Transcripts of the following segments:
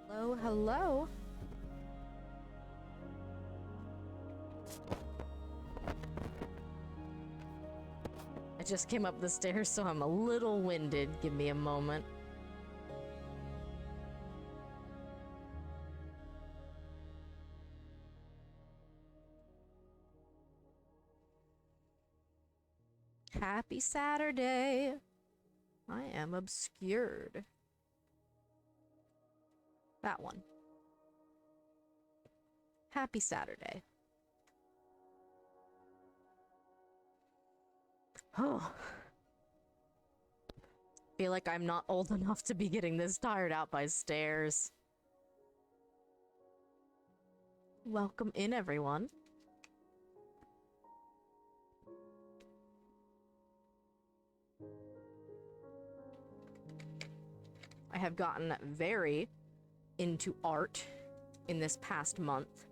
Hello, hello. I just came up the stairs, so I'm a little winded. Give me a moment. Happy Saturday. I am obscured. That one. Happy Saturday. Oh. Feel like I'm not old enough to be getting this tired out by stairs. Welcome in, everyone. I have gotten very into art in this past month.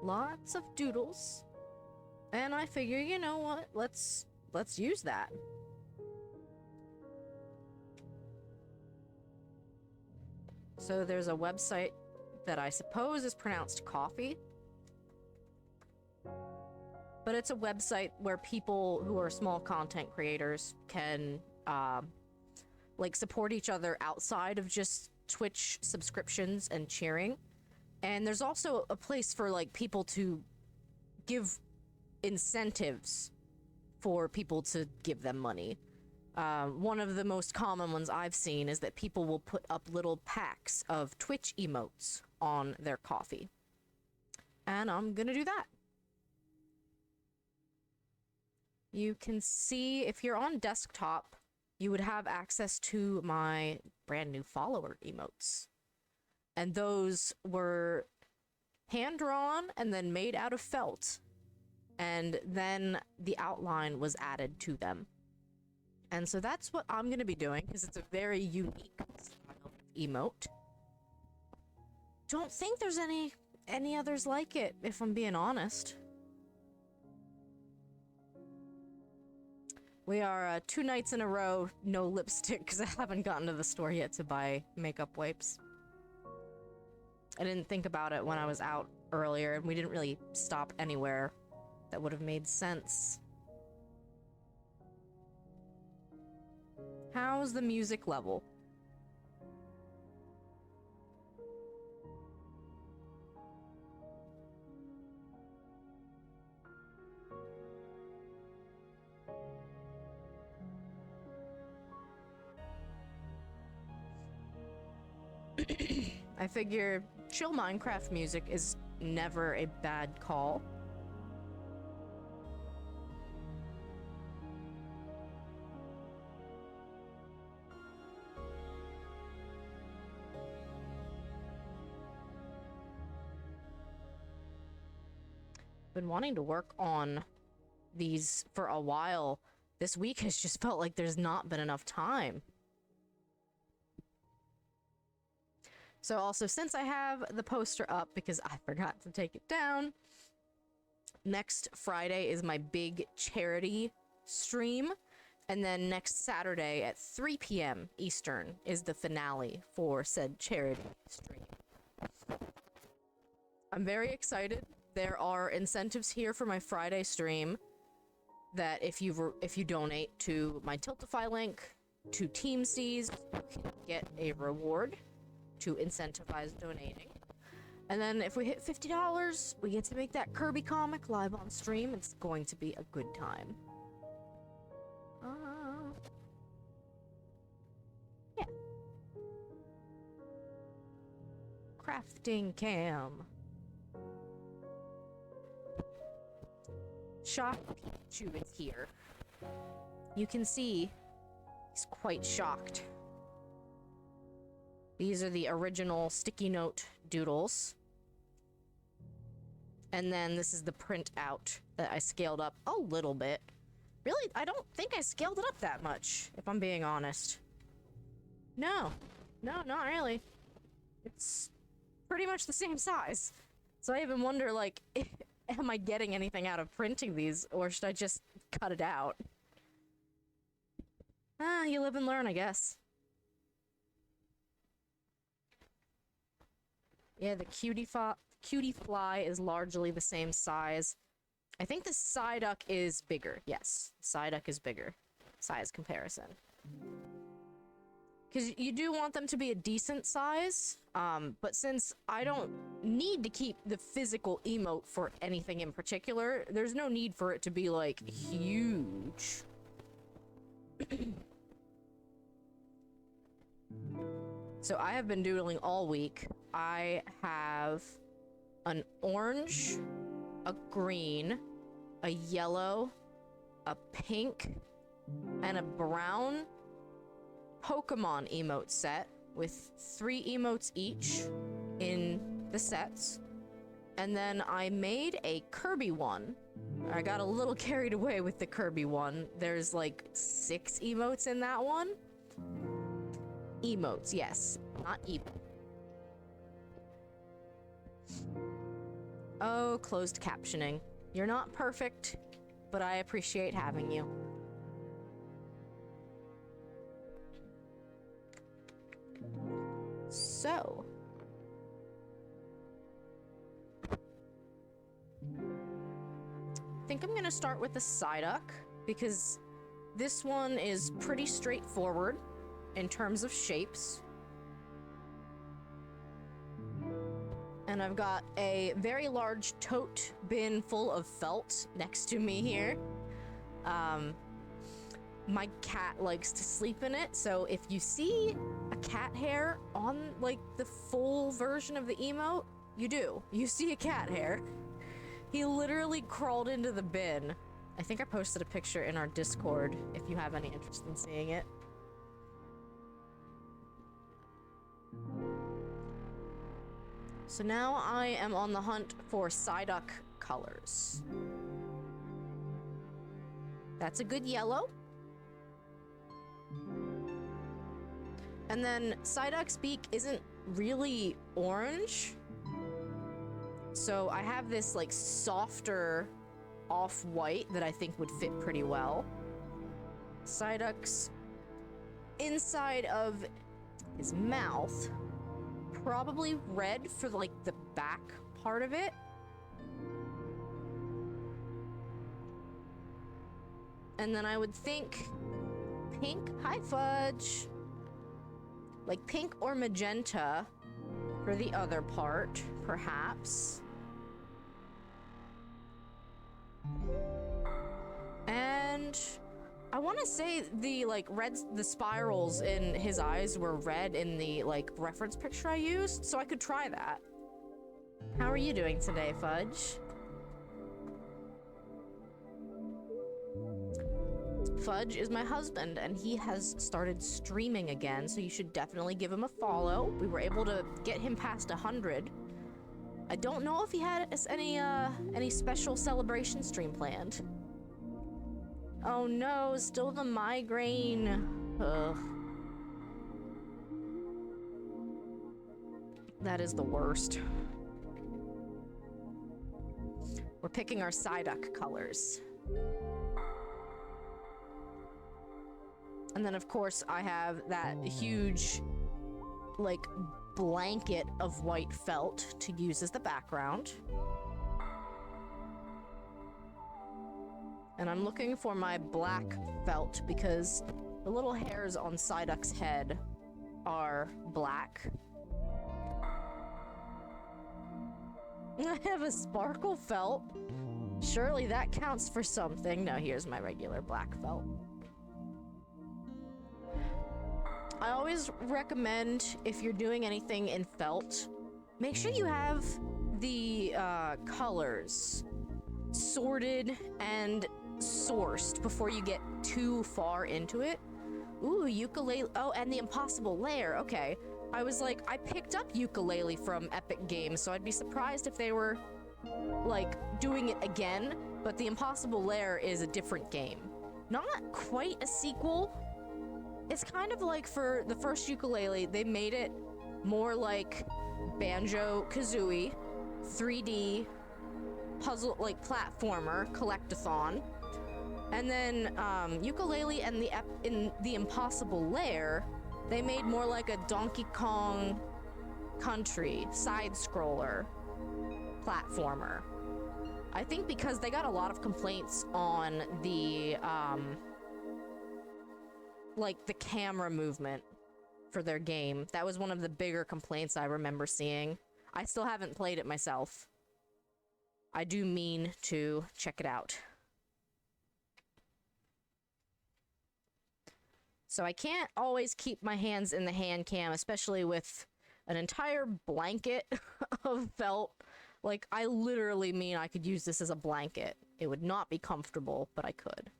Lots of doodles. And I figure, you know what? Let's use that. So there's a website that I suppose is pronounced coffee. But it's a website where people who are small content creators can, like, support each other outside of just Twitch subscriptions and cheering. And there's also a place for, like, people to give incentives for people to give them money. One of the most common ones I've seen is that people will put up little packs of Twitch emotes on their coffee. And I'm gonna do that. You can see, if you're on desktop, you would have access to my brand new follower emotes. And those were hand-drawn and then made out of felt. And then the outline was added to them. And so that's what I'm going to be doing, because it's a very unique style of emote. Don't think there's any others like it, if I'm being honest. We are 2 nights in a row, no lipstick, because I haven't gotten to the store yet to buy makeup wipes. I didn't think about it when I was out earlier, and we didn't really stop anywhere that would have made sense. How's the music level? I figure chill Minecraft music is never a bad call. Been wanting to work on these for a while. This week has just felt like there's not been enough time. So also, since I have the poster up because I forgot to take it down, next Friday is my big charity stream, and then next Saturday at 3 p.m. Eastern is the finale for said charity stream. I'm very excited. There are incentives here for my Friday stream that if you donate to my Tiltify link, to TeamSeas, you can get a reward to incentivize donating. And then if we hit $50, we get to make that Kirby comic live on stream. It's going to be a good time. Yeah. Crafting cam. Shock Pikachu is here. You can see he's quite shocked. These are the original sticky note doodles. And then this is the printout that I scaled up a little bit. Really, I don't think I scaled it up that much, if I'm being honest. No, not really. It's pretty much the same size. So I even wonder, like, am I getting anything out of printing these, or should I just cut it out? You live and learn, I guess. Yeah, the cutie fly is largely the same size. I think the Psyduck is bigger. Yes, Psyduck is bigger. Size comparison. Because you do want them to be a decent size, but since I don't need to keep the physical emote for anything in particular, there's no need for it to be, like, huge. So I have been doodling all week. I have an orange, a green, a yellow, a pink, and a brown Pokemon emote set with 3 emotes each in the sets. And then I made a Kirby one. I got a little carried away with the Kirby one. There's like 6 emotes in that one. Emotes, yes, not emote. Oh, closed captioning. You're not perfect, but I appreciate having you. So, think I'm gonna start with the Psyduck, because this one is pretty straightforward in terms of shapes. And I've got a very large tote bin full of felt next to me here. My cat likes to sleep in it, so if you see a cat hair on, like, the full version of the emote, you do. You see a cat hair. He literally crawled into the bin. I think I posted a picture in our Discord if you have any interest in seeing it. So now I am on the hunt for Psyduck Colors. That's a good yellow. And then Psyduck's beak isn't really orange. So I have this like softer off-white that I think would fit pretty well. Psyduck's inside of his mouth, probably red for like the back part of it. And then I would think pink, hi Fudge, like pink or magenta for the other part, perhaps. And I want to say the like the spirals in his eyes were red in the like reference picture I used, so I could try that. How are you doing today, Fudge? Fudge is my husband, and he has started streaming again, so you should definitely give him a follow. We were able to get him past 100. I don't know if he had any special celebration stream planned. Oh no, still the migraine. Ugh. That is the worst. We're picking our Psyduck colors. And then, of course, I have that huge, like, blanket of white felt to use as the background. And I'm looking for my black felt because the little hairs on Psyduck's head are black. I have a sparkle felt. Surely that counts for something. No, here's my regular black felt. I always recommend, if you're doing anything in felt, make sure you have the colors sorted and sourced before you get too far into it. Ooh, ukulele. Oh, and the impossible layer. Okay. I was like, I picked up ukulele from Epic Games, so I'd be surprised if they were, like, doing it again, but the impossible layer is a different game. Not quite a sequel. It's kind of like for the first ukulele, they made it more like Banjo-Kazooie, 3D, puzzle, like platformer, collectathon. And then ukulele and in the impossible lair, they made more like a Donkey Kong Country side-scroller platformer. I think because they got a lot of complaints on the like the camera movement for their game. That was one of the bigger complaints I remember seeing. I still haven't played it myself. I do mean to check it out. So I can't always keep my hands in the hand cam, especially with an entire blanket of felt. Like, I literally mean I could use this as a blanket. It would not be comfortable, but I could.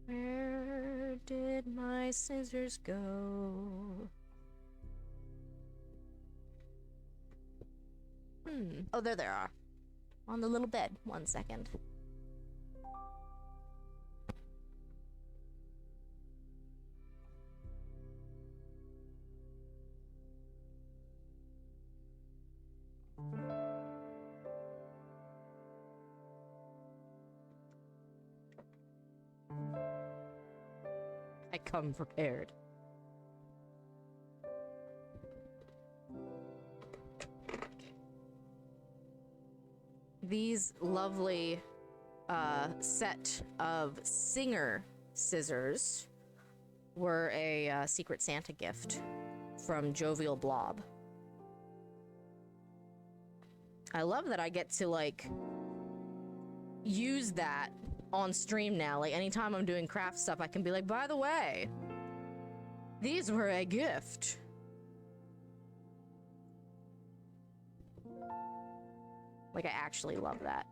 Where did my scissors go? Oh, there they are. On the little bed. 1 second. I come prepared. these lovely set of Singer scissors were a Secret Santa gift from Jovial Blob. I love that I get to, like, use that on stream now. Like, anytime I'm doing craft stuff, I can be like, by the way, these were a gift. Like, I actually love that.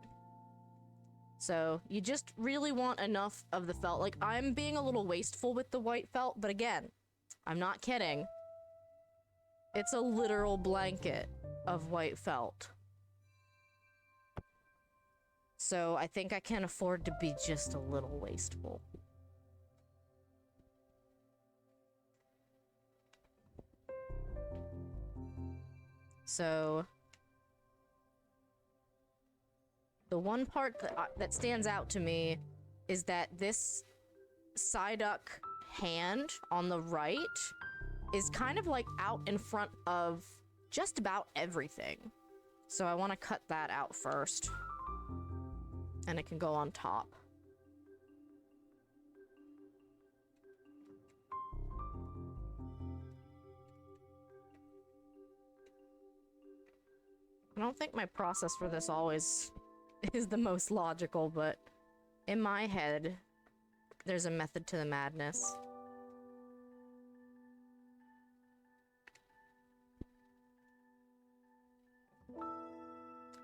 So, you just really want enough of the felt. Like, I'm being a little wasteful with the white felt, but again, I'm not kidding. It's a literal blanket of white felt. So, I think I can afford to be just a little wasteful. So, the one part that stands out to me is that this Psyduck hand on the right is kind of like out in front of just about everything. So I want to cut that out first. And it can go on top. I don't think my process for this always is the most logical, but in my head, there's a method to the madness.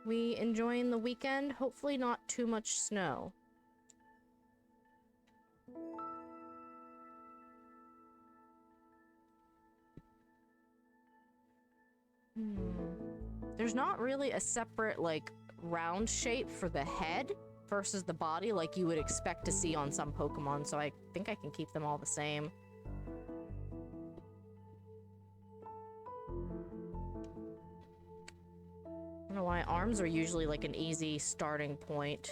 We enjoying the weekend? Hopefully not too much snow. There's not really a separate, like, round shape for the head versus the body like you would expect to see on some Pokemon, so I think I can keep them all the same. I don't know why arms are usually like an easy starting point.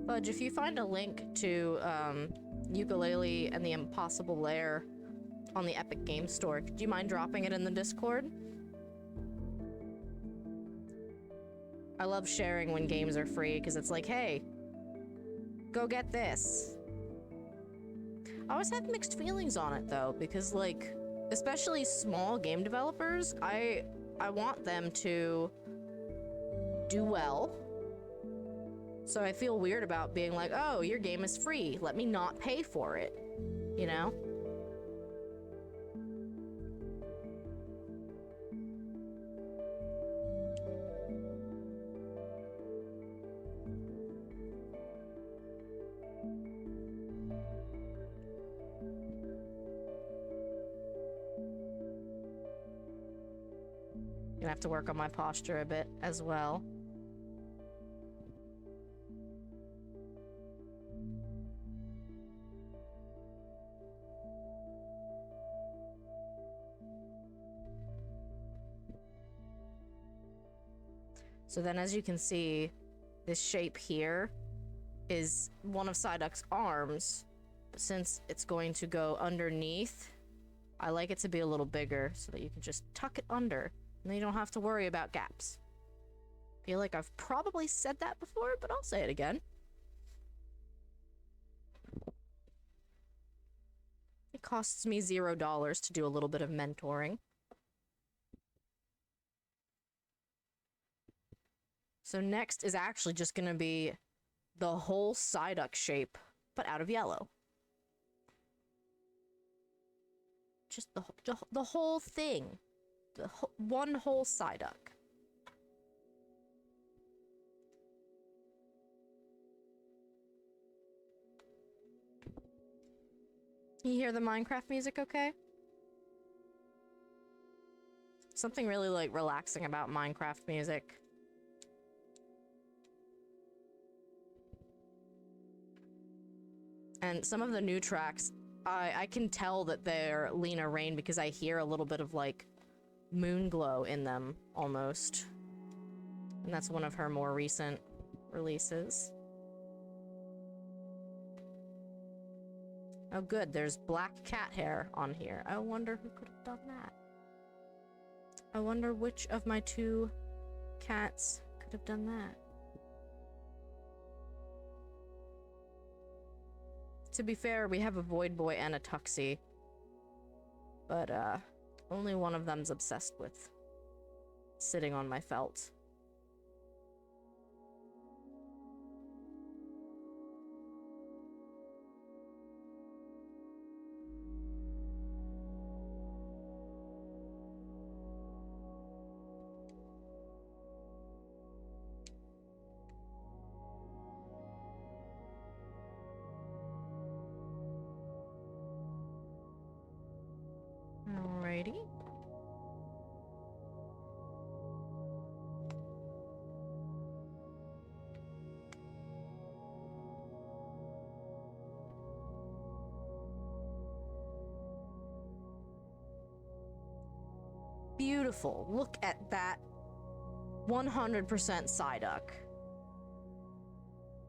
Fudge, if you find a link to Ukulele and the Impossible Lair on the Epic Games Store, do you mind dropping it in the Discord? I love sharing when games are free, because it's like, hey, go get this. I always have mixed feelings on it, though, because, like, especially small game developers, I want them to do well. So I feel weird about being like, oh, your game is free, let me not pay for it, you know? Gonna have to work on my posture a bit as well. So then, as you can see, this shape here is one of Psyduck's arms. But since it's going to go underneath, I like it to be a little bigger so that you can just tuck it under. And then you don't have to worry about gaps. I feel like I've probably said that before, but I'll say it again. It costs me $0 to do a little bit of mentoring. So next is actually just going to be the whole Psyduck shape, but out of yellow. Just the whole thing. One whole Psyduck. You hear the Minecraft music okay? Something really, like, relaxing about Minecraft music. And some of the new tracks, I can tell that they're Lena Raine because I hear a little bit of, like, moon glow in them, almost. And that's one of her more recent releases. Oh good, there's black cat hair on here. I wonder who could have done that. I wonder which of my two cats could have done that. To be fair, we have a Void Boy and a Tuxie. But, only one of them's obsessed with sitting on my felt. Alrighty. Beautiful. Look at that 100% Psyduck.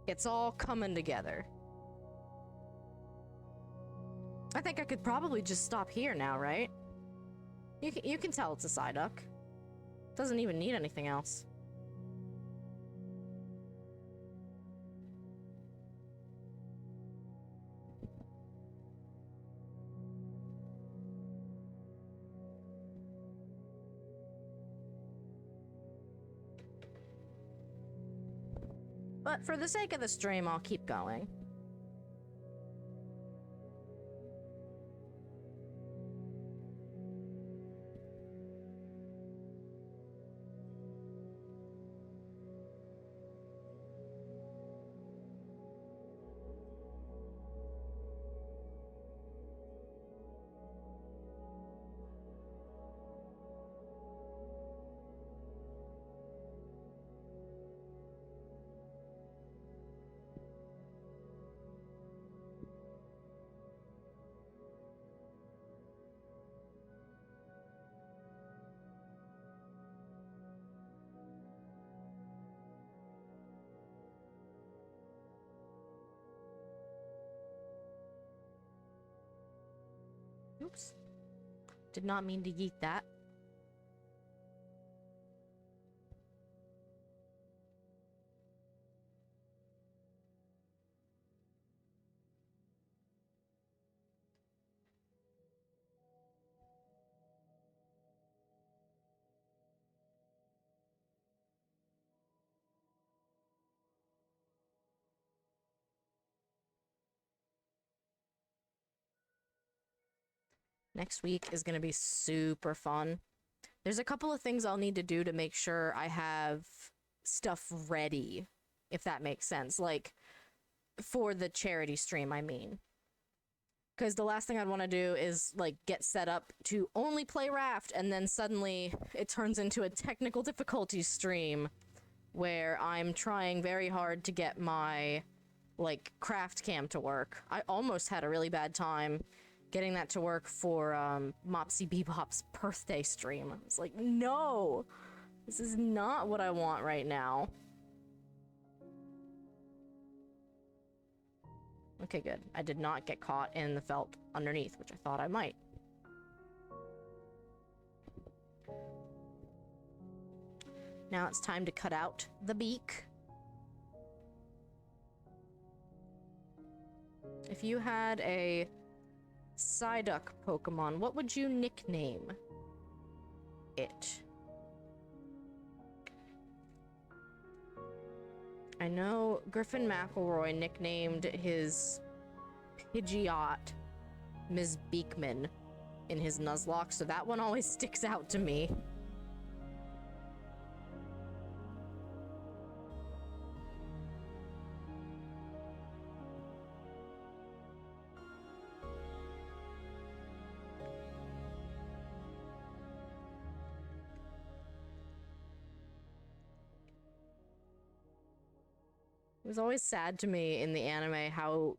It's all coming together. I think I could probably just stop here now, right? You can tell it's a Psyduck. Doesn't even need anything else. But for the sake of the stream, I'll keep going. Oops. Did not mean to yeet that. Next week is going to be super fun. There's a couple of things I'll need to do to make sure I have stuff ready, if that makes sense. Like, for the charity stream, I mean. Because the last thing I'd want to do is, like, get set up to only play Raft, and then suddenly it turns into a technical difficulties stream where I'm trying very hard to get my, like, craft cam to work. I almost had a really bad time getting that to work for Mopsy Bebop's birthday stream. I was like, no! This is not what I want right now. Okay, good. I did not get caught in the felt underneath, which I thought I might. Now it's time to cut out the beak. If you had a Psyduck Pokemon, what would you nickname it? I know Griffin McElroy nicknamed his Pidgeot Ms. Beekman in his Nuzlocke, so that one always sticks out to me. It was always sad to me in the anime how,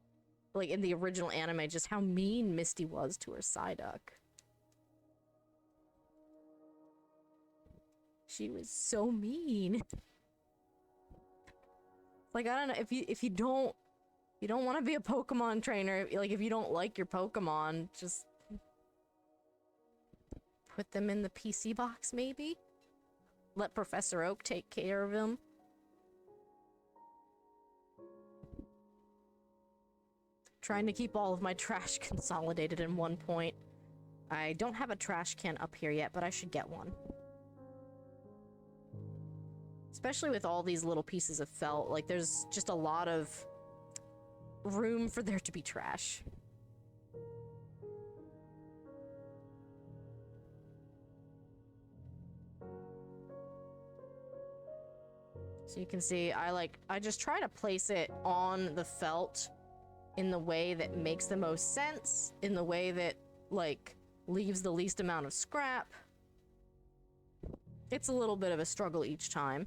like, in the original anime, just how mean Misty was to her Psyduck. She was so mean. Like, I don't know, if you don't want to be a Pokemon trainer, like, if you don't like your Pokemon, just put them in the PC box, maybe? Let Professor Oak take care of him. Trying to keep all of my trash consolidated in one point. I don't have a trash can up here yet, but I should get one. Especially with all these little pieces of felt, like, there's just a lot of room for there to be trash. So you can see, I just try to place it on the felt in the way that makes the most sense, in the way that, like, leaves the least amount of scrap. It's a little bit of a struggle each time.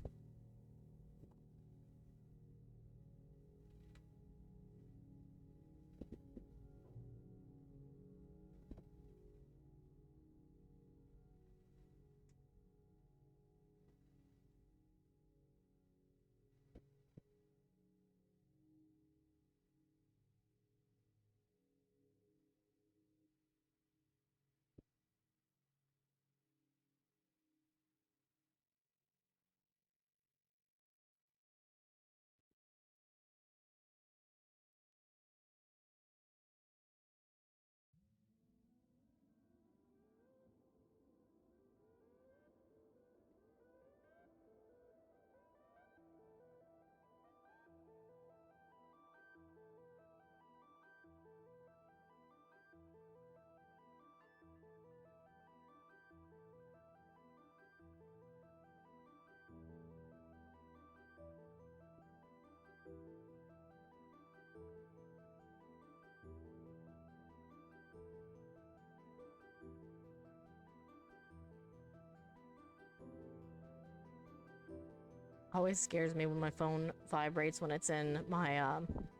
Always scares me when my phone vibrates when it's in my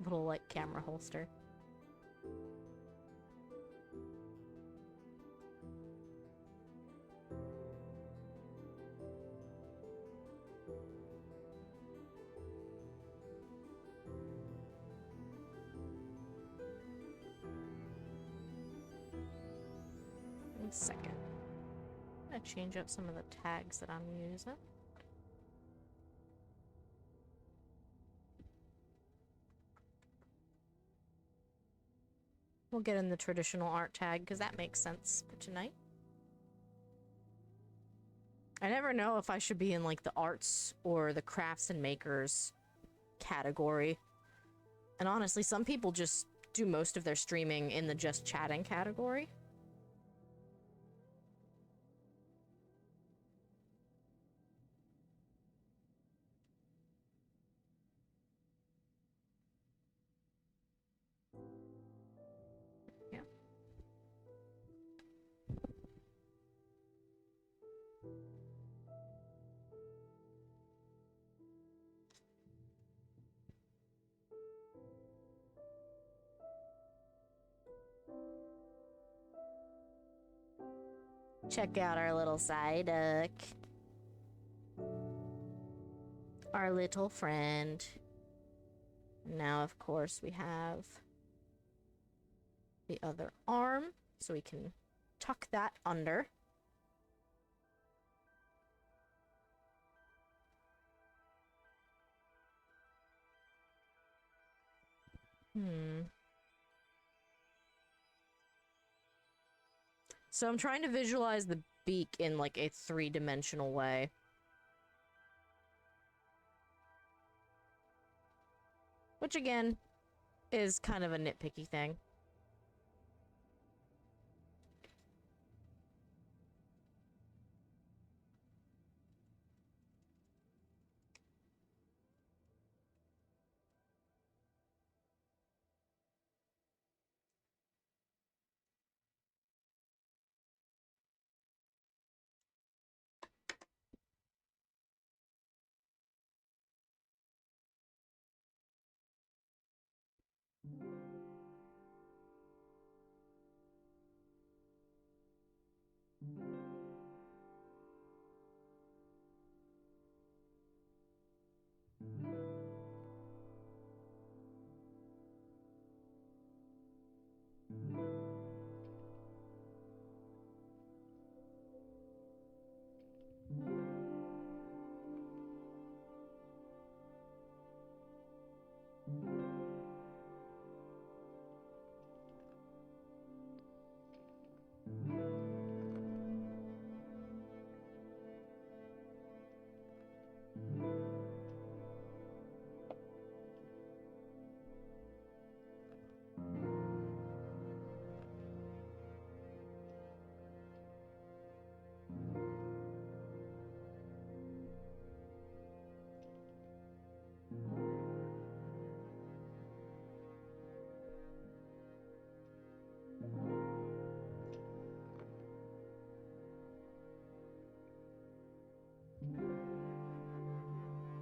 little, like, camera holster. One second. I'm gonna change up some of the tags that I'm using. We'll get in the traditional art tag, because that makes sense for tonight. I never know if I should be in, like, the arts or the crafts and makers category. And honestly, some people just do most of their streaming in the just chatting category. Yeah. Check out our little Psyduck. Our little friend. Now, of course, we have the other arm, so we can tuck that under. So I'm trying to visualize the beak in, like, a three-dimensional way. Which, again, is kind of a nitpicky thing.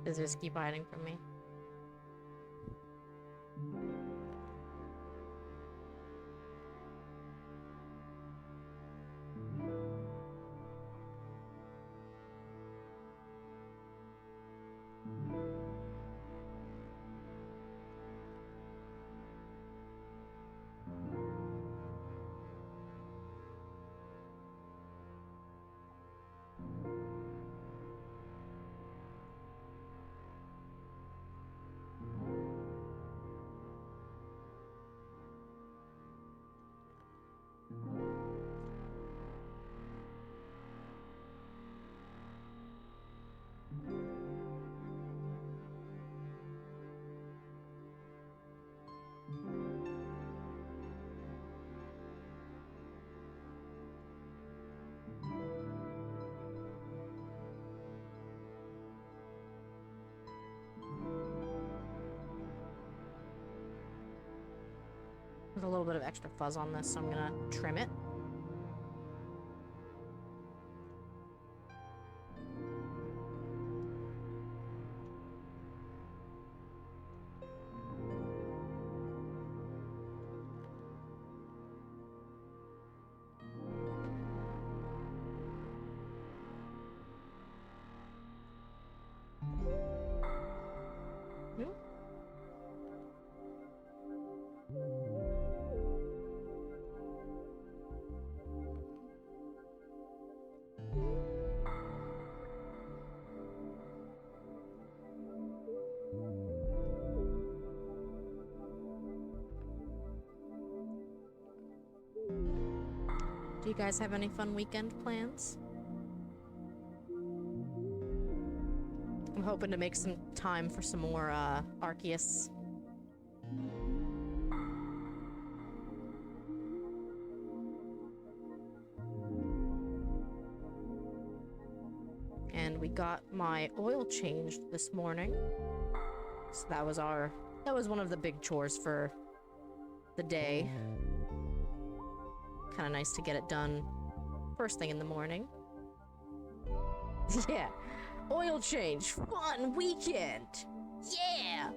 Does it just keep hiding from me? There's a little bit of extra fuzz on this, so I'm gonna trim it. Do you guys have any fun weekend plans? I'm hoping to make some time for some more Arceus. And we got my oil changed this morning. So that was one of the big chores for the day. Kind of nice to get it done first thing in the morning. Yeah, oil change, fun weekend. Yeah.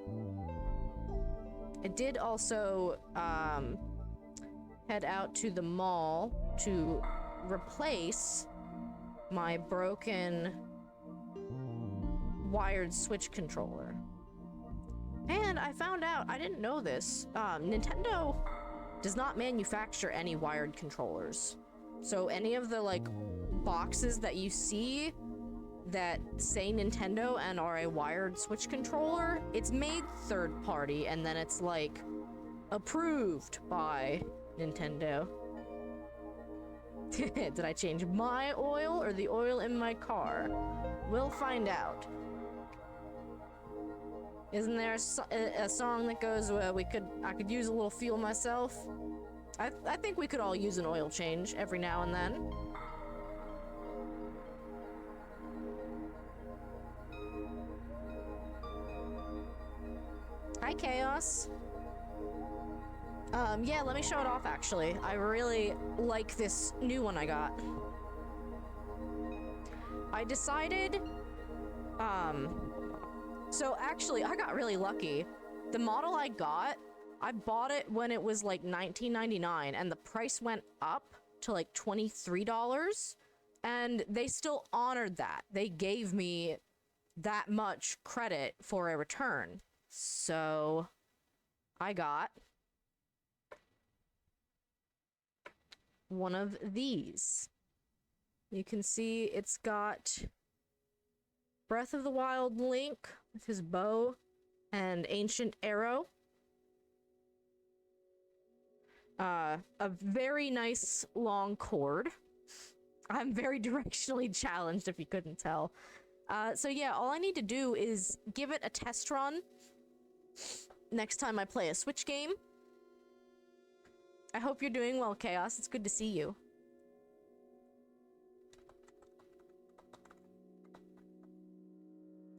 I did also head out to the mall to replace my broken wired Switch controller. And I found out, I didn't know this, Nintendo does not manufacture any wired controllers. So any of the like boxes that you see that say Nintendo and are a wired Switch controller, it's made third party and then it's like approved by Nintendo. Did I change my oil or the oil in my car? We'll find out. Isn't there a song that goes, I could use a little fuel myself? I think we could all use an oil change every now and then. Hi, Chaos. Yeah, let me show it off, actually. I really like this new one I got. I decided, so actually, I got really lucky. The model I got, I bought it when it was like $19.99, and the price went up to like $23, and they still honored that. They gave me that much credit for a return. So, I got one of these. You can see it's got Breath of the Wild Link with his bow and ancient arrow. A very nice long cord. I'm very directionally challenged if you couldn't tell. So yeah, all I need to do is give it a test run next time I play a Switch game. I hope you're doing well, Chaos. It's good to see you.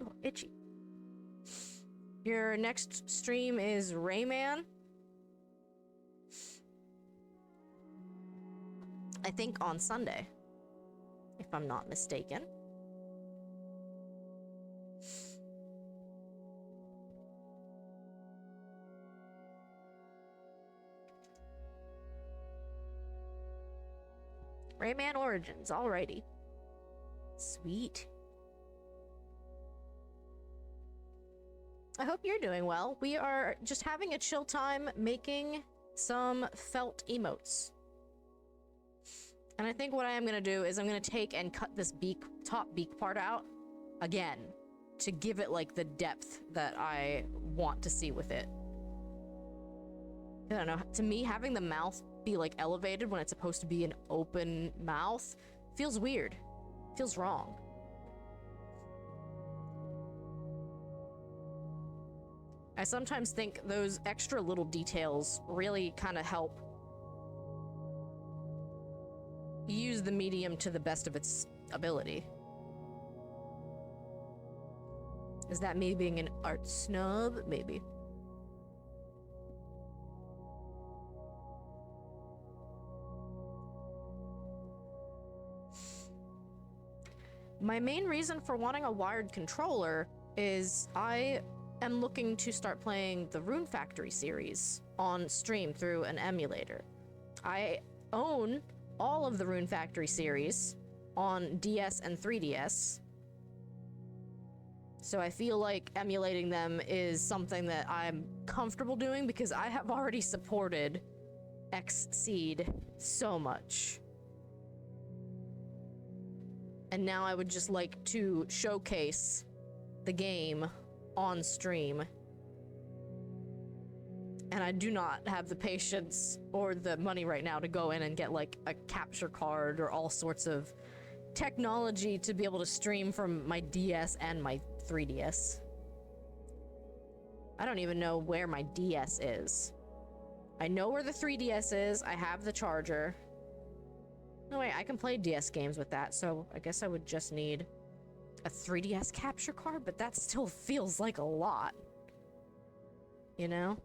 Oh, itchy. Your next stream is Rayman. I think on Sunday, if I'm not mistaken. Rayman Origins, alrighty. Sweet. I hope you're doing well. We are just having a chill time making some felt emotes. And I think what I am gonna do is I'm gonna take and cut this top beak part out again to give it like the depth that I want to see with it. I don't know, to me having the mouth be like elevated when it's supposed to be an open mouth feels weird. Feels wrong. I sometimes think those extra little details really kind of help use the medium to the best of its ability. Is that me being an art snub? Maybe. My main reason for wanting a wired controller is I am looking to start playing the Rune Factory series on stream through an emulator. I own all of the Rune Factory series on DS and 3DS, so I feel like emulating them is something that I'm comfortable doing because I have already supported Xseed so much. And now I would just like to showcase the game on stream. And I do not have the patience or the money right now to go in and get like a capture card or all sorts of technology to be able to stream from my DS and my 3DS. I don't even know where my DS is. I know where the 3DS is. I have the charger. No, wait, I can play DS games with that, so I guess I would just need a 3DS capture card, but that still feels like a lot. You know?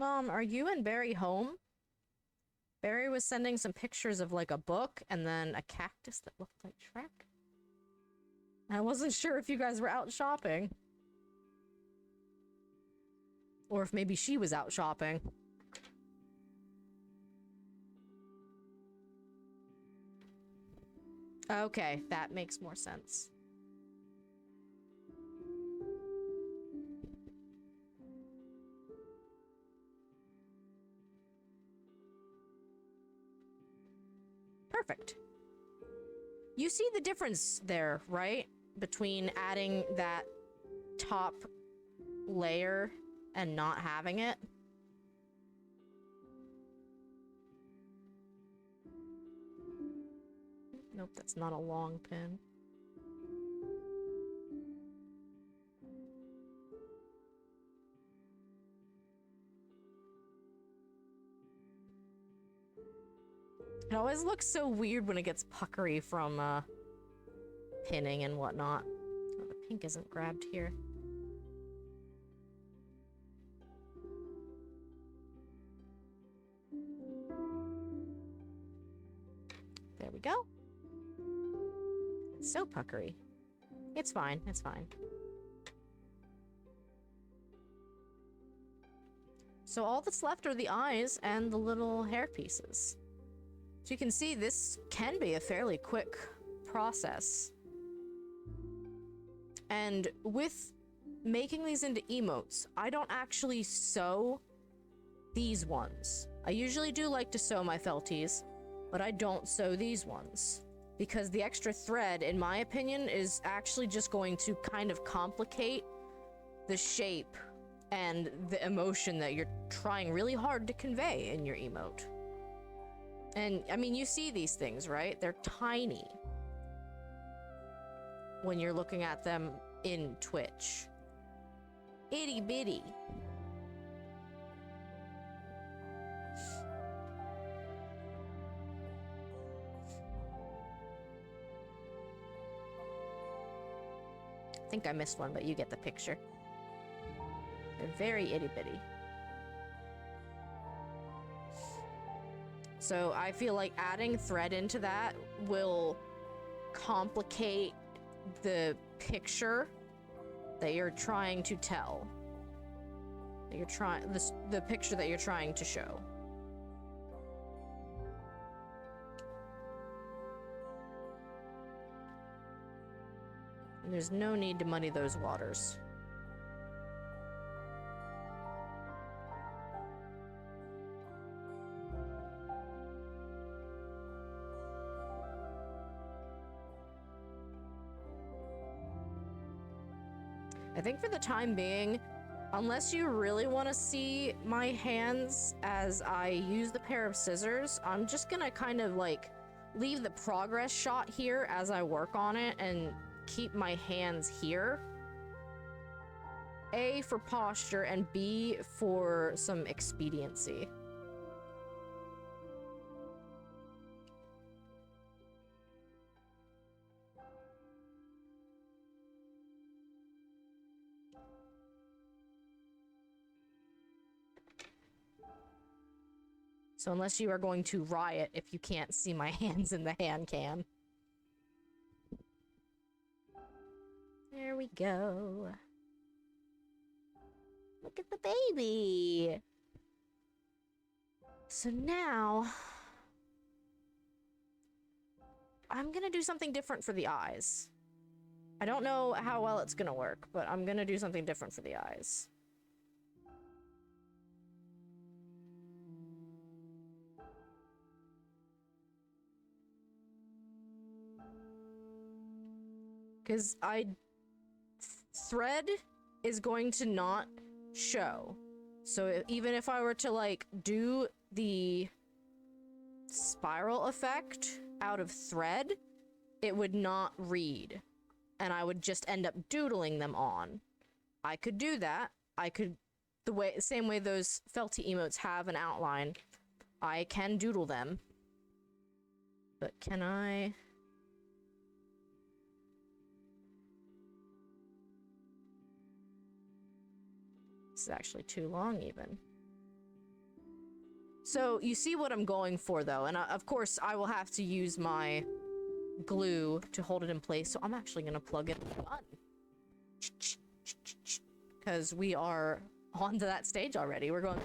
Mom, are you and Barry home? Barry was sending some pictures of like a book and then a cactus that looked like Shrek. I wasn't sure if you guys were out shopping. Or if maybe she was out shopping. Okay, that makes more sense. Perfect. You see the difference there, right? Between adding that top layer and not having it. Nope, that's not a long pin. It always looks so weird when it gets puckery from pinning and whatnot. Oh, the pink isn't grabbed here. There we go. It's so puckery. It's fine, it's fine. So all that's left are the eyes and the little hair pieces. So you can see this can be a fairly quick process. And with making these into emotes, I don't actually sew these ones. I usually do like to sew my felties, but I don't sew these ones. Because the extra thread, in my opinion, is actually just going to kind of complicate the shape and the emotion that you're trying really hard to convey in your emote. And I mean, you see these things, right? They're tiny when you're looking at them in Twitch. Itty bitty. I think I missed one, but you get the picture. They're very itty bitty. So I feel like adding thread into that will complicate the picture that you're trying to tell. That you're trying, the picture that you're trying to show. And there's no need to muddy those waters. I think for the time being, unless you really want to see my hands as I use the pair of scissors, I'm just gonna kind of like leave the progress shot here as I work on it and keep my hands here. A, for posture, and B, for some expediency. So unless you are going to riot if you can't see my hands in the hand cam. There we go. Look at the baby. So now I'm gonna do something different for the eyes. I don't know how well it's gonna work, but I'm gonna do something different for the eyes. Because thread is going to not show. So even if I were to like do the spiral effect out of thread, it would not read. And I would just end up doodling them on. I could do that. I could, the same way those felty emotes have an outline, I can doodle them. But can I... This is actually too long, even. So, you see what I'm going for, though. And of course, I will have to use my glue to hold it in place. So, I'm actually going to plug in the gun. Because we are on to that stage already. We're going...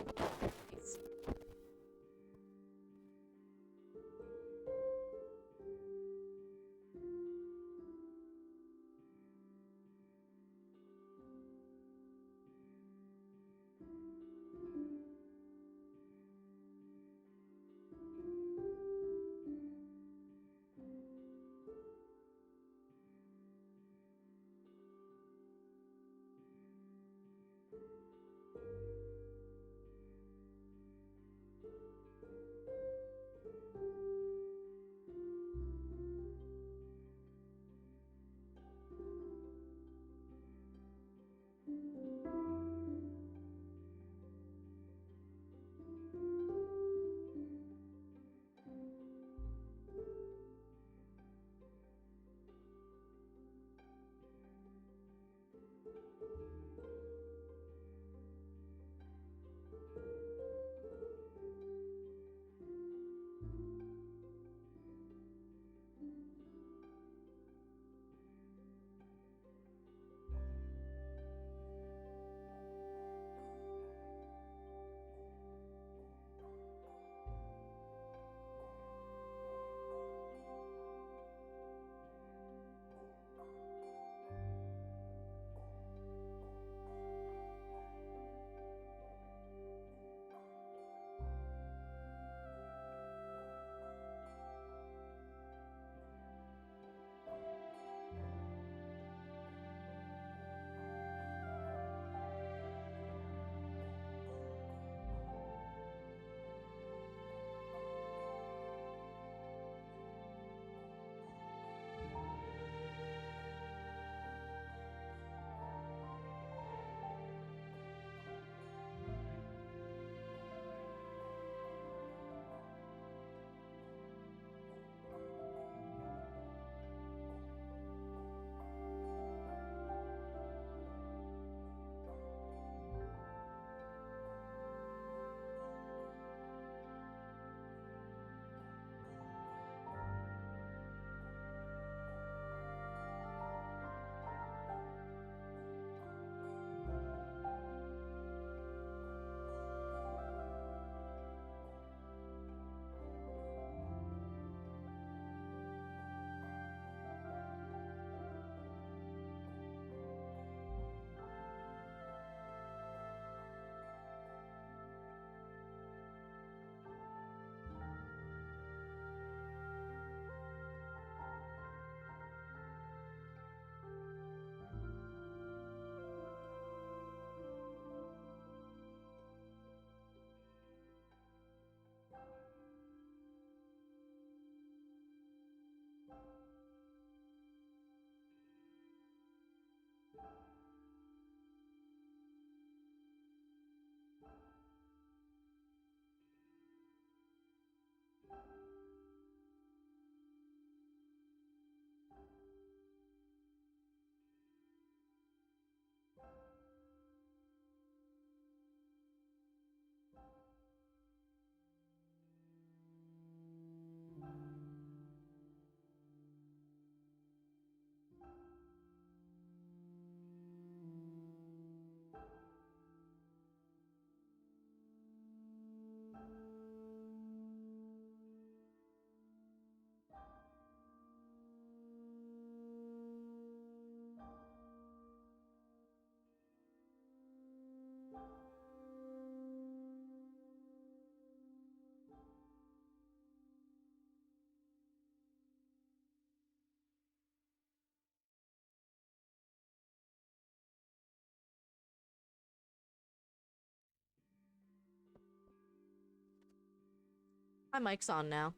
My mic's on now.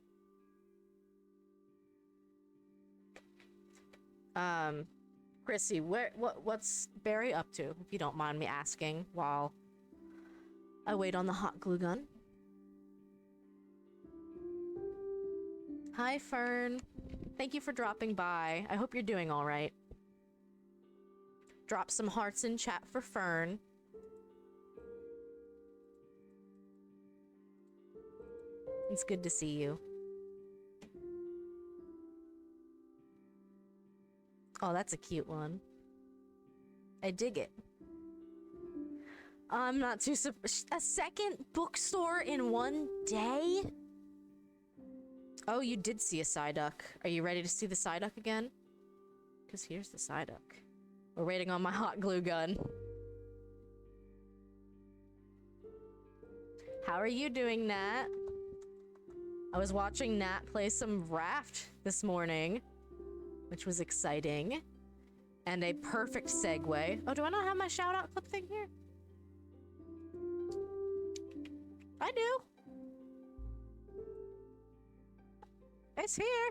Chrissy, what's Barry up to, if you don't mind me asking, while I wait on the hot glue gun? Hi, Fern. Thank you for dropping by. I hope you're doing all right. Drop some hearts in chat for Fern. It's good to see you. Oh, that's a cute one. I dig it. I'm not too a second bookstore in one day? Oh, you did see a Psyduck. Are you ready to see the Psyduck again? Because here's the Psyduck. We're waiting on my hot glue gun. How are you doing, Nat? I was watching Nat play some Raft this morning, which was exciting. And a perfect segue. Oh, do I not have my shout-out clip thing here? I do. It's here.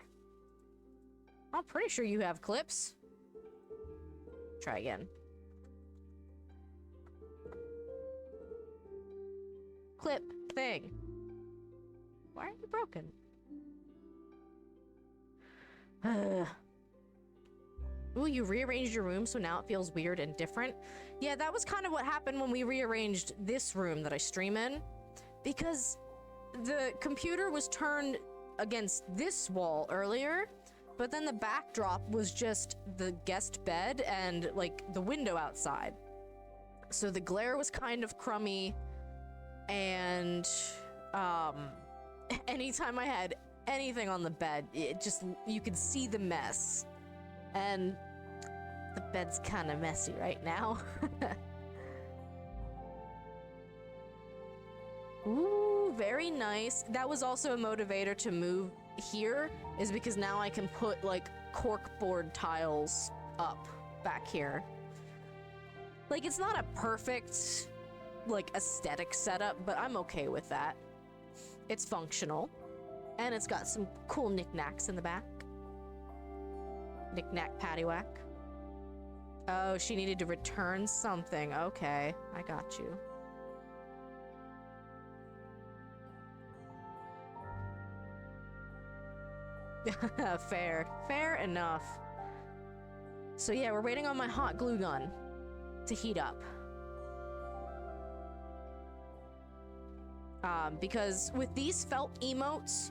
I'm pretty sure you have clips. Try again. Clip thing. Why are you broken? Ooh, you rearranged your room so now it feels weird and different. Yeah, that was kind of what happened when we rearranged this room that I stream in. Because the computer was turned against this wall earlier, but then the backdrop was just the guest bed and, like, the window outside. So the glare was kind of crummy, and, anytime I had anything on the bed, it just, you could see the mess. And the bed's kind of messy right now. Ooh, very nice. That was also a motivator to move here, is because now I can put, like, corkboard tiles up back here. Like, it's not a perfect, like, aesthetic setup, but I'm okay with that. It's functional. And it's got some cool knickknacks in the back. Knick-knack paddywhack. Oh, she needed to return something. Okay, I got you. Fair enough. So yeah, we're waiting on my hot glue gun to heat up. Because with these felt emotes,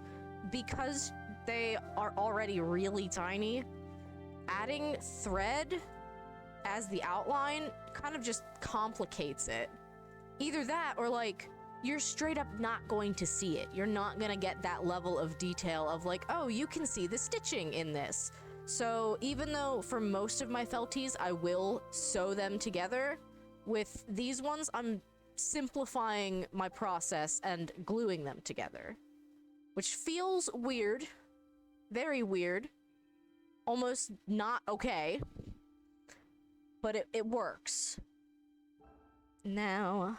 because they are already really tiny, adding thread as the outline kind of just complicates it. Either that or, like, you're straight up not going to see it. You're not gonna get that level of detail of, like, oh, you can see the stitching in this. So even though for most of my felties I will sew them together, with these ones I'm simplifying my process and gluing them together. Which feels weird. Very weird. Almost not okay. But it works. Now,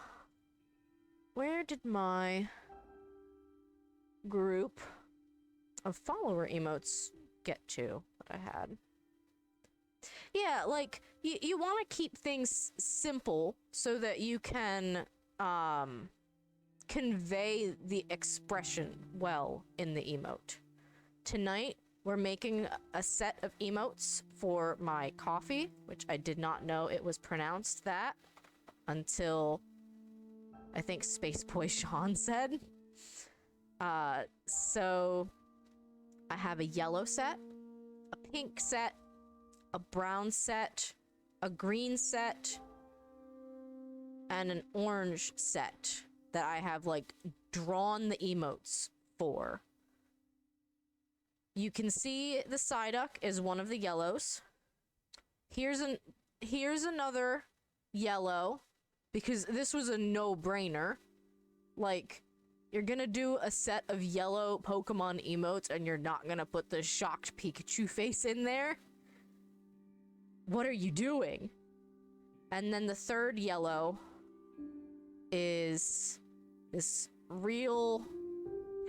where did my group of follower emotes get to that I had? Yeah, like, you want to keep things simple so that you can convey the expression well in the emote. Tonight, we're making a set of emotes for my coffee, which I did not know it was pronounced that until I think Space Boy Sean said. So I have a yellow set, a pink set, a brown set, a green set, and an orange set that I have, like, drawn the emotes for. You can see the Psyduck is one of the yellows. Here's another yellow, because this was a no-brainer. Like, you're gonna do a set of yellow Pokemon emotes and you're not gonna put the shocked Pikachu face in there? What are you doing? And then the third yellow is this real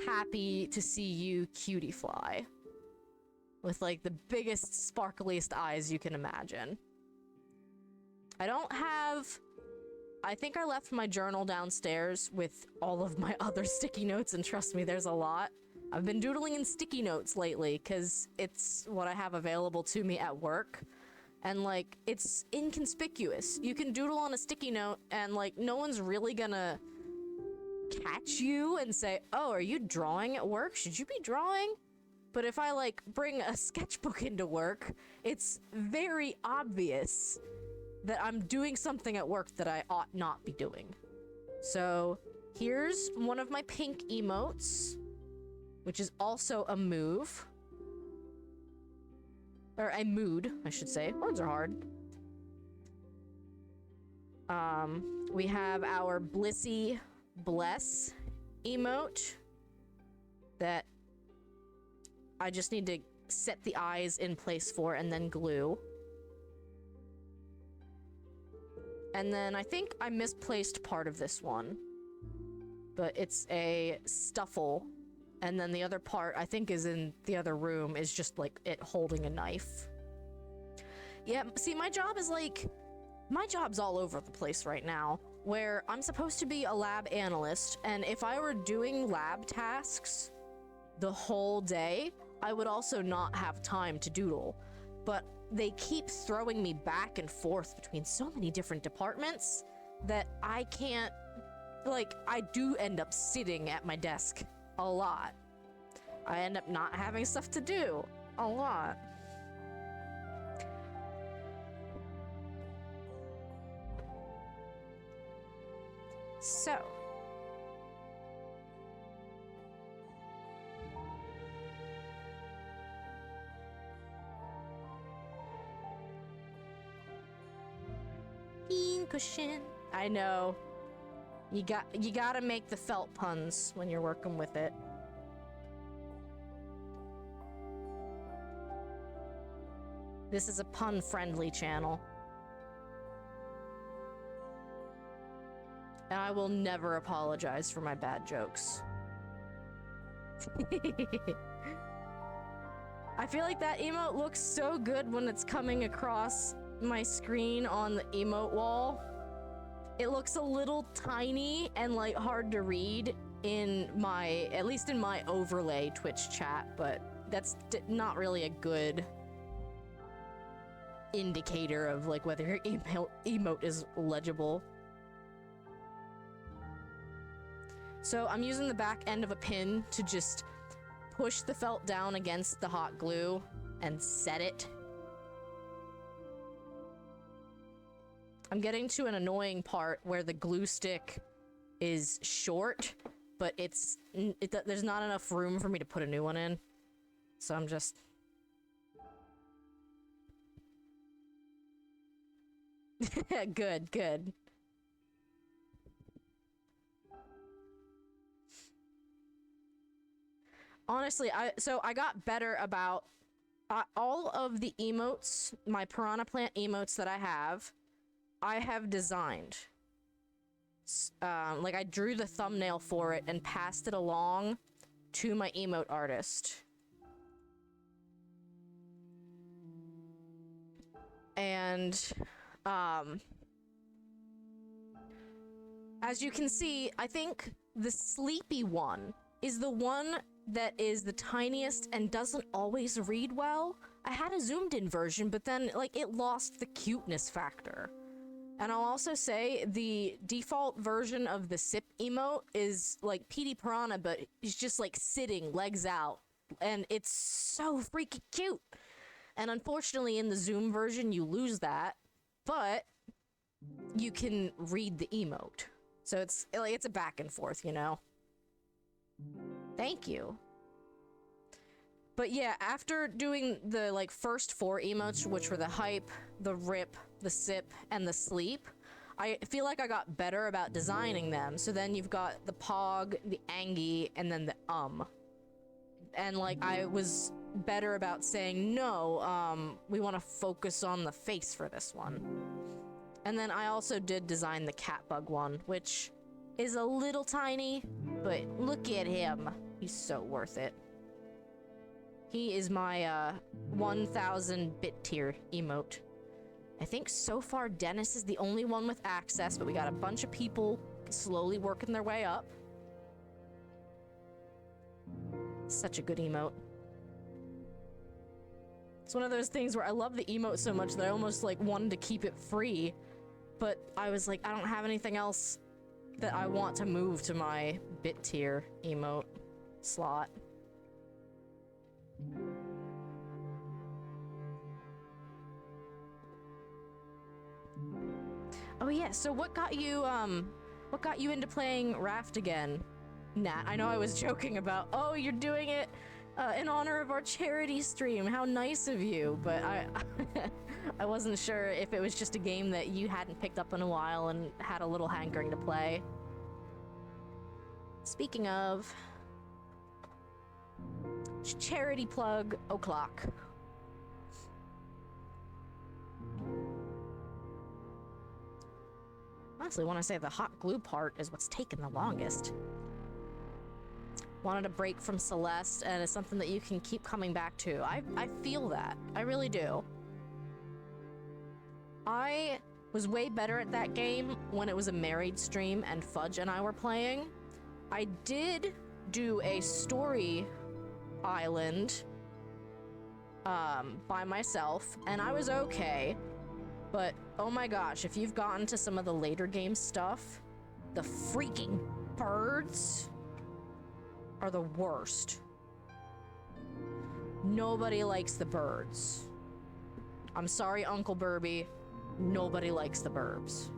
happy to see you, cutie fly. With like the biggest, sparkliest eyes you can imagine. I think I left my journal downstairs with all of my other sticky notes, and trust me, there's a lot. I've been doodling in sticky notes lately, because it's what I have available to me at work. And, like, it's inconspicuous. You can doodle on a sticky note, and, like, no one's really gonna catch you and say, oh, are you drawing at work? Should you be drawing? But if I, like, bring a sketchbook into work, it's very obvious that I'm doing something at work that I ought not be doing. So, here's one of my pink emotes, which is also a move. Or a mood, I should say. Words are hard. We have our Blissy Bless emote that I just need to set the eyes in place for and then glue. And then I think I misplaced part of this one. But it's a Stuffle. And then the other part, I think, is in the other room, is just, like, it holding a knife. Yeah, see, my job's all over the place right now, where I'm supposed to be a lab analyst, and if I were doing lab tasks the whole day, I would also not have time to doodle. But they keep throwing me back and forth between so many different departments that I can't, like, I do end up sitting at my desk a lot. I end up not having stuff to do a lot. So, cushion. I know. You gotta make the felt puns when you're working with it. This is a pun-friendly channel. And I will never apologize for my bad jokes. I feel like that emote looks so good when it's coming across my screen on the emote wall. It looks a little tiny and like hard to read in my, at least in my overlay Twitch chat, but that's not really a good indicator of like whether your emote is legible. So I'm using the back end of a pin to just push the felt down against the hot glue and set it. I'm getting to an annoying part where the glue stick is short, but there's not enough room for me to put a new one in. So I'm just... Good, good. Honestly, I got better about all of the emotes, my Piranha Plant emotes that I have designed. Like I drew the thumbnail for it and passed it along to my emote artist. And as you can see, I think the sleepy one is the one that is the tiniest and doesn't always read well. I had a zoomed in version, but then like it lost the cuteness factor. And I'll also say the default version of the sip emote is like PD Piranha, but he's just like sitting, legs out. And it's so freaking cute. And unfortunately in the Zoom version, you lose that, but you can read the emote. So it's a back and forth, you know? Thank you. But yeah, after doing the like first 4 emotes, which were the hype, the rip, the sip, and the sleep, I feel like I got better about designing them. So then you've got the pog, the angy, and then the And like I was better about saying no, we want to focus on the face for this one. And then I also did design the cat bug one, which is a little tiny, but look at him. He's so worth it. He is my 1000 bit tier emote. I think so far Dennis is the only one with access, but we got a bunch of people slowly working their way up. Such a good emote. It's one of those things where I love the emote so much that I almost like wanted to keep it free, but I was like, I don't have anything else that I want to move to my bit tier emote slot. Oh yeah, so what got you into playing Raft again, Nat? I know I was joking about, oh, you're doing it in honor of our charity stream. How nice of you, but I wasn't sure if it was just a game that you hadn't picked up in a while and had a little hankering to play. Speaking of, charity plug o'clock. Honestly, when I say the hot glue part is what's taken the longest. Wanted a break from Celeste, and it's something that you can keep coming back to. I feel that. I really do. I was way better at that game when it was a married stream and Fudge and I were playing. I did do a story island by myself, and I was okay. But, oh my gosh, if you've gotten to some of the later game stuff, the freaking birds are the worst. Nobody likes the birds. I'm sorry, Uncle Burby. Nobody likes the burbs.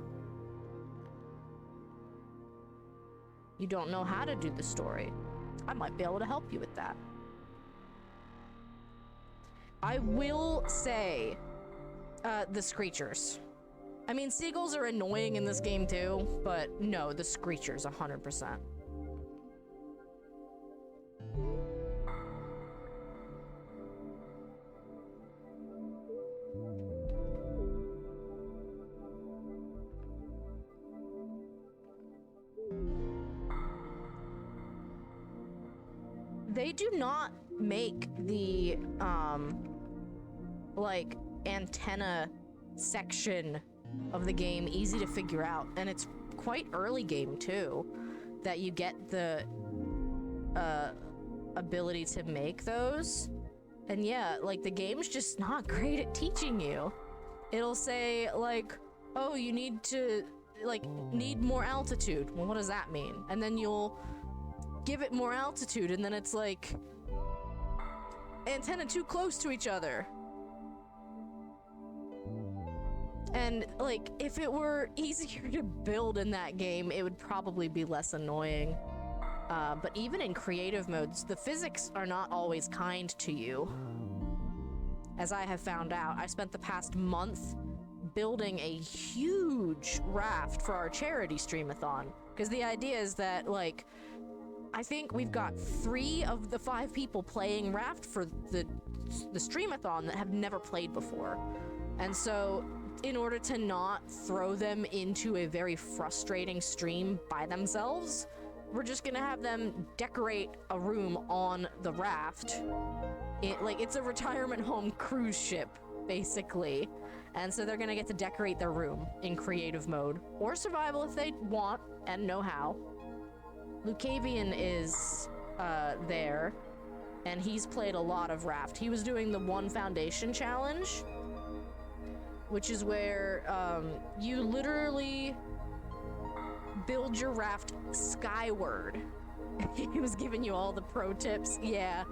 You don't know how to do the story. I might be able to help you with that. I will say, the screechers. I mean, seagulls are annoying in this game too, but no, the screechers, 100%. They do not make the, like, antenna section of the game easy to figure out, and it's quite early game too that you get the ability to make those. And yeah, like, the game's just not great at teaching you. It'll say like, oh, you need to, like, need more altitude. Well, what does that mean? And then you'll give it more altitude, and then it's like, antenna too close to each other. And, like, if it were easier to build in that game, it would probably be less annoying. But even in creative modes, the physics are not always kind to you. As I have found out, I spent the past month building a huge raft for our charity streamathon. Because the idea is that, like, I think we've got 3 of the 5 people playing Raft for the streamathon that have never played before. And so, in order to not throw them into a very frustrating stream by themselves, we're just gonna have them decorate a room on the raft. It's a retirement home cruise ship, basically. And so they're gonna get to decorate their room in creative mode, or survival if they want and know how. Lucavian is there, and he's played a lot of Raft. He was doing the One Foundation challenge, which is where you literally build your raft skyward. He was giving you all the pro tips. Yeah.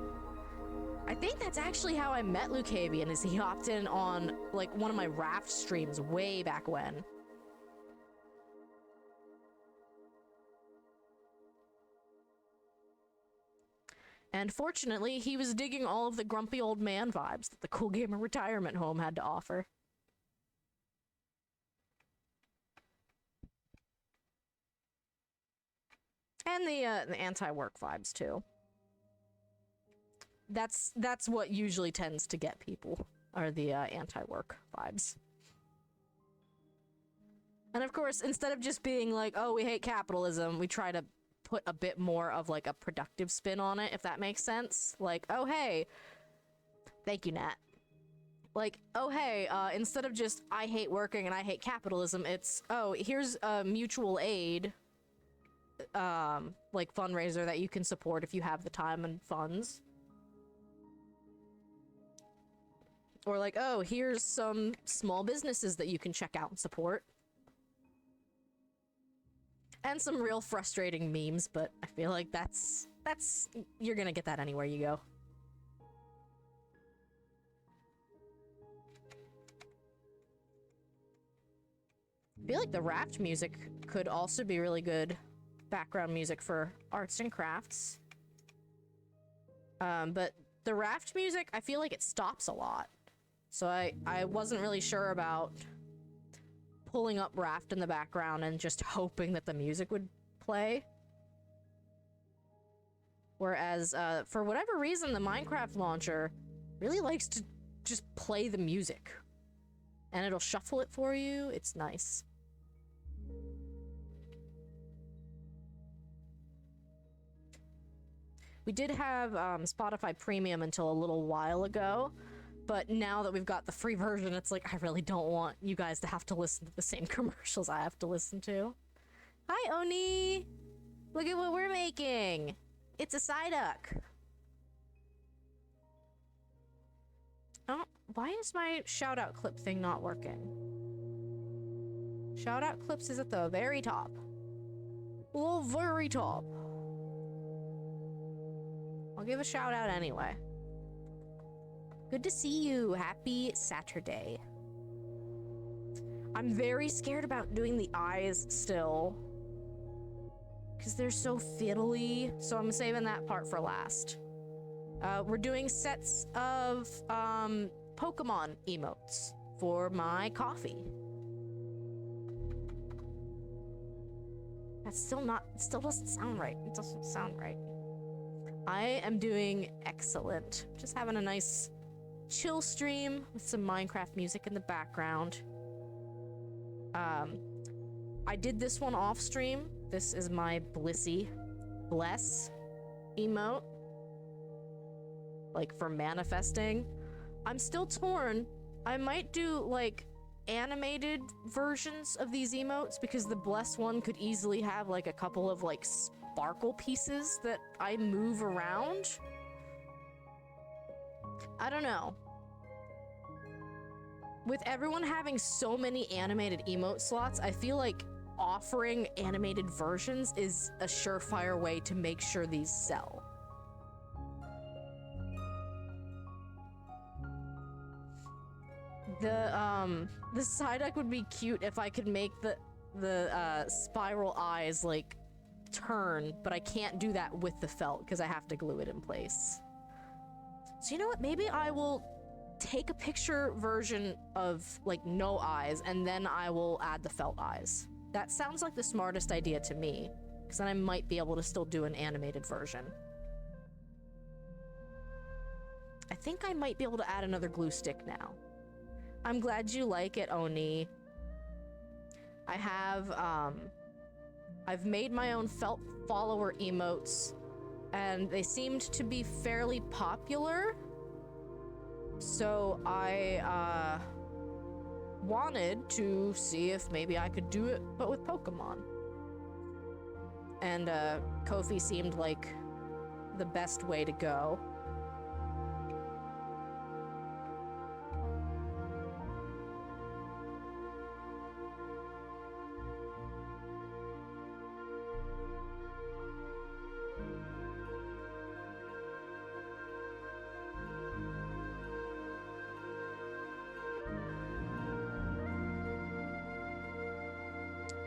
I think that's actually how I met Lucavian, is he hopped in on, like, one of my Raft streams way back when. And fortunately, he was digging all of the grumpy old man vibes that the Cool Gamer retirement home had to offer. And the anti-work vibes too. That's what usually tends to get people, are the anti-work vibes. And of course, instead of just being like, oh, we hate capitalism, we try to put a bit more of like a productive spin on it, if that makes sense. Like, oh hey, thank you, Nat. Like, oh hey, instead of just I hate working and I hate capitalism, it's, oh, here's a mutual aid like fundraiser that you can support if you have the time and funds. Or like, oh, here's some small businesses that you can check out and support. And some real frustrating memes, but I feel like that's you're gonna get that anywhere you go. I feel like the Raft music could also be really good background music for arts and crafts. But the Raft music, I feel like it stops a lot. So I wasn't really sure about pulling up Raft in the background and just hoping that the music would play. Whereas, for whatever reason, the Minecraft launcher really likes to just play the music. And it'll shuffle it for you. It's nice. We did have Spotify Premium until a little while ago, but now that we've got the free version, it's like, I really don't want you guys to have to listen to the same commercials I have to listen to. Hi, Oni! Look at what we're making! It's a Psyduck! Oh, why is my shout-out clip thing not working? Shout-out clips is at the very top. The very top. I'll give a shout-out anyway. Good to see you. Happy Saturday. I'm very scared about doing the eyes still, because they're so fiddly, so I'm saving that part for last. We're doing sets of Pokemon emotes for my coffee. That's still not, it still doesn't sound right. It doesn't sound right. I am doing excellent. Just having a nice chill stream with some Minecraft music in the background. I did this one off stream. This is my Bless emote. Like for manifesting. I'm still torn. I might do like animated versions of these emotes because the Bless one could easily have like a couple of like sparkle pieces that I move around. I don't know. With everyone having so many animated emote slots, I feel like offering animated versions is a surefire way to make sure these sell. The Psyduck would be cute if I could make the spiral eyes like turn, but I can't do that with the felt because I have to glue it in place. So you know what? Maybe I will take a picture version of like no eyes and then I will add the felt eyes. That sounds like the smartest idea to me, because then I might be able to still do an animated version. I think I might be able to add another glue stick now. I'm glad you like it, Oni. I have, I've made my own felt follower emotes, and they seemed to be fairly popular. So I, wanted to see if maybe I could do it, but with Pokemon. And, Ko-fi seemed like the best way to go.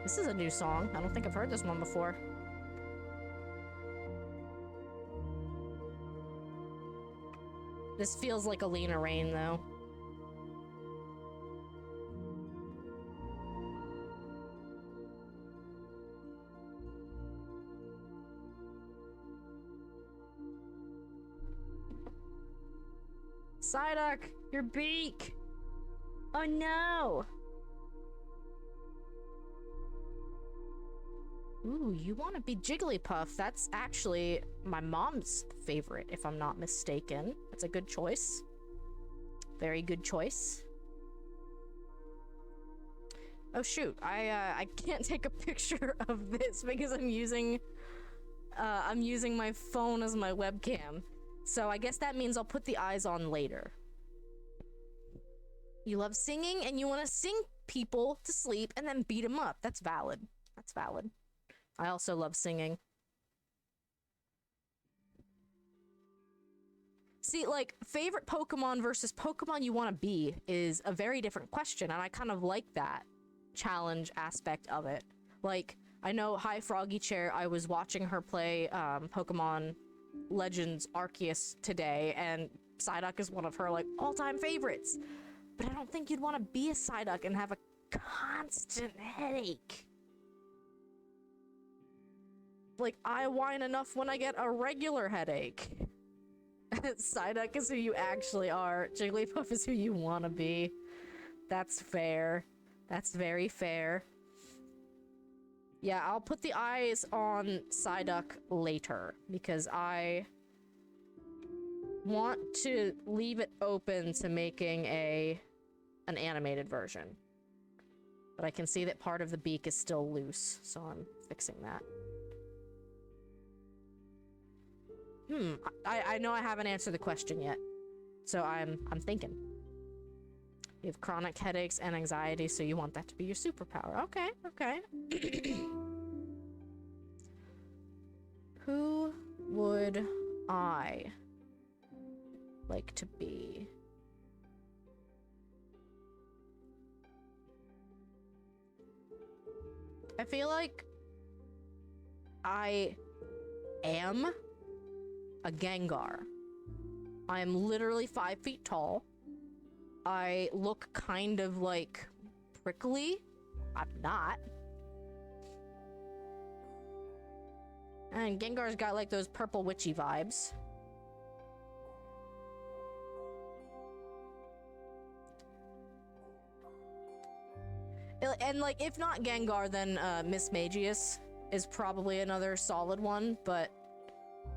This is a new song. I don't think I've heard this one before. This feels like Alina Rain, though. Psyduck, your beak! Oh no! Ooh, you want to be Jigglypuff. That's actually my mom's favorite, if I'm not mistaken. That's a good choice. Very good choice. Oh shoot, I can't take a picture of this because I'm using my phone as my webcam. So I guess that means I'll put the eyes on later. You love singing and you want to sing people to sleep and then beat them up. That's valid. That's valid. I also love singing. See, like, favorite Pokemon versus Pokemon you want to be is a very different question, and I kind of like that challenge aspect of it. Like, I know Hi Froggy Chair, I was watching her play Pokemon Legends Arceus today, and Psyduck is one of her, like, all-time favorites. But I don't think you'd want to be a Psyduck and have a constant headache. Like, I whine enough when I get a regular headache. Psyduck is who you actually are. Jigglypuff is who you want to be. That's fair. That's very fair. Yeah, I'll put the eyes on Psyduck later, because I want to leave it open to making an animated version. But I can see that part of the beak is still loose, so I'm fixing that. I know I haven't answered the question yet, so I'm thinking. You have chronic headaches and anxiety, so you want that to be your superpower. Okay, okay. Who would I like to be? I feel like I am a Gengar. I am literally 5 feet tall. I look kind of like prickly. I'm not. And Gengar's got like those purple witchy vibes. And like, if not Gengar, then Miss Magius is probably another solid one, but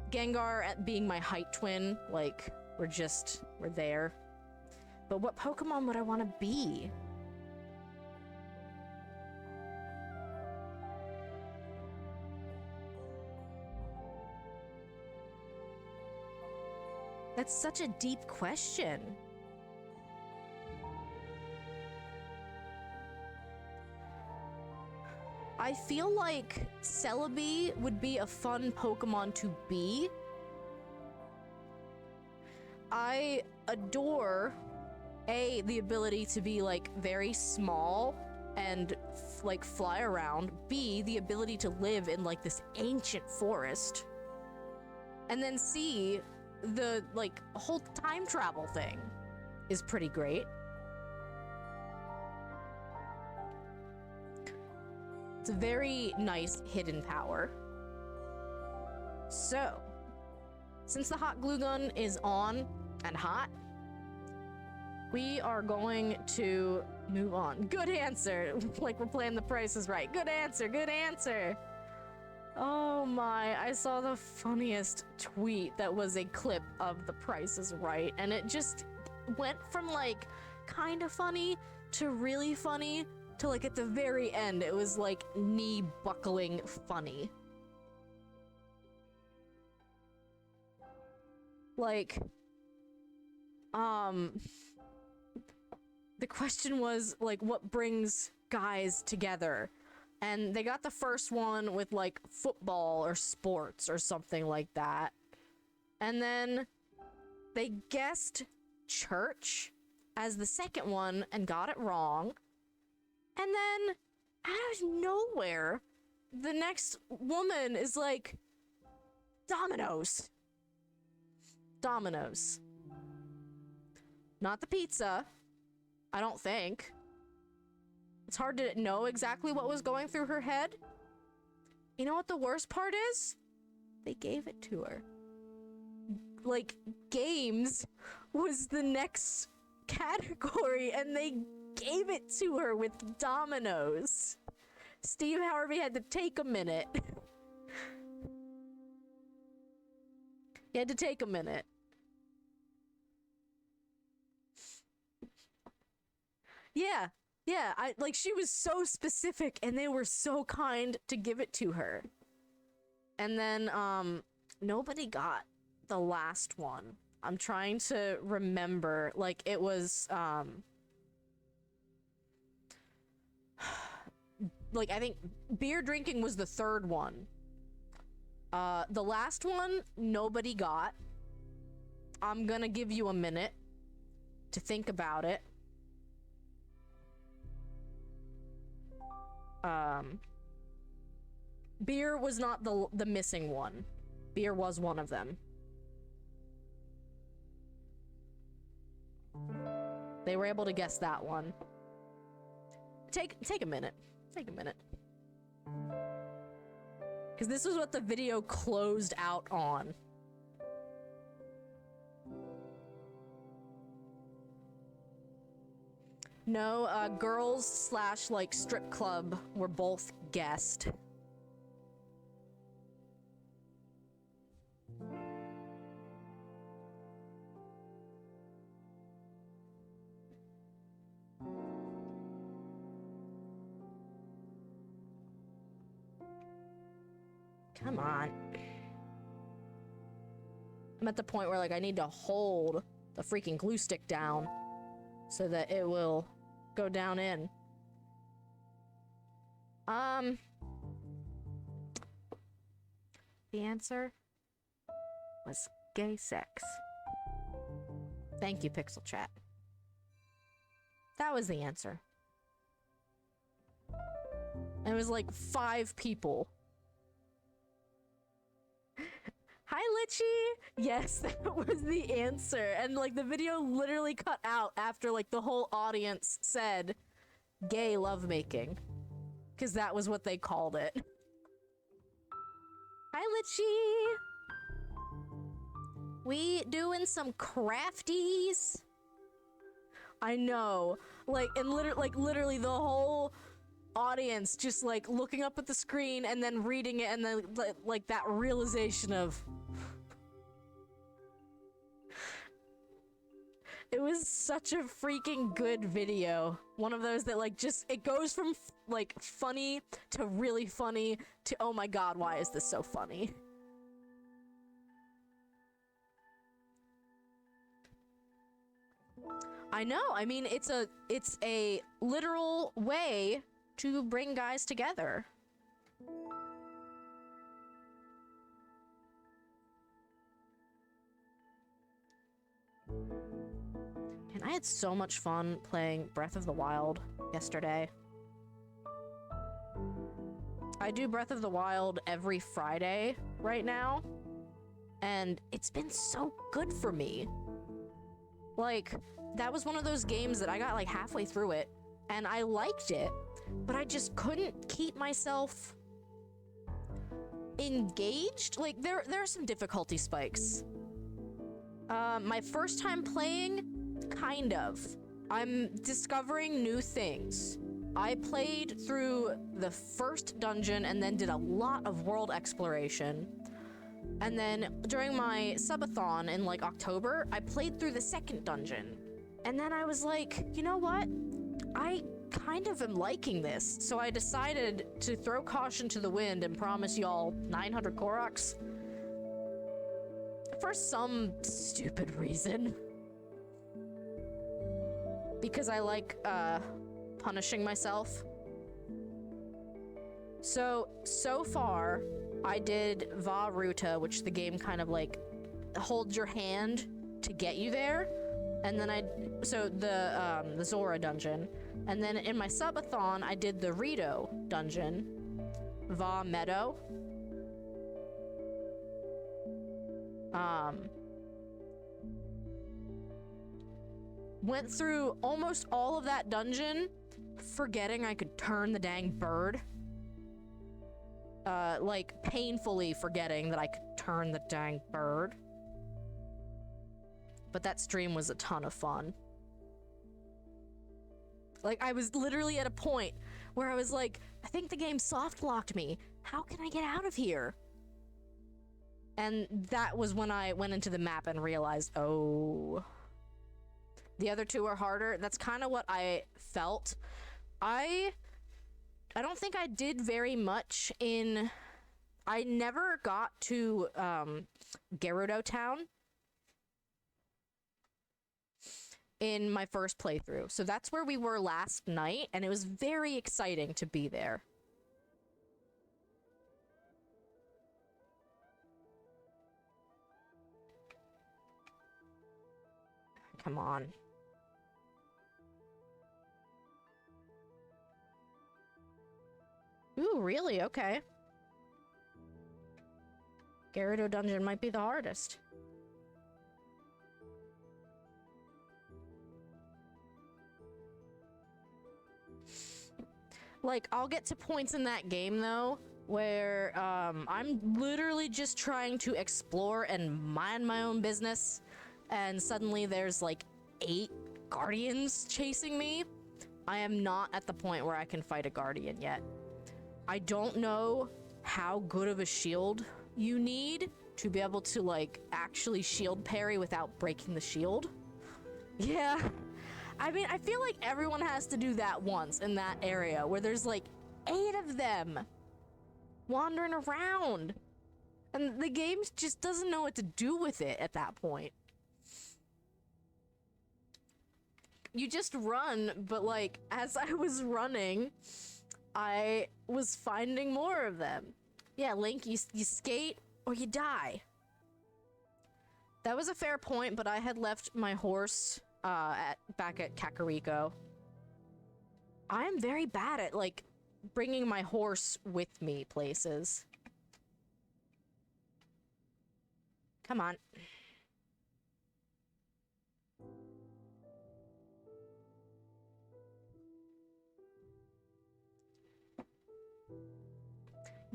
Gengar at being my height twin, like, we're there. But what Pokemon would I want to be? That's such a deep question. I feel like Celebi would be a fun Pokemon to be. I adore, A, the ability to be, like, very small and, like, fly around. B, the ability to live in, like, this ancient forest. And then C, the, like, whole time travel thing is pretty great. It's a very nice hidden power. So, since the hot glue gun is on and hot, we are going to move on. Good answer. Like we're playing The Price is Right. Good answer, good answer. Oh my, I saw the funniest tweet that was a clip of The Price is Right, and it just went from like kind of funny to really funny to like at the very end, it was like knee buckling funny. Like, the question was like, what brings guys together? And they got the first one with like football or sports or something like that. And then they guessed church as the second one and got it wrong. And then, out of nowhere, the next woman is like, Domino's. Domino's. Not the pizza. I don't think. It's hard to know exactly what was going through her head. You know what the worst part is? They gave it to her. Like, games was the next category, and they gave it to her with Domino's. Steve Harvey had to take a minute. He had to take a minute. Yeah, yeah, like, she was so specific, and they were so kind to give it to her. And then, nobody got the last one. I'm trying to remember, like, it was, like, I think beer drinking was the third one. The last one, nobody got. I'm gonna give you a minute to think about it. Beer was not the missing one. Beer was one of them. They were able to guess that one. Take a minute. Take a minute. Because this is what the video closed out on. No, girls / like strip club were both guessed. Come on. I'm at the point where, like, I need to hold the freaking glue stick down so that it will go down in. The answer was gay sex. Thank you, Pixel Chat. That was the answer. It was like 5 people. Hi, Litchi! Yes, that was the answer. And, like, the video literally cut out after, like, the whole audience said gay lovemaking. Because that was what they called it. Hi, Litchi! We doing some crafties? I know. Like, and literally the whole audience just, like, looking up at the screen and then reading it and then, like, that realization of... It was such a freaking good video. One of those that, like, just, it goes from, like, funny to really funny to, oh my god, why is this so funny? I know, I mean, it's a literal way to bring guys together. And I had so much fun playing Breath of the Wild yesterday. I do Breath of the Wild every Friday right now, and it's been so good for me. Like, that was one of those games that I got, like, halfway through it, and I liked it, but I just couldn't keep myself engaged. Like, there are some difficulty spikes. My first time playing, kind of. I'm discovering new things. I played through the first dungeon and then did a lot of world exploration. And then during my subathon in, like, October, I played through the second dungeon. And then I was like, you know what? I kind of am liking this. So I decided to throw caution to the wind and promise y'all 900 Koroks. For some stupid reason. Because I like, punishing myself. So far, I did Va Ruta, which the game kind of, like, holds your hand to get you there. And then the Zora dungeon. And then in my subathon, I did the Rito dungeon. Va Meadow. Went through almost all of that dungeon, forgetting I could turn the dang bird. Like, painfully forgetting that I could turn the dang bird. But that stream was a ton of fun. Like, I was literally at a point where I was like, I think the game soft locked me. How can I get out of here? And that was when I went into the map and realized, oh, the other two are harder. That's kind of what I felt. I don't think I did very much in... I never got to Gerudo Town in my first playthrough. So that's where we were last night, and it was very exciting to be there. Come on. Ooh, really? Okay. Gerudo Dungeon might be the hardest. Like, I'll get to points in that game, though, where I'm literally just trying to explore and mind my own business, and suddenly there's, like, 8 guardians chasing me. I am not at the point where I can fight a guardian yet. I don't know how good of a shield you need to be able to, like, actually shield parry without breaking the shield. Yeah. I mean, I feel like everyone has to do that once in that area where there's, like, 8 of them wandering around. And the game just doesn't know what to do with it at that point. You just run, but, like, as I was running, I was finding more of them. Yeah, Link, you skate or you die. That was a fair point, but I had left my horse back at Kakariko. I am very bad at, like, bringing my horse with me places. Come on.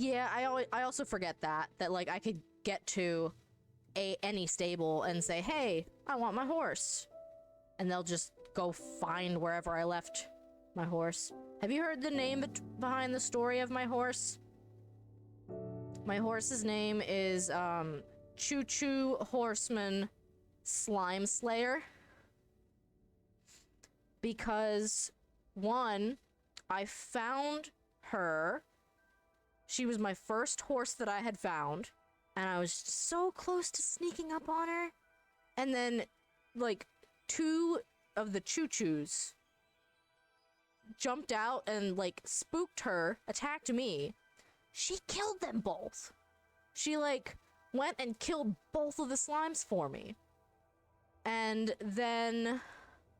Yeah, I also forget that like I could get to any stable and say, hey, I want my horse. And they'll just go find wherever I left my horse. Have you heard the name behind the story of my horse? My horse's name is Choo Choo Horseman Slime Slayer. Because, one, I found her. She was my first horse that I had found, and I was so close to sneaking up on her. And then, like, 2 of the choo-choos jumped out and, like, spooked her, attacked me. She killed them both. She, like, went and killed both of the slimes for me. And then,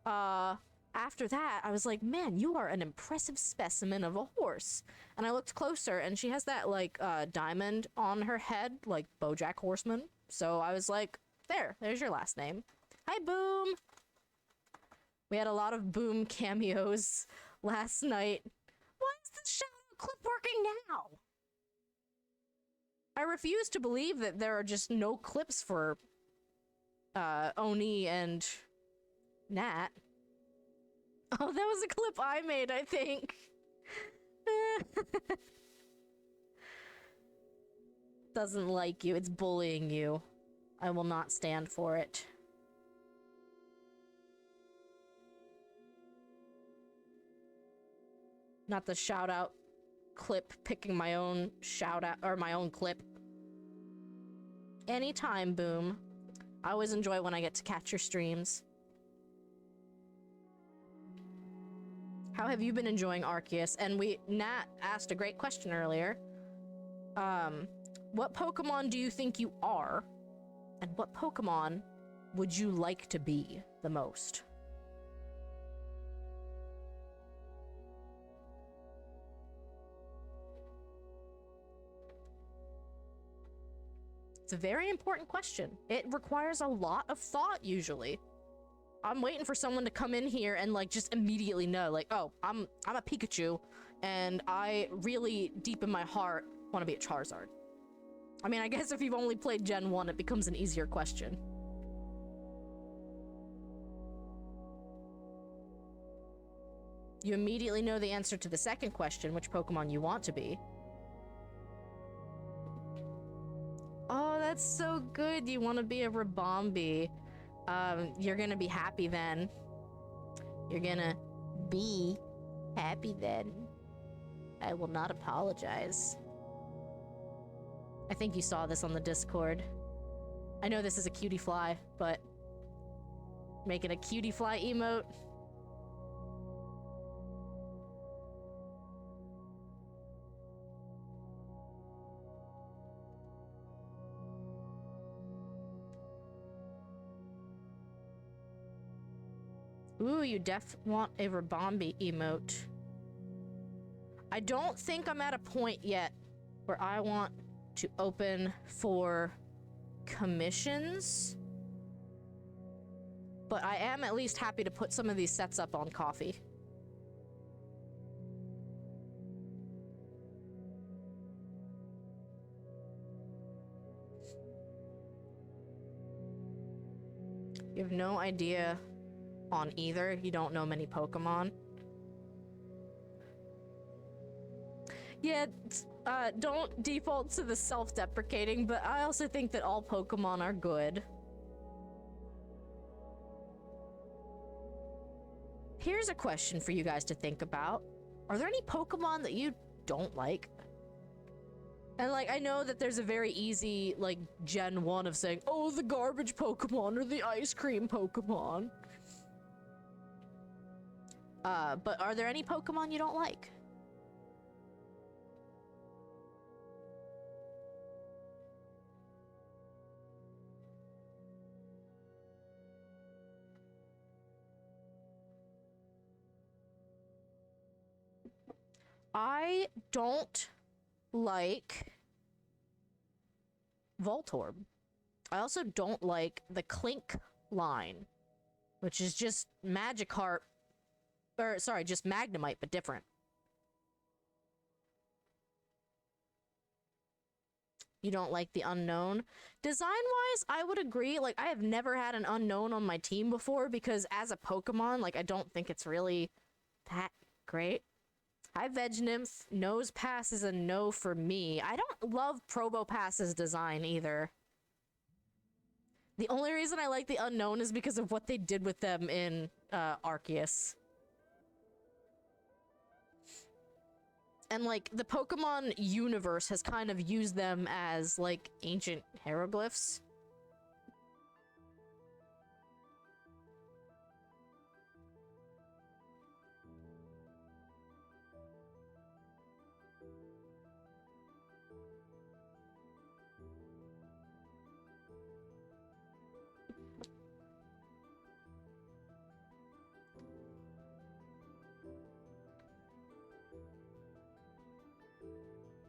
after that, I was like, man, you are an impressive specimen of a horse. And I looked closer, and she has that, like, diamond on her head, like BoJack Horseman. So I was like, there's your last name. Hi, Boom! We had a lot of Boom cameos last night. Why is the shadow clip working now? I refuse to believe that there are just no clips for, Oni and Nat. Oh, that was a clip I made, I think. Doesn't like you. It's bullying you. I will not stand for it. Not the shout-out clip, picking my own shout-out, or my own clip. Anytime, Boom. I always enjoy when I get to catch your streams. How have you been enjoying Arceus? And Nat asked a great question earlier. What Pokemon do you think you are? And what Pokemon would you like to be the most? It's a very important question. It requires a lot of thought, usually. I'm waiting for someone to come in here and, like, just immediately know, like, oh, I'm a Pikachu, and I really, deep in my heart, want to be a Charizard. I mean, I guess if you've only played Gen 1, it becomes an easier question. You immediately know the answer to the second question, which Pokemon you want to be. Oh, that's so good. You want to be a Ribombee. You're gonna be happy then. You're gonna be happy then. I will not apologize. I think you saw this on the Discord. I know this is a cutie fly, but making a cutie fly emote. Ooh, you want a Ribombee emote. I don't think I'm at a point yet where I want to open for commissions, but I am at least happy to put some of these sets up on Coffee. You have no idea on either. You don't know many Pokemon. Yeah, don't default to the self-deprecating, but I also think that all Pokemon are good. Here's a question for you guys to think about. Are there any Pokemon that you don't like? And, like, I know that there's a very easy, like, Gen 1 of saying, oh, the garbage Pokemon or the ice cream Pokemon. But are there any Pokemon you don't like? I don't like Voltorb. I also don't like the Clink line, which is just Magikarp, or sorry, just Magnemite, but different. You don't like the Unknown? Design-wise, I would agree. Like, I have never had an Unknown on my team before because as a Pokemon, like, I don't think it's really that great. Hi, Vegnymph. Nose Pass is a no for me. I don't love Probopass's design either. The only reason I like the Unknown is because of what they did with them in Arceus. And, like, the Pokemon universe has kind of used them as, like, ancient hieroglyphs.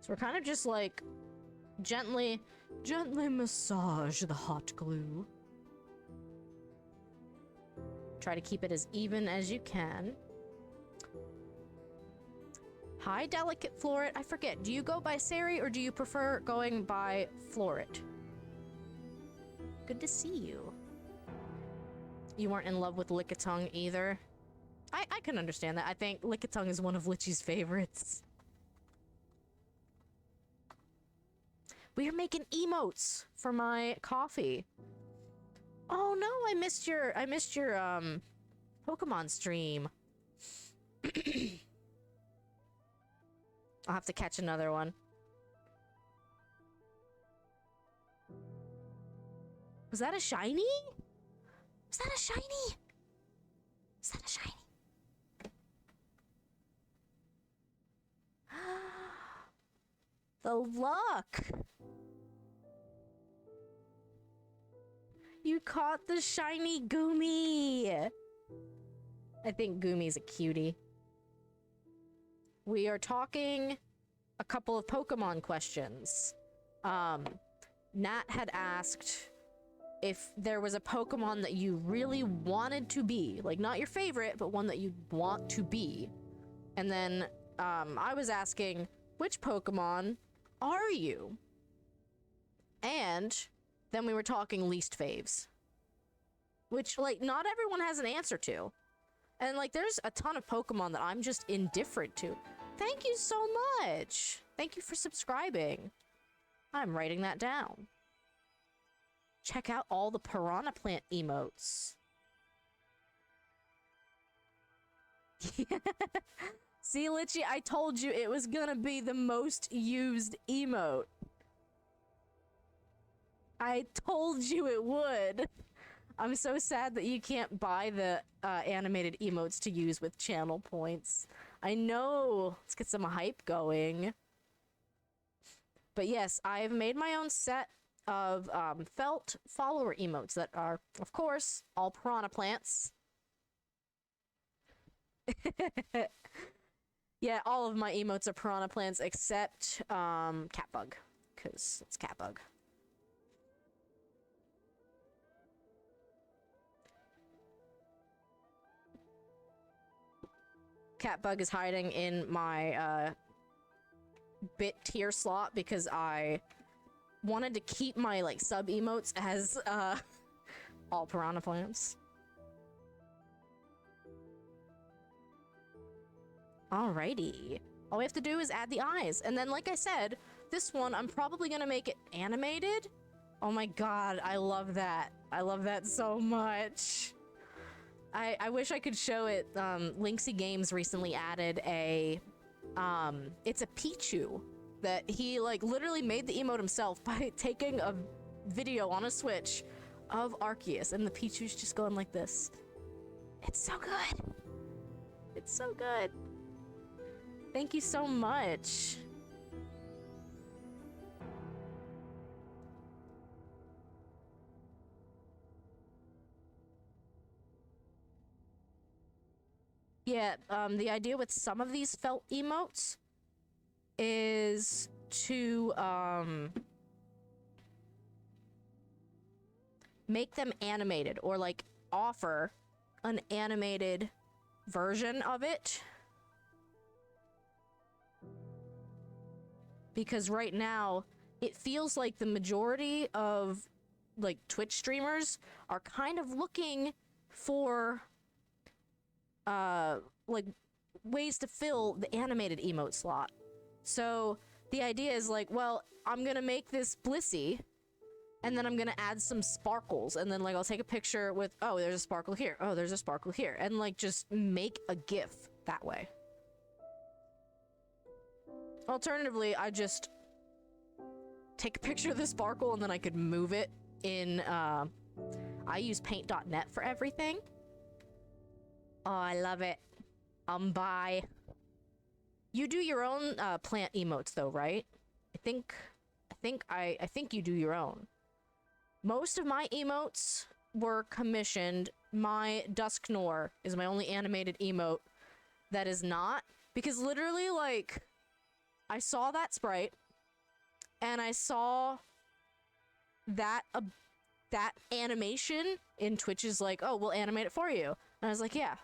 So we're kind of just, like, gently massage the hot glue. Try to keep it as even as you can. Hi, Delicate Floret. I forget, do you go by Sari or do you prefer going by Floret? Good to see you. You weren't in love with Lickitung either. I can understand that. I think Lickitung is one of Litchi's favorites. We are making emotes for my coffee. Oh no, I missed your Pokemon stream. I'll have to catch another one. Was that a shiny? Was that a shiny? Was that a shiny? The luck! You caught the shiny Goomy! I think Goomy's a cutie. We are talking a couple of Pokemon questions. Nat had asked if there was a Pokemon that you really wanted to be. Like, not your favorite, but one that you want to be. And then, I was asking, which Pokemon are you? And then we were talking least faves. Which, like, not everyone has an answer to. And like, there's a ton of Pokemon that I'm just indifferent to. Thank you so much. Thank you for subscribing. I'm writing that down. Check out all the Piranha Plant emotes. See, Litchi, I told you it was gonna be the most used emote. I told you it would. I'm so sad that you can't buy the animated emotes to use with channel points. I know. Let's get some hype going. But yes, I've made my own set of felt follower emotes that are, of course, all Piranha Plants. Yeah, all of my emotes are Piranha Plants except Catbug, because it's Catbug. Catbug is hiding in my bit tier slot because I wanted to keep my like sub emotes as all Piranha Plants. Alrighty. All we have to do is add the eyes. And then, like I said, this one, I'm probably gonna make it animated. Oh my god, I love that. I love that so much. I wish I could show it. Linksy Games recently added a, it's a Pichu that he, like, literally made the emote himself by taking a video on a Switch of Arceus, and the Pichu's just going like this. It's so good. It's so good. Thank you so much. Yeah, the idea with some of these felt emotes is to, make them animated, or, like, offer an animated version of it. Because right now, it feels like the majority of, like, Twitch streamers are kind of looking for, like, ways to fill the animated emote slot. So, the idea is like, well, I'm gonna make this Blissey, and then I'm gonna add some sparkles, and then, like, I'll take a picture with, oh, there's a sparkle here, oh, there's a sparkle here, and, like, just make a GIF that way. Alternatively, I just take a picture of the sparkle and then I could move it in, I use paint.net for everything. Oh, I love it. Bye. You do your own, plant emotes though, right? I think you do your own. Most of my emotes were commissioned. My Dusknoir is my only animated emote that is not, because literally, like, I saw that sprite, and I saw that that animation in Twitch's like, oh, we'll animate it for you. And I was like, yeah.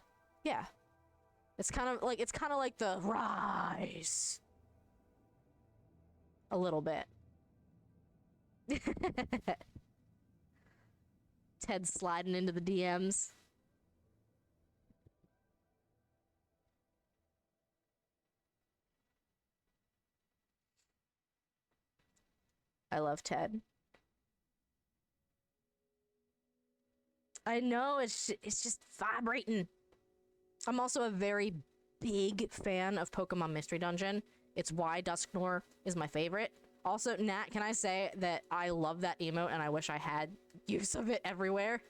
It's kind of like the rise. A little bit. Ted sliding into the DMs. I love Ted. I know, it's just vibrating. I'm also a very big fan of Pokemon Mystery Dungeon. It's why Dusknoir is my favorite. Also, Nat, can I say that I love that emote and I wish I had use of it everywhere?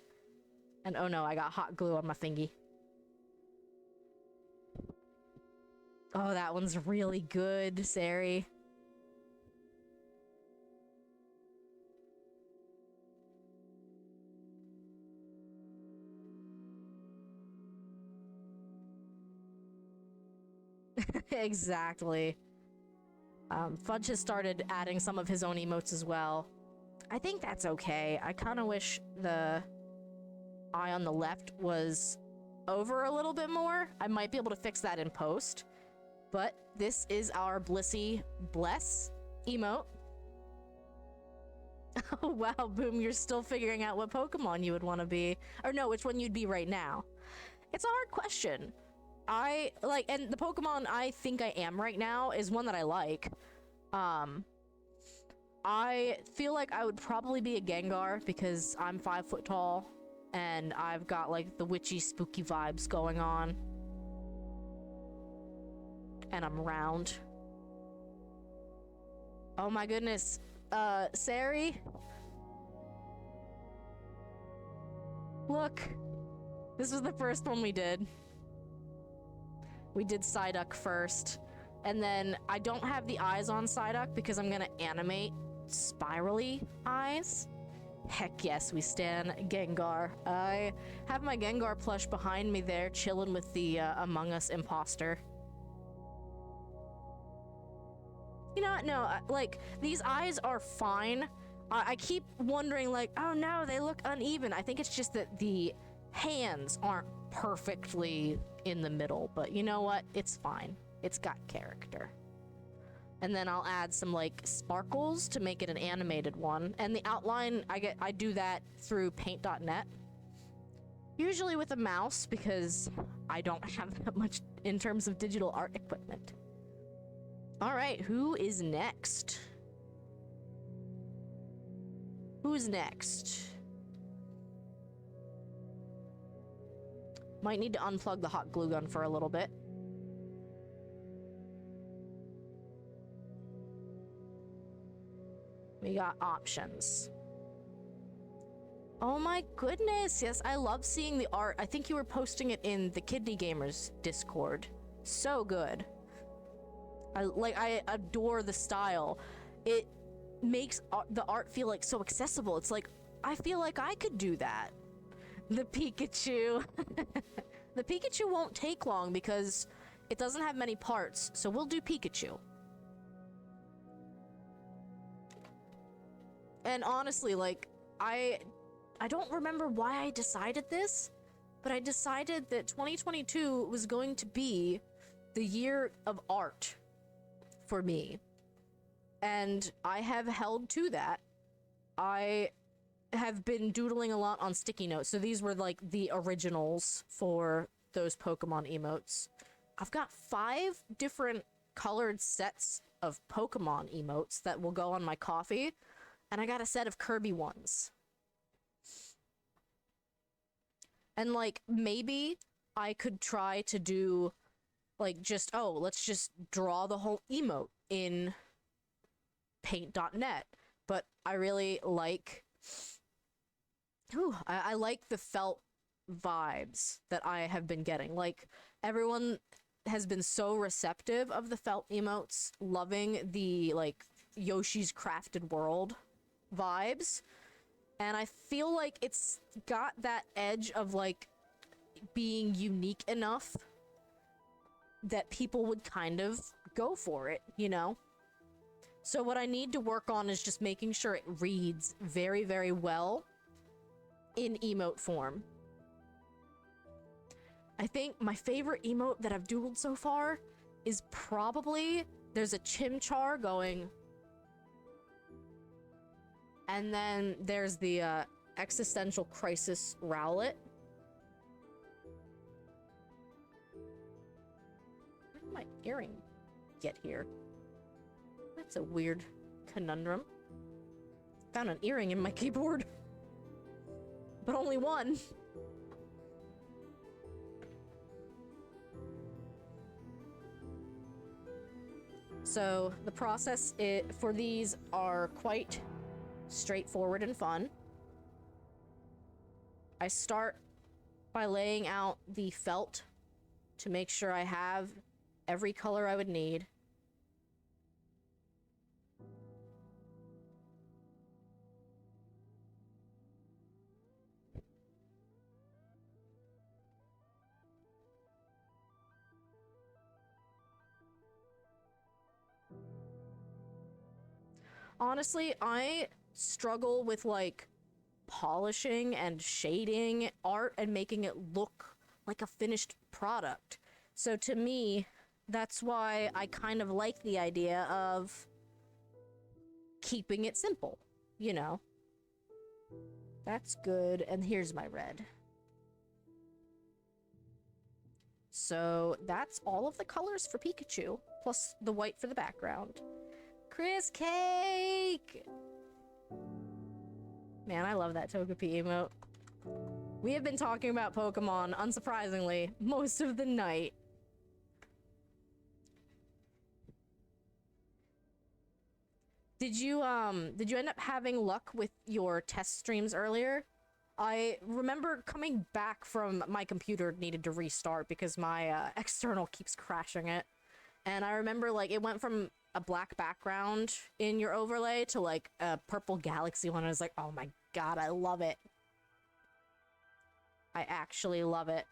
And oh no, I got hot glue on my thingy. Oh, that one's really good, Sari. Exactly. Fudge has started adding some of his own emotes as well. I think that's okay. I kind of wish the eye on the left was over a little bit more. I might be able to fix that in post. But this is our Blissey Bless emote. Oh wow, Boom, you're still figuring out what Pokemon you would want to be. Or no, which one you'd be right now. It's a hard question. I like, and the Pokemon I think I am right now is one that I like. I feel like I would probably be a Gengar because I'm 5 foot tall and I've got like the witchy, spooky vibes going on. And I'm round. Oh my goodness. Sari? Look. This was the first one we did. We did Psyduck first. And then I don't have the eyes on Psyduck because I'm gonna animate spirally eyes. Heck yes, we stan Gengar. I have my Gengar plush behind me there, chilling with the Among Us imposter. You know what? No, like, these eyes are fine. I keep wondering, like, oh no, they look uneven. I think it's just that the hands aren't perfectly in the middle, but you know what? It's fine. It's got character. And then I'll add some, like, sparkles to make it an animated one. And the outline, I do that through paint.net. Usually with a mouse, because I don't have that much in terms of digital art equipment. Alright, who is next? Who's next? Might need to unplug the hot glue gun for a little bit. We got options. Oh my goodness, yes, I love seeing the art. I think you were posting it in the Kidney Gamers Discord. So good. I adore the style. It makes the art feel like so accessible. It's like, I feel like I could do that. The Pikachu. The Pikachu won't take long because it doesn't have many parts, so we'll do Pikachu. And honestly, like, I don't remember why I decided this, but I decided that 2022 was going to be the year of art for me. And I have held to that. I have been doodling a lot on sticky notes. So these were like the originals for those Pokemon emotes. I've got 5 different colored sets of Pokemon emotes that will go on my coffee. And I got a set of Kirby ones. And like, maybe I could try to do like just, oh, let's just draw the whole emote in paint.net. But I really like, I like the felt vibes that I have been getting. Like, everyone has been so receptive of the felt emotes, loving the like Yoshi's Crafted World vibes. And I feel like it's got that edge of like being unique enough that people would kind of go for it, you know? So what I need to work on is just making sure it reads very, very well in emote form. I think my favorite emote that I've doodled so far is probably, there's a Chimchar going, and then there's the Existential Crisis Rowlet. Where did my earring get here? That's a weird conundrum. Found an earring in my keyboard. But only one. So the process for these are quite straightforward and fun. I start by laying out the felt to make sure I have every color I would need. Honestly, I struggle with like polishing and shading art and making it look like a finished product. So to me, that's why I kind of like the idea of keeping it simple, you know? That's good, and here's my red. So that's all of the colors for Pikachu, plus the white for the background. Chris Cake! Man, I love that Togepi emote. We have been talking about Pokemon, unsurprisingly, most of the night. Did you end up having luck with your test streams earlier? I remember coming back from my computer needed to restart because my external keeps crashing it. And I remember, like, it went from a black background in your overlay to, like, a purple galaxy one. I was like, oh my god, I love it. I actually love it.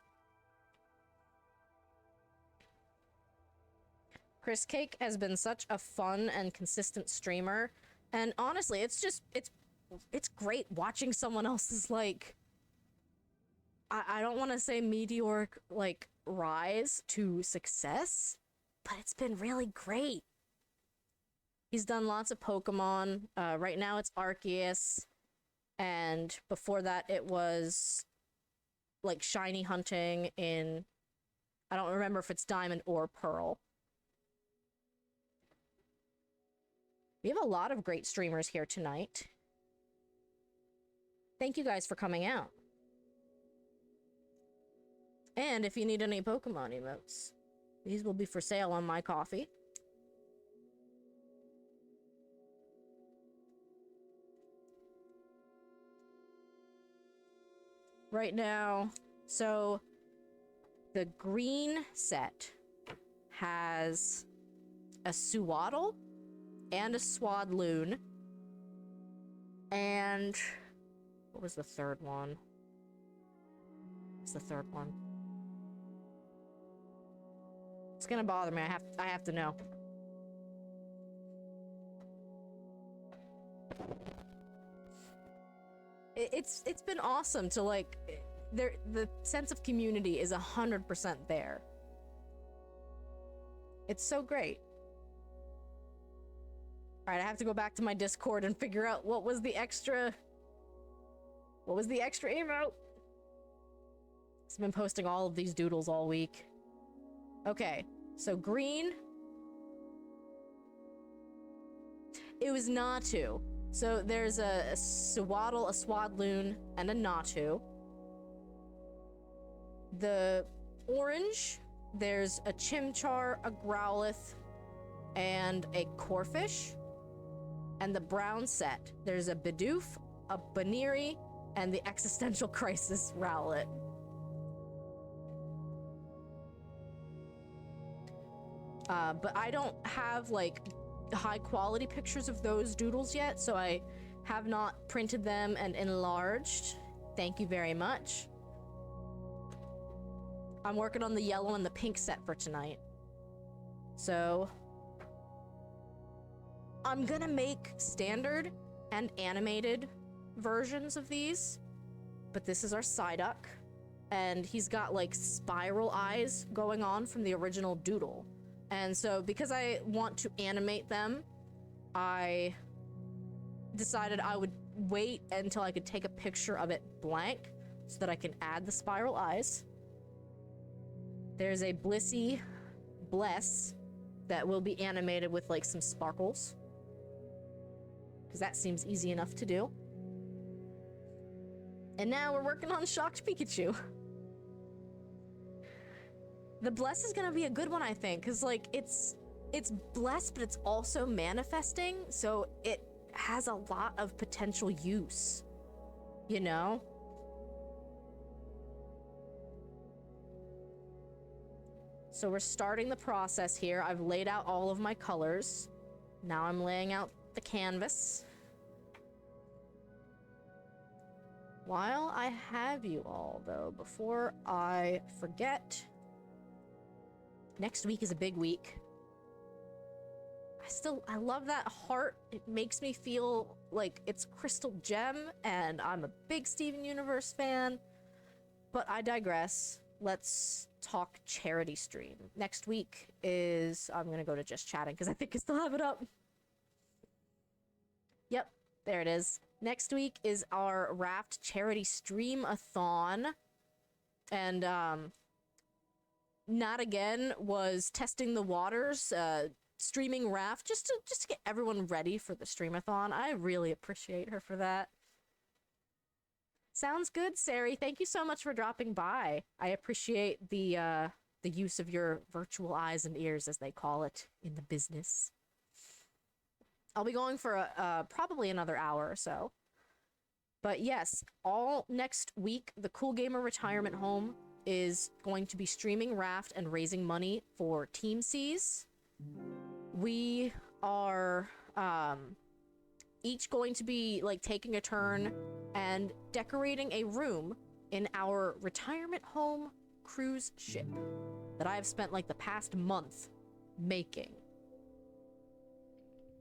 Chris Cake has been such a fun and consistent streamer. And honestly, it's great watching someone else's, like, I don't want to say meteoric, like, rise to success, but it's been really great. He's done lots of Pokemon. Right now it's Arceus, and before that it was, like, shiny hunting in, I don't remember if it's Diamond or Pearl. We have a lot of great streamers here tonight. Thank you guys for coming out. And if you need any Pokemon emotes, these will be for sale on my coffee. Right now, so the green set has a Suwaddle and a Swadloon, and what was the third one? What's the third one? It's gonna bother me. I have to know. It's been awesome to, like, the sense of community is 100% there. It's so great. All right, I have to go back to my Discord and figure out what was the extra emote. I've been posting all of these doodles all week. Okay, so green. It was Natu. So there's a Suwaddle, a Swadloon, and a Natu. The orange, there's a Chimchar, a Growlithe, and a Corphish. And the brown set, there's a Bidoof, a Baneri, and the Existential Crisis Rowlet. But I don't have, like, high quality pictures of those doodles yet, so I have not printed them and enlarged. Thank you very much. I'm working on the yellow and the pink set for tonight. So I'm gonna make standard and animated versions of these, but this is our Psyduck, and he's got, like, spiral eyes going on from the original doodle. And so because I want to animate them, I decided I would wait until I could take a picture of it blank so that I can add the spiral eyes. There's a Blissey Bless that will be animated with, like, some sparkles, because that seems easy enough to do. And now we're working on Shocked Pikachu. The Bless is gonna be a good one, I think, because, like, it's blessed, but it's also manifesting, so it has a lot of potential use, you know? So we're starting the process here. I've laid out all of my colors. Now I'm laying out the canvas. While I have you all, though, before I forget, next week is a big week. I love that heart. It makes me feel like it's Crystal Gem, and I'm a big Steven Universe fan. But I digress. Let's talk charity stream. Next week is, I'm gonna go to just chatting because I think I still have it up. Yep, there it is. Next week is our Raft charity stream-a-thon. And Not Again was testing the waters, streaming Raft, just to get everyone ready for the streamathon. I really appreciate her for that. Sounds good, Sari. Thank you so much for dropping by. I appreciate the use of your virtual eyes and ears, as they call it in the business. I'll be going for probably another hour or so. But yes, all next week, the Cool Gamer Retirement Home is going to be streaming Raft and raising money for Team Seas. We are each going to be like taking a turn and decorating a room in our retirement home cruise ship that I have spent like the past month making.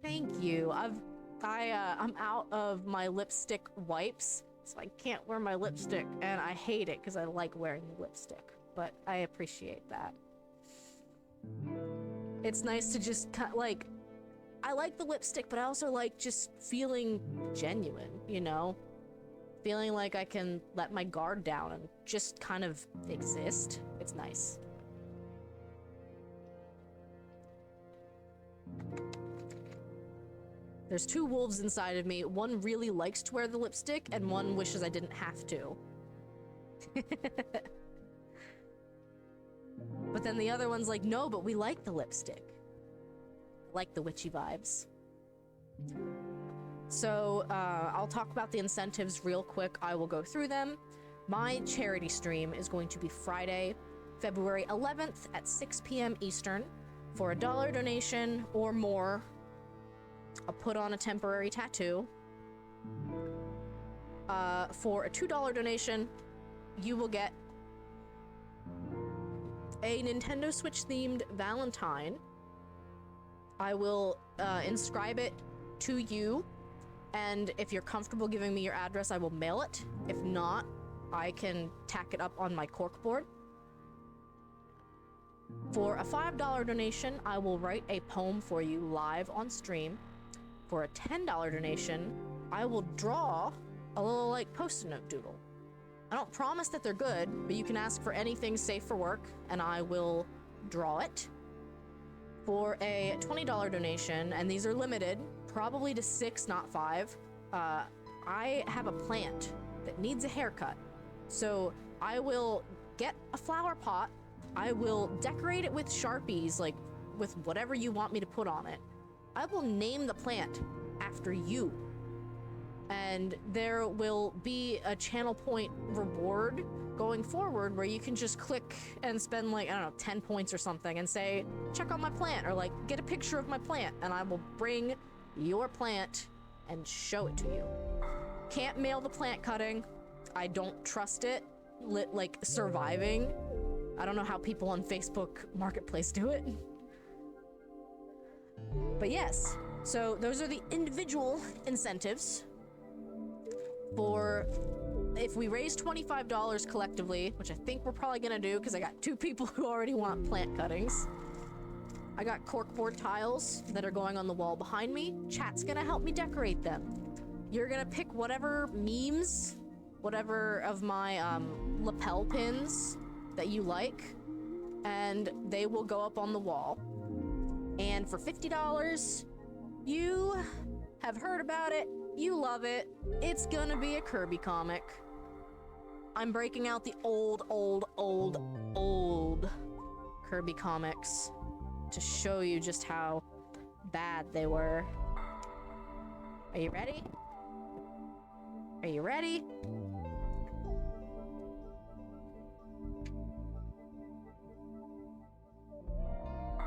Thank you. I'm out of my lipstick wipes, so I can't wear my lipstick, and I hate it because I like wearing lipstick, but I appreciate that. It's nice to just like, I like the lipstick, but I also like just feeling genuine, you know? Feeling like I can let my guard down and just kind of exist. It's nice. There's two wolves inside of me. One really likes to wear the lipstick, and one wishes I didn't have to. But then the other one's like, no, but we like the lipstick. Like the witchy vibes. So, I'll talk about the incentives real quick. I will go through them. My charity stream is going to be Friday, February 11th at 6 p.m. Eastern. For a $1 donation or more, I'll put on a temporary tattoo. For a $2 donation, you will get a Nintendo Switch themed Valentine. I will inscribe it to you, and if you're comfortable giving me your address, I will mail it. If not, I can tack it up on my corkboard. For a $5 donation, I will write a poem for you live on stream. For a $10 donation, I will draw a little like post-it note doodle. I don't promise that they're good, but you can ask for anything safe for work, and I will draw it. For a $20 donation, and these are limited, probably to 6, not 5, I have a plant that needs a haircut. So I will get a flower pot, I will decorate it with Sharpies, like with whatever you want me to put on it. I will name the plant after you. And there will be a channel point reward going forward where you can just click and spend like, I don't know, 10 points or something and say, check out my plant, or like get a picture of my plant, and I will bring your plant and show it to you. Can't mail the plant cutting. I don't trust it, like surviving. I don't know how people on Facebook Marketplace do it. But yes, so those are the individual incentives. For if we raise $25 collectively, which I think we're probably gonna do because I got 2 people who already want plant cuttings. I got corkboard tiles that are going on the wall behind me. Chat's gonna help me decorate them. You're gonna pick whatever memes, whatever of my lapel pins that you like, and they will go up on the wall. And for $50, you have heard about it, you love it, it's gonna be a Kirby comic. I'm breaking out the old Kirby comics to show you just how bad they were. Are you ready? Are you ready?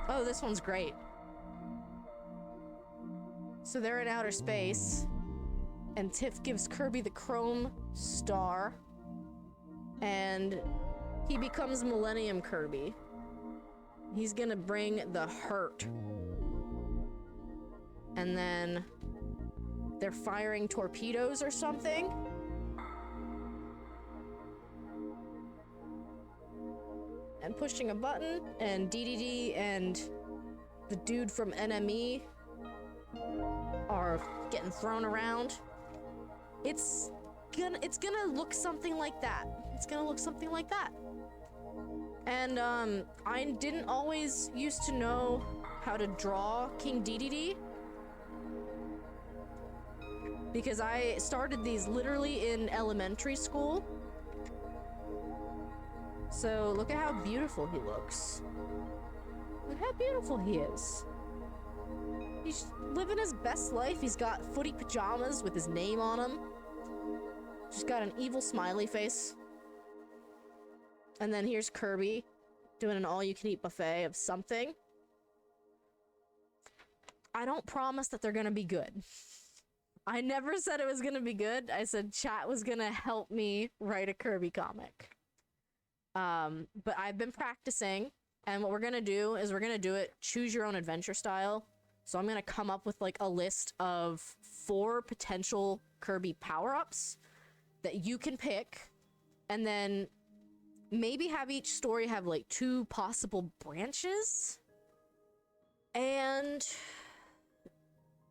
Oh, this one's great. So they're in outer space, and Tiff gives Kirby the Chrome Star, and he becomes Millennium Kirby. He's gonna bring the hurt. And then they're firing torpedoes or something. And pushing a button, and Dedede and the dude from NME are getting thrown around. It's gonna look something like that. It's gonna look something like that. And I didn't always used to know how to draw King Dedede, because I started these literally in elementary school. So look at how beautiful he looks. Look how beautiful he is. He's living his best life. He's got footy pajamas with his name on them. Just got an evil smiley face. And then here's Kirby doing an all-you-can-eat buffet of something. I don't promise that they're gonna be good. I never said it was gonna be good. I said chat was gonna help me write a Kirby comic. But I've been practicing, and what we're gonna do is we're gonna do it choose your own adventure style. So I'm gonna come up with like a list of 4 potential Kirby power-ups that you can pick, and then maybe have each story have like 2 possible branches, and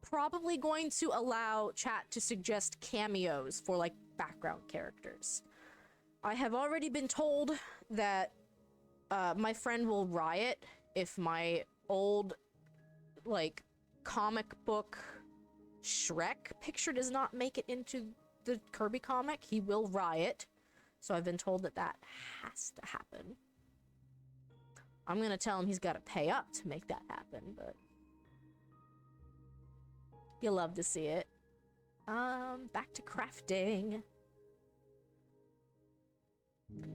probably going to allow chat to suggest cameos for like background characters. I have already been told that my friend will riot if my old like comic book Shrek picture does not make it into the Kirby comic. He will riot. So I've been told that that has to happen. I'm gonna tell him he's gotta pay up to make that happen, but you'll love to see it. Back to crafting.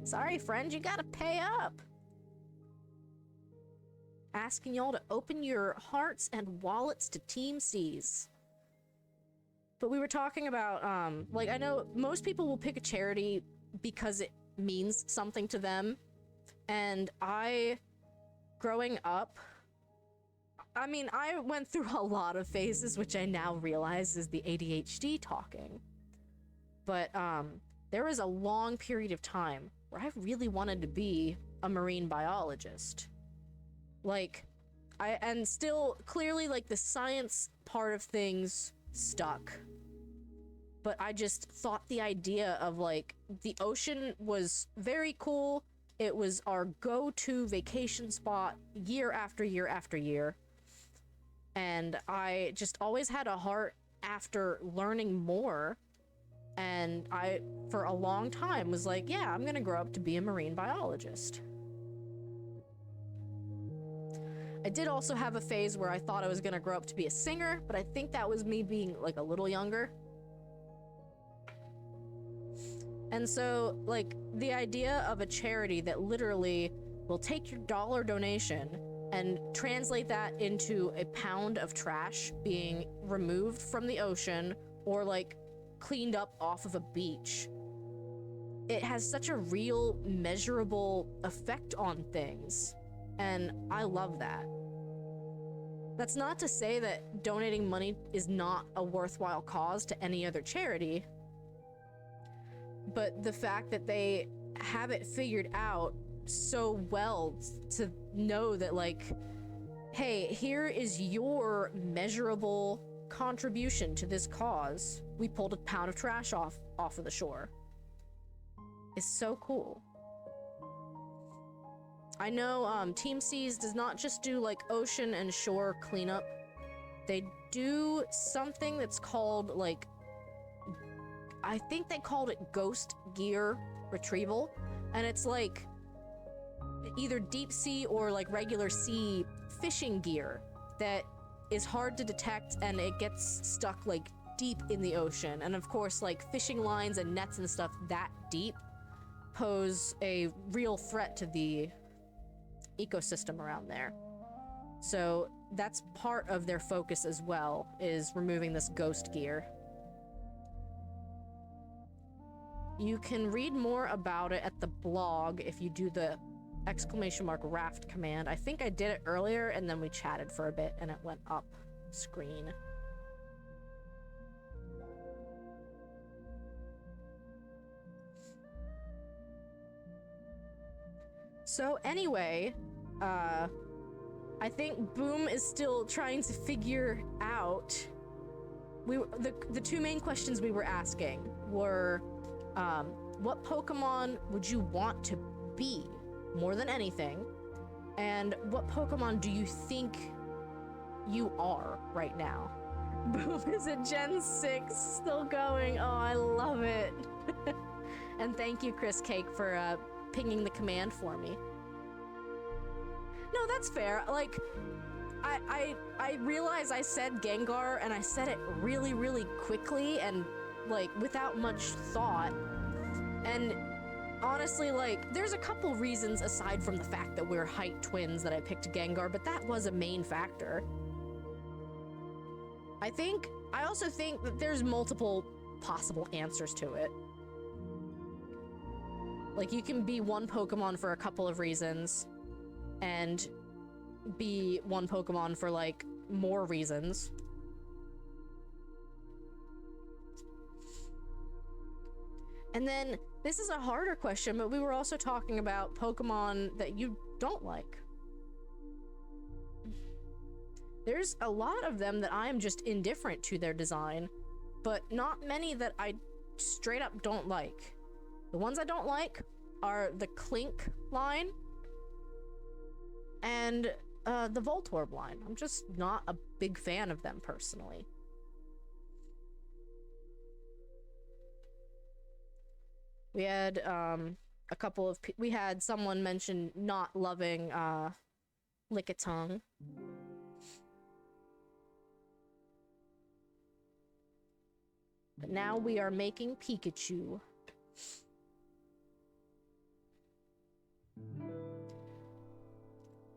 Sorry, friend, you gotta pay up. Asking y'all to open your hearts and wallets to Team C's. But we were talking about, like, I know most people will pick a charity because it means something to them. And growing up, I mean, I went through a lot of phases, which I now realize is the ADHD talking. But, there was a long period of time where I really wanted to be a marine biologist. Like, and still, clearly, like, the science part of things stuck. But I just thought the idea of, like, the ocean was very cool. It was our go-to vacation spot year after year after year. And I just always had a heart after learning more. And I, for a long time, was like, yeah, I'm gonna grow up to be a marine biologist. I did also have a phase where I thought I was gonna grow up to be a singer, but I think that was me being, like, a little younger. And so, like, the idea of a charity that literally will take your dollar donation and translate that into a pound of trash being removed from the ocean or, like, cleaned up off of a beach. It has such a real, measurable effect on things. And I love that. That's not to say that donating money is not a worthwhile cause to any other charity. But the fact that they have it figured out so well to know that, like, hey, here is your measurable contribution to this cause. We pulled a pound of trash off of the shore. It's so cool. I know Team C's does not just do, like, ocean and shore cleanup. They do something that's called, like, I think they called it ghost gear retrieval. And it's like either deep sea or like regular sea fishing gear that is hard to detect, and it gets stuck like deep in the ocean. And of course, like fishing lines and nets and stuff that deep pose a real threat to the ecosystem around there. So that's part of their focus as well, is removing this ghost gear. You can read more about it at the blog if you do the !raft command. I think I did it earlier and then we chatted for a bit and it went up screen. So anyway, I think Boom is still trying to figure out. The 2 main questions we were asking were, what Pokemon would you want to be? more than anything? And what Pokemon do you think you are right now? Boom is a Gen 6 still going. Oh, I love it. And thank you, Chris Cake, for pinging the command for me. No, that's fair. Like, I realize I said Gengar, and I said it really, really quickly and, like, without much thought. And honestly, like, there's a couple reasons aside from the fact that we're height twins that I picked Gengar, but that was a main factor. I also think that there's multiple possible answers to it. Like, you can be one Pokemon for a couple of reasons, and be one Pokemon for, like, more reasons. And then, this is a harder question, but we were also talking about Pokemon that you don't like. There's a lot of them that I am just indifferent to their design, but not many that I straight up don't like. The ones I don't like are the Clink line and the Voltorb line. I'm just not a big fan of them personally. We had a couple of we had someone mention not loving Lickitung. But now we are making Pikachu.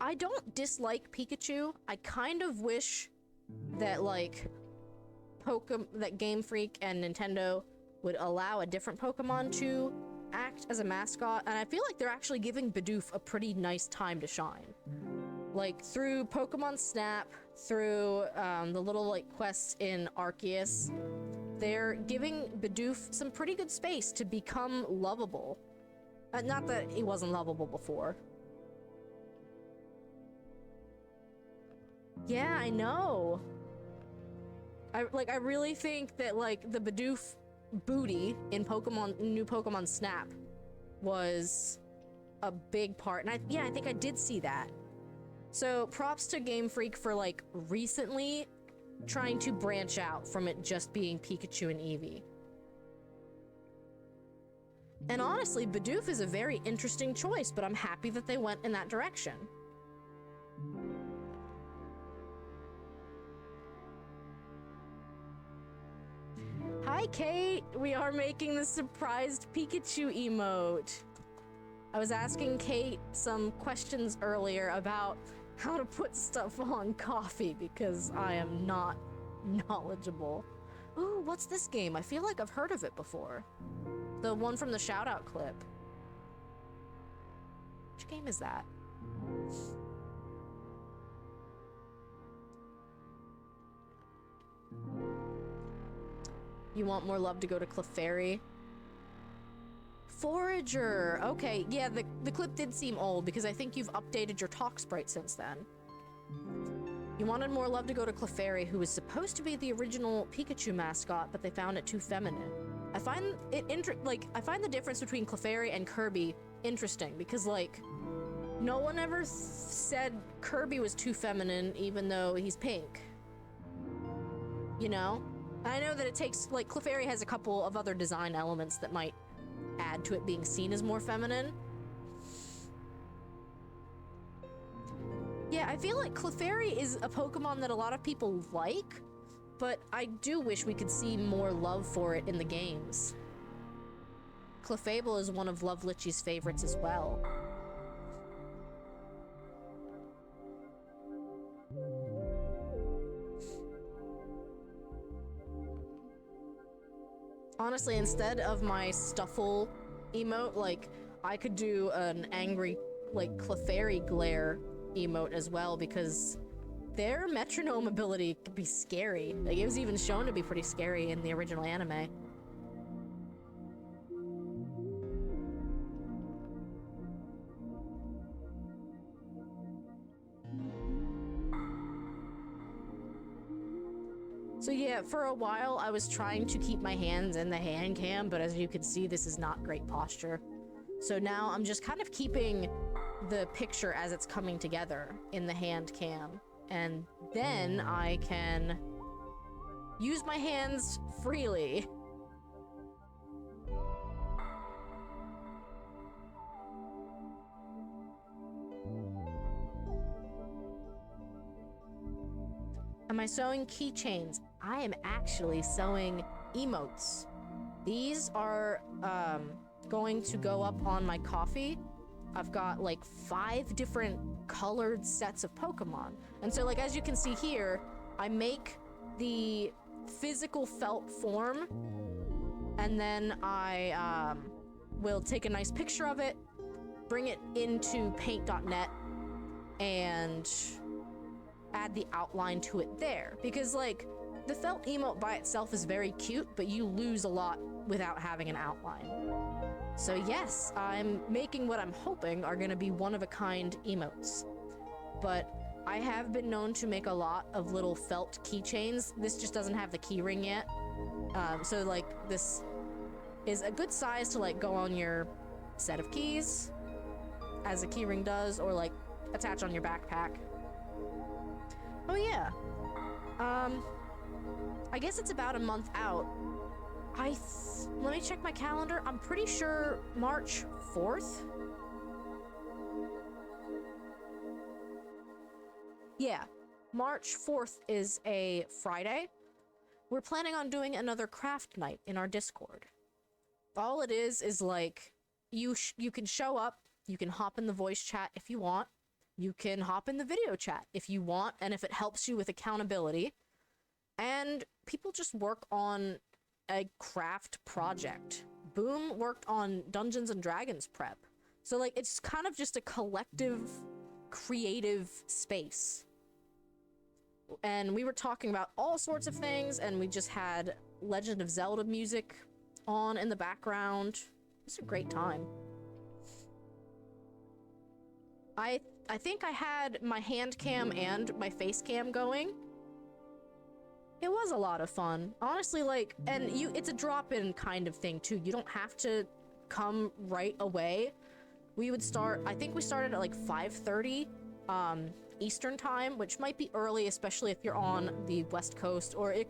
I don't dislike Pikachu. I kind of wish that, like, that Game Freak and Nintendo would allow a different Pokemon to act as a mascot, and I feel like they're actually giving Bidoof a pretty nice time to shine. Like, through Pokemon Snap, through the little, like, quests in Arceus, they're giving Bidoof some pretty good space to become lovable. Not that he wasn't lovable before. Yeah, I know. I really think that, like, the Bidoof booty in new Pokemon Snap was a big part. And I think I did see that. So props to Game Freak for, like, recently trying to branch out from it just being Pikachu and Eevee. And honestly, Bidoof is a very interesting choice, but I'm happy that they went in that direction. Hi, Kate! We are making the surprised Pikachu emote. I was asking Kate some questions earlier about how to put stuff on coffee because I am not knowledgeable. Ooh, what's this game? I feel like I've heard of it before. The one from the shoutout clip. Which game is that? You want more love to go to Clefairy? Forager! Okay, yeah, the clip did seem old because I think you've updated your talk sprite since then. You wanted more love to go to Clefairy, who was supposed to be the original Pikachu mascot, but they found it too feminine. I find it I find the difference between Clefairy and Kirby interesting because, like, no one ever said Kirby was too feminine even though he's pink. You know? I know that it takes, like, Clefairy has a couple of other design elements that might add to it being seen as more feminine. Yeah, I feel like Clefairy is a Pokemon that a lot of people like, but I do wish we could see more love for it in the games. Clefable is one of Lovelich's favorites as well. Honestly, instead of my Stuffle emote, like, I could do an angry, like, Clefairy glare emote as well, because their metronome ability could be scary. Like, it was even shown to be pretty scary in the original anime. So yeah, for a while I was trying to keep my hands in the hand cam, but as you can see, this is not great posture. So now I'm just kind of keeping the picture as it's coming together in the hand cam. And then I can use my hands freely. Am I sewing keychains? I am actually sewing emotes. These are going to go up on my coffee. I've got like 5 different colored sets of Pokemon. And so like as you can see here, I make the physical felt form and then I will take a nice picture of it, bring it into paint.net and add the outline to it there. Because like the felt emote by itself is very cute, but you lose a lot without having an outline. So yes, I'm making what I'm hoping are gonna be one-of-a-kind emotes. But I have been known to make a lot of little felt keychains. This just doesn't have the key ring yet. So like this is a good size to like go on your set of keys, as a key ring does, or like attach on your backpack. Oh yeah. I guess it's about a month out. Let me check my calendar. I'm pretty sure March 4th. Yeah, March 4th is a Friday. We're planning on doing another craft night in our Discord. All it is like, you can show up, you can hop in the voice chat if you want, you can hop in the video chat if you want, and if it helps you with accountability, and people just work on a craft project. Boom worked on Dungeons and Dragons prep. So like, it's kind of just a collective, creative space. And we were talking about all sorts of things, and we just had Legend of Zelda music on in the background. It's a great time. I think I had my hand cam and my face cam going. It was a lot of fun. Honestly, like, and it's a drop-in kind of thing too. You don't have to come right away. We would start, I think we started at like 5:30 Eastern time, which might be early, especially if you're on the West Coast, or it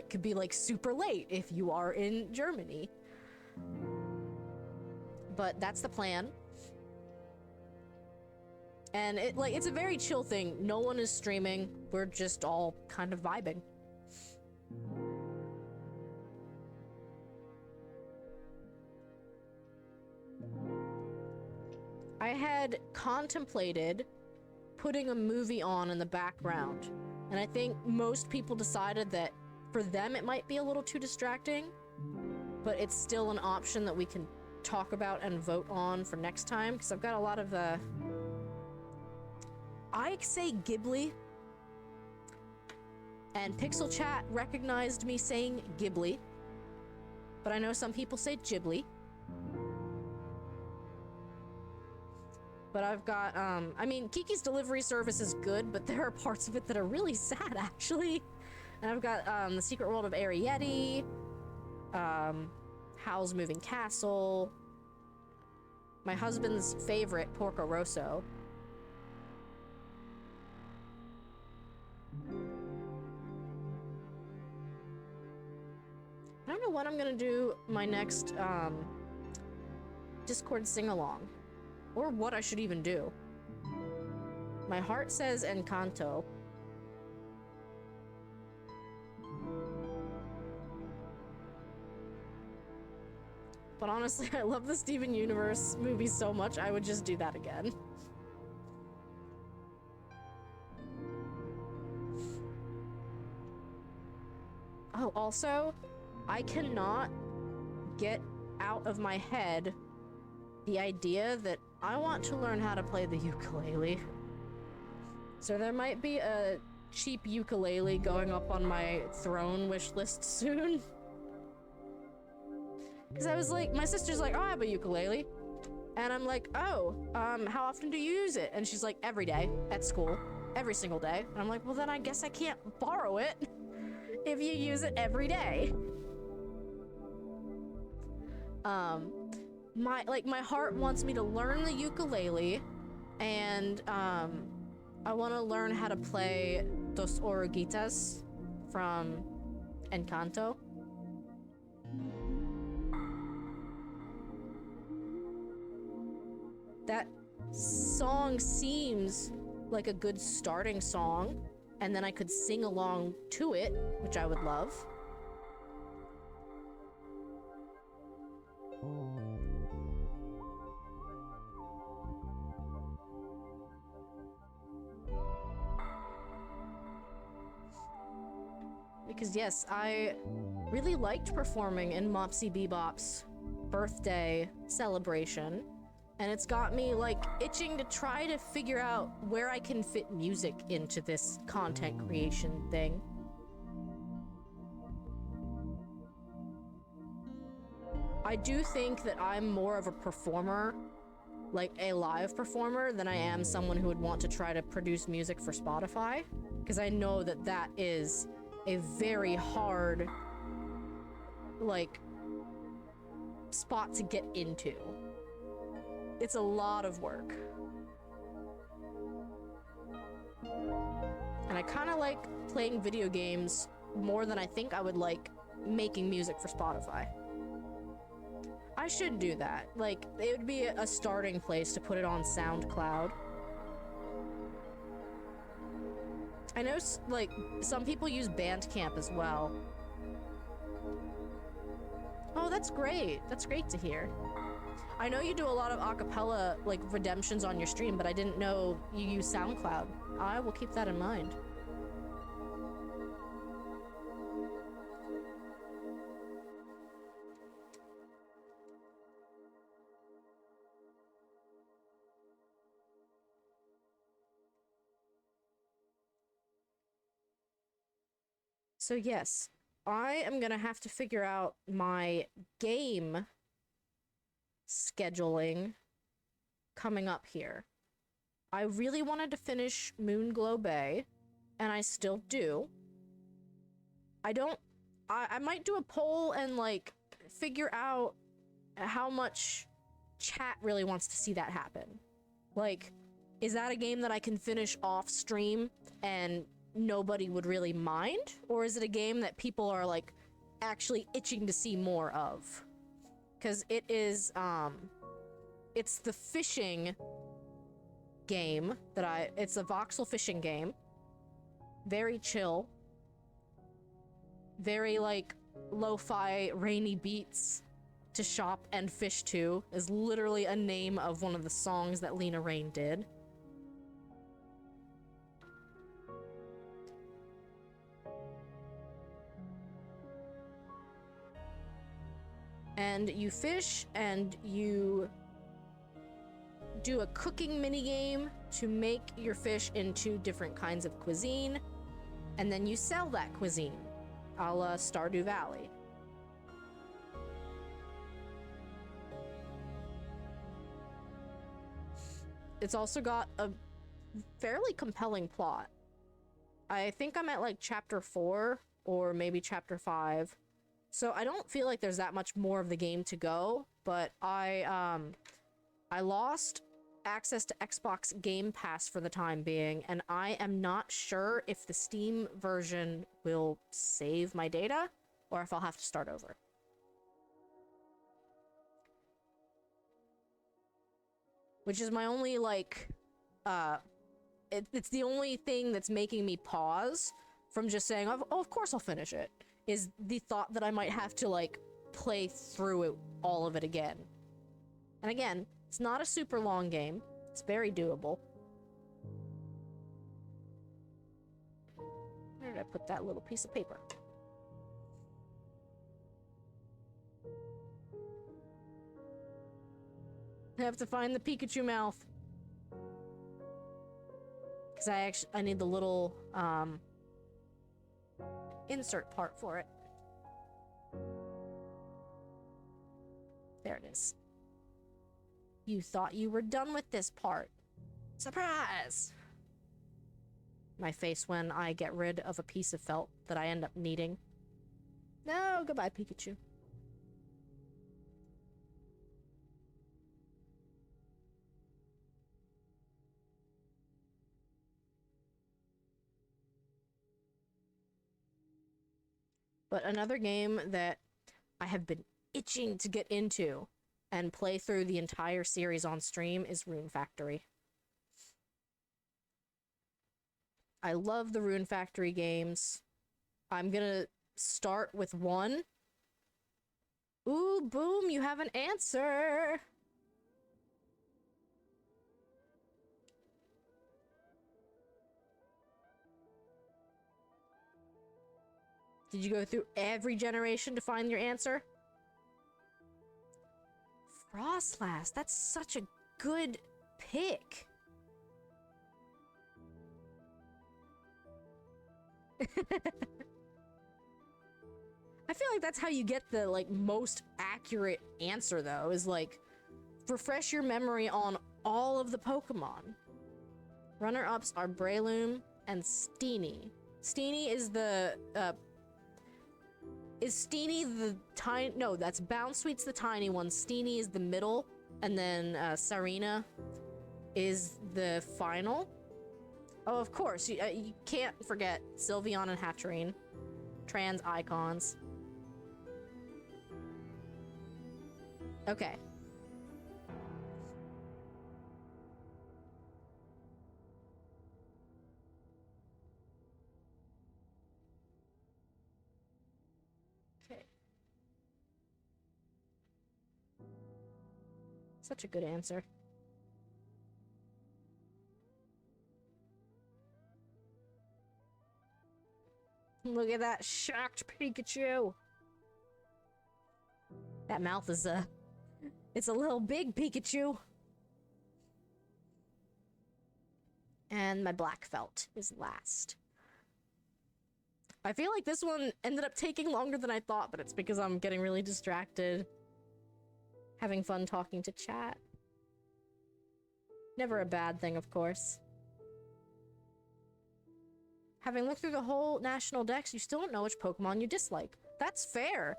could be like super late if you are in Germany. But that's the plan. And it's a very chill thing. No one is streaming. We're just all kind of vibing. I had contemplated putting a movie on in the background, and I think most people decided that for them it might be a little too distracting, but it's still an option that we can talk about and vote on for next time, because I've got a lot of I say Ghibli, and Pixel Chat recognized me saying Ghibli, but I know some people say Ghibli. But I've got, I mean, Kiki's Delivery Service is good, but there are parts of it that are really sad, actually. And I've got, The Secret World of Arrietty, Howl's Moving Castle, my husband's favorite, Porco Rosso. I don't know when I'm gonna do my next, Discord sing-along. Or what I should even do. My heart says Encanto. But honestly, I love the Steven Universe movies so much, I would just do that again. Oh, also, I cannot get out of my head the idea that I want to learn how to play the ukulele. So there might be a cheap ukulele going up on my throne wish list soon. Because I was like, my sister's like, oh, I have a ukulele. And I'm like, oh, how often do you use it? And she's like, every day at school, every single day. And I'm like, well, then I guess I can't borrow it if you use it every day. My heart wants me to learn the ukulele And I want to learn how to play Dos Oruguitas from Encanto. That song seems like a good starting song, and then I could sing along to it, which I would love. Because yes, I really liked performing in Mopsy Bebop's birthday celebration, and it's got me like itching to try to figure out where I can fit music into this content creation thing. I do think that I'm more of a performer, like a live performer, than I am someone who would want to try to produce music for Spotify, because I know that that is a very hard, like, spot to get into. It's a lot of work. And I kind of like playing video games more than I think I would like making music for Spotify. I should do that. Like, it would be a starting place to put it on SoundCloud. I know, like, some people use Bandcamp as well. Oh, that's great. That's great to hear. I know you do a lot of acapella, like, redemptions on your stream, but I didn't know you use SoundCloud. I will keep that in mind. So yes, I am gonna have to figure out my game scheduling coming up here. I really wanted to finish Moonglow Bay, and I still do. I might do a poll and, like, figure out how much chat really wants to see that happen. Like, is that a game that I can finish off stream and nobody would really mind? Or is it a game that people are, like, actually itching to see more of? Because it is, it's the fishing game that it's a voxel fishing game. Very chill. Very, like, lo-fi, rainy beats to shop and fish to is literally a name of one of the songs that Lena Raine did. And you fish, and you do a cooking minigame to make your fish into different kinds of cuisine, and then you sell that cuisine, a la Stardew Valley. It's also got a fairly compelling plot. I think I'm at, like, chapter 4, or maybe chapter 5. So I don't feel like there's that much more of the game to go, but I lost access to Xbox Game Pass for the time being, and I am not sure if the Steam version will save my data, or if I'll have to start over. Which is my only, like, it's the only thing that's making me pause from just saying, oh, of course I'll finish it, is the thought that I might have to, like, play through it, all of it again. And again, it's not a super long game. It's very doable. Where did I put that little piece of paper? I have to find the Pikachu mouth. Because I need the little, insert part for it. There it is. You thought you were done with this part. Surprise! My face when I get rid of a piece of felt that I end up needing. No, goodbye, Pikachu. But another game that I have been itching to get into and play through the entire series on stream is Rune Factory. I love the Rune Factory games. I'm gonna start with one. Ooh, boom, you have an answer! Did you go through every generation to find your answer? Frostlass, that's such a good pick. I feel like that's how you get the, like, most accurate answer, though, is, like, refresh your memory on all of the Pokemon. Runner-ups are Breloom and Steenie. Steenie is the, is Steenie the tiny... No, that's Bounsweet's the tiny one. Steenie is the middle. And then, Sarina is the final. Oh, of course. You can't forget Sylveon and Hatterene. Trans icons. Okay. Okay. Such a good answer. Look at that shocked Pikachu. That mouth is it's a little big Pikachu. And my black felt is last. I feel like this one ended up taking longer than I thought, but it's because I'm getting really distracted. Having fun talking to chat. Never a bad thing, of course. Having looked through the whole national dex, you still don't know which Pokemon you dislike. That's fair.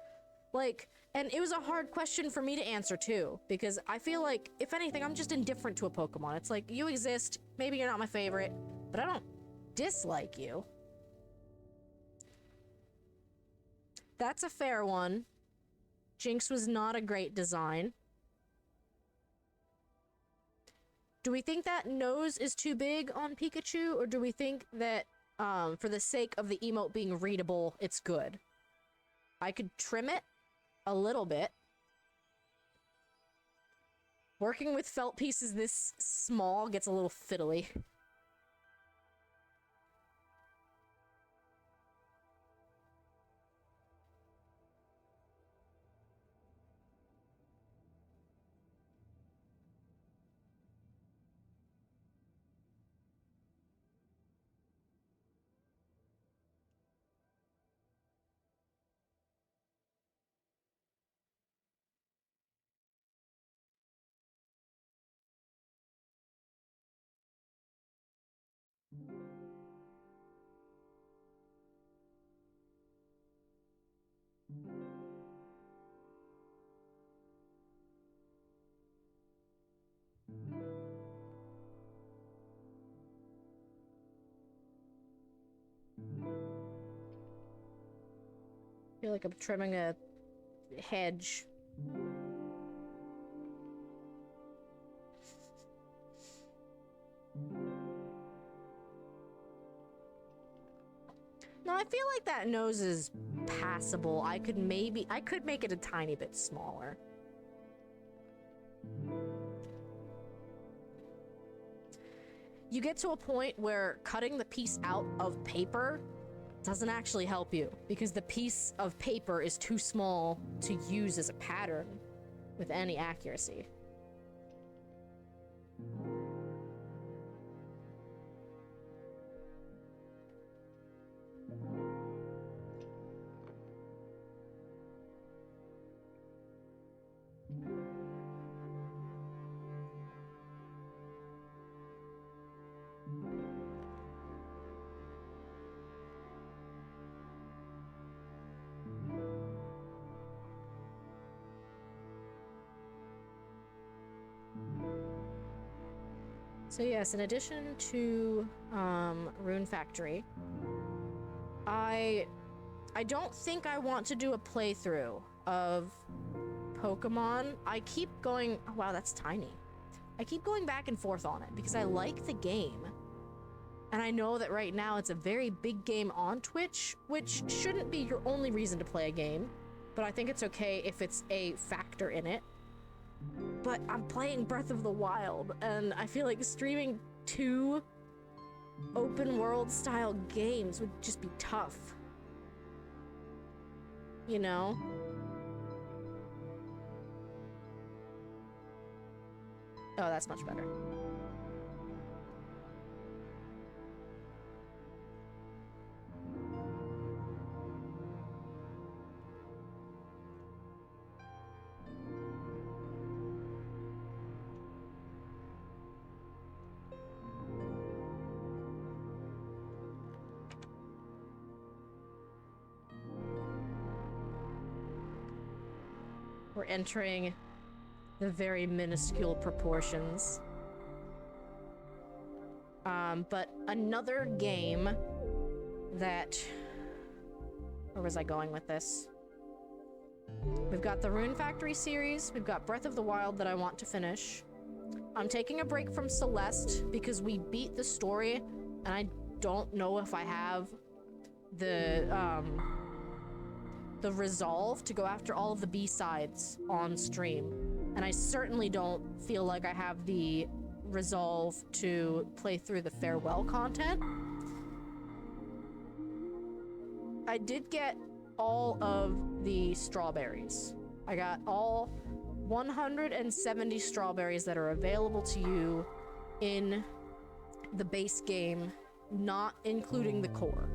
Like, and it was a hard question for me to answer too, because I feel like, if anything, I'm just indifferent to a Pokemon. It's like, you exist, maybe you're not my favorite, but I don't dislike you. That's a fair one. Jinx was not a great design. Do we think that nose is too big on Pikachu, or do we think that for the sake of the emote being readable, it's good? I could trim it a little bit. Working with felt pieces this small gets a little fiddly. I feel like I'm trimming a hedge. No, I feel like that nose is passable. I could make it a tiny bit smaller. You get to a point where cutting the piece out of paper doesn't actually help you, because the piece of paper is too small to use as a pattern with any accuracy. So yes, in addition to Rune Factory, I I don't think I want to do a playthrough of Pokemon. I keep going... Oh, wow, that's tiny. I keep going back and forth on it because I like the game. And I know that right now it's a very big game on Twitch, which shouldn't be your only reason to play a game. But I think it's okay if it's a factor in it. But I'm playing Breath of the Wild, and I feel like streaming 2 open world style games would just be tough. You know? Oh, that's much better. We're entering the very minuscule proportions. But another game that... Where was I going with this? We've got the Rune Factory series, we've got Breath of the Wild that I want to finish. I'm taking a break from Celeste because we beat the story, and I don't know if I have the resolve to go after all of the B-sides on stream. And I certainly don't feel like I have the resolve to play through the farewell content. I did get all of the strawberries. I got all 170 strawberries that are available to you in the base game, not including the core.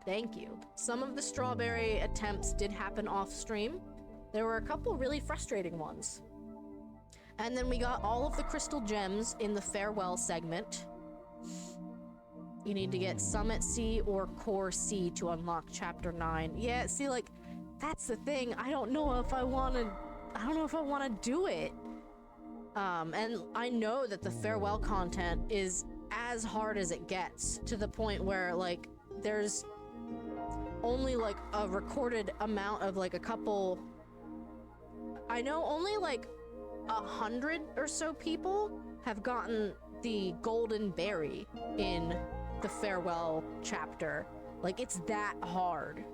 Thank you. Some of the strawberry attempts did happen off stream. There were a couple really frustrating ones. And then we got all of the crystal gems in the farewell segment. You need to get Summit C or Core C to unlock Chapter 9. Yeah, see, like, that's the thing. I don't know if I want to do it. And I know that the farewell content is as hard as it gets, to the point where, like, there's only like a recorded amount of like a couple. I know only like 100 or so people have gotten the golden berry in the farewell chapter. Like, it's that hard.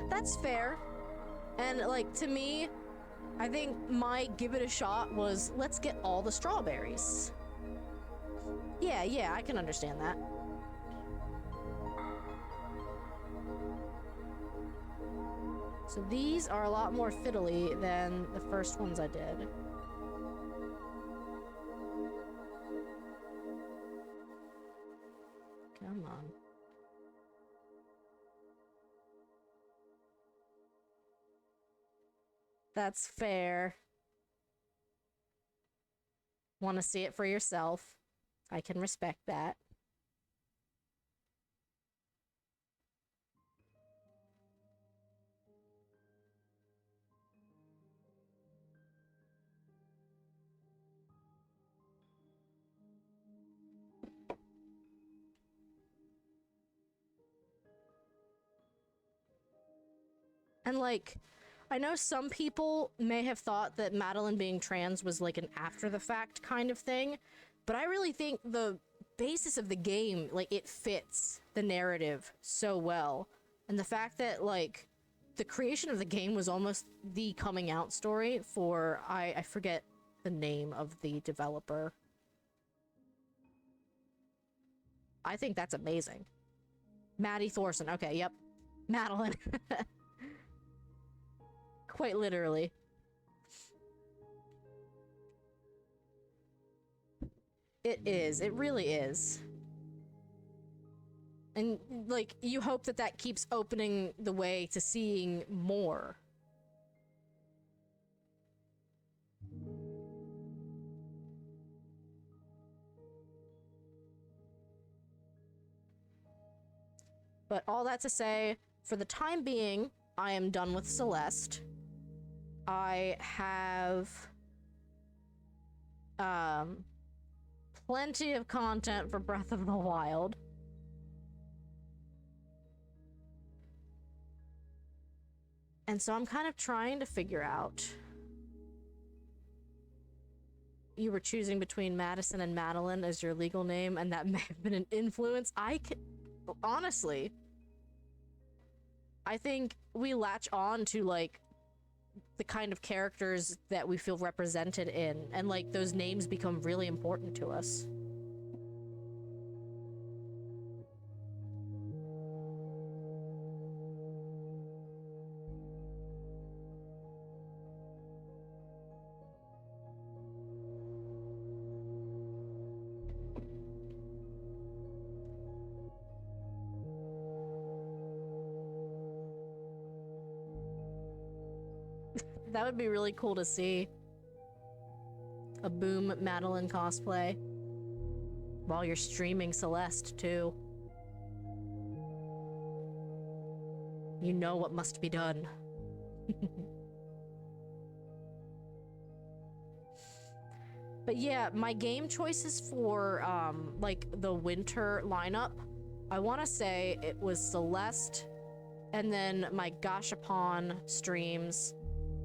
That's fair. And like, to me, I think my give it a shot was, let's get all the strawberries. Yeah, I can understand that. So these are a lot more fiddly than the first ones I did. Come on. That's fair. Want to see it for yourself. I can respect that. And like, I know some people may have thought that Madeline being trans was like an after-the-fact kind of thing, but I really think the basis of the game, like, it fits the narrative so well. And the fact that, like, the creation of the game was almost the coming out story for, I forget the name of the developer. I think that's amazing. Maddie Thorson. Okay, yep. Madeline. Quite literally. It is. It really is. And, like, you hope that that keeps opening the way to seeing more. But all that to say, for the time being, I am done with Celeste. I have plenty of content for Breath of the Wild. And so I'm kind of trying to figure out. You were choosing between Madison and Madeline as your legal name, and that may have been an influence. Honestly, I think we latch on to, like, the kind of characters that we feel represented in, and, like, those names become really important to us. That would be really cool to see. A Boom Madeline cosplay. While you're streaming Celeste, too. You know what must be done. But yeah, my game choices for, like, the winter lineup, I want to say it was Celeste, and then my Gashapon streams,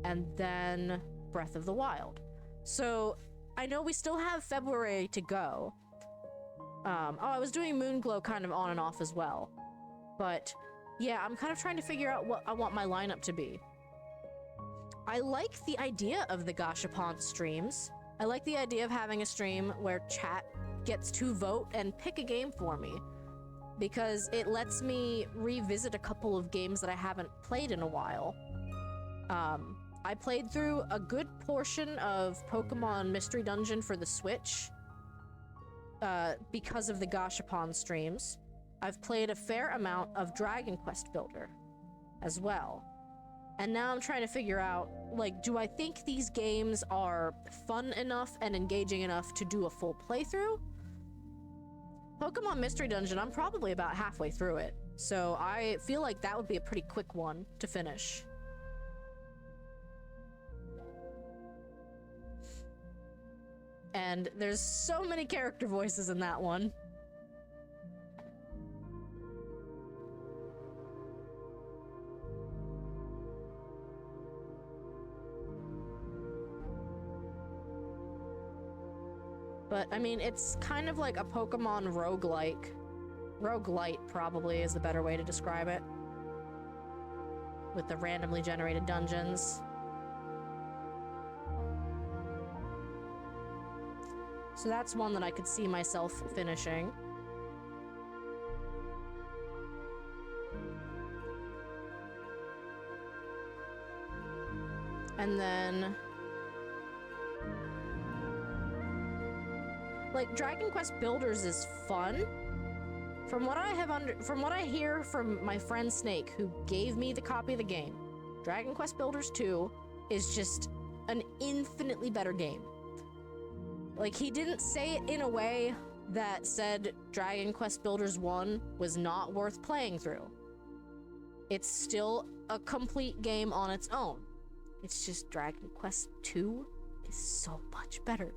and then Breath of the Wild. So, I know we still have February to go. I was doing Moonglow kind of on and off as well. But, yeah, I'm kind of trying to figure out what I want my lineup to be. I like the idea of the Gashapon streams. I like the idea of having a stream where chat gets to vote and pick a game for me. Because it lets me revisit a couple of games that I haven't played in a while. I played through a good portion of Pokemon Mystery Dungeon for the Switch because of the Gashapon streams. I've played a fair amount of Dragon Quest Builder as well. And now I'm trying to figure out, like, do I think these games are fun enough and engaging enough to do a full playthrough? Pokemon Mystery Dungeon, I'm probably about halfway through it. So I feel like that would be a pretty quick one to finish. And there's so many character voices in that one. But, I mean, it's kind of like a Pokemon roguelike. Roguelite, probably, is the better way to describe it. With the randomly generated dungeons. So that's one that I could see myself finishing. And then... like, Dragon Quest Builders is fun. From what I hear from my friend Snake, who gave me the copy of the game, Dragon Quest Builders 2 is just an infinitely better game. Like, he didn't say it in a way that said Dragon Quest Builders 1 was not worth playing through. It's still a complete game on its own. It's just Dragon Quest 2 is so much better.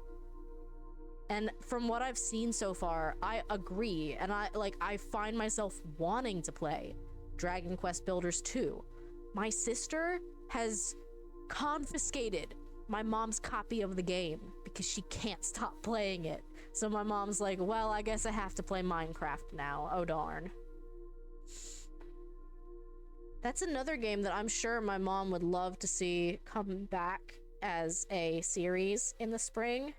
And from what I've seen so far, I agree, and I find myself wanting to play Dragon Quest Builders 2. My sister has confiscated my mom's copy of the game because she can't stop playing it. So my mom's like, well, I guess I have to play Minecraft now. Oh, darn. That's another game that I'm sure my mom would love to see come back as a series in the spring.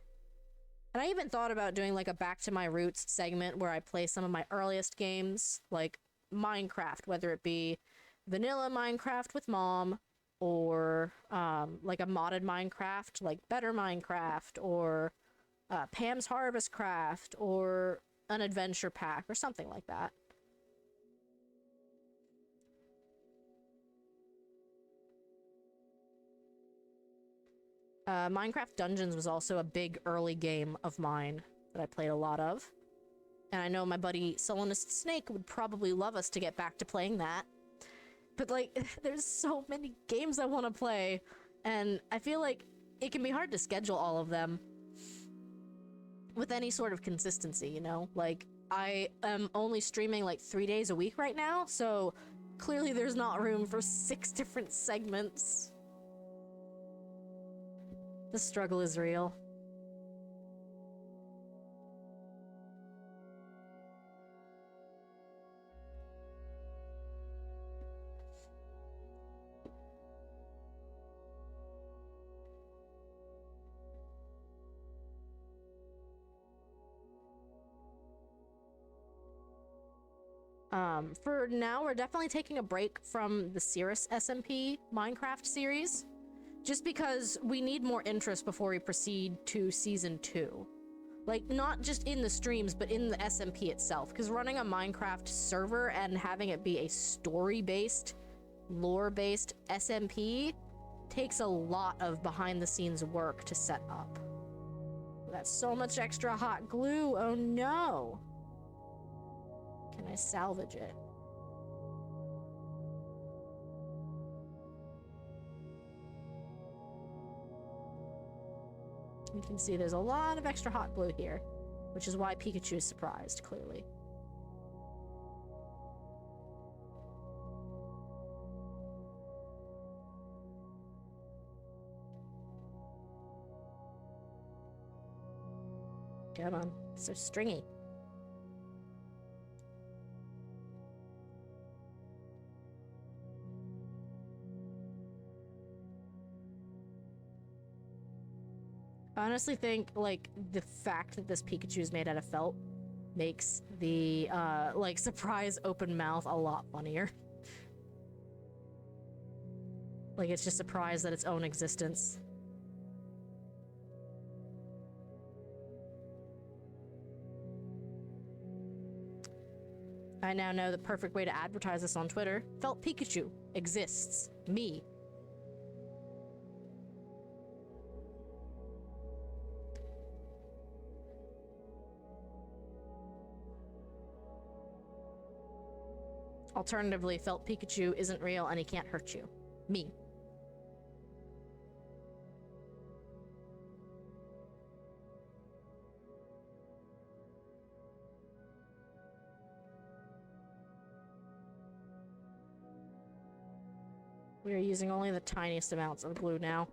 And I even thought about doing like a Back to My Roots segment where I play some of my earliest games, like Minecraft, whether it be vanilla Minecraft with mom, or like a modded Minecraft, like Better Minecraft, or Pam's Harvest Craft, or an adventure pack, or something like that. Minecraft Dungeons was also a big early game of mine that I played a lot of. And I know my buddy Sullenist Snake would probably love us to get back to playing that. But like, there's so many games I want to play, and I feel like it can be hard to schedule all of them with any sort of consistency, you know? Like, I am only streaming like 3 days a week right now, so clearly there's not room for 6 different segments. The struggle is real. For now, we're definitely taking a break from the Cirrus SMP Minecraft series, just because we need more interest before we proceed to Season 2. Like, not just in the streams, but in the SMP itself, because running a Minecraft server and having it be a story-based, lore-based SMP takes a lot of behind-the-scenes work to set up. That's so much extra hot glue, oh no! Can I salvage it? You can see there's a lot of extra hot glue here, which is why Pikachu is surprised, clearly. Come on, it's so stringy. I honestly think, like, the fact that this Pikachu is made out of felt makes the, like, surprise open mouth a lot funnier. Like, it's just surprised at its own existence. I now know the perfect way to advertise this on Twitter. Felt Pikachu exists. Me. Alternatively, Felt Pikachu isn't real and he can't hurt you. Me. We are using only the tiniest amounts of glue now.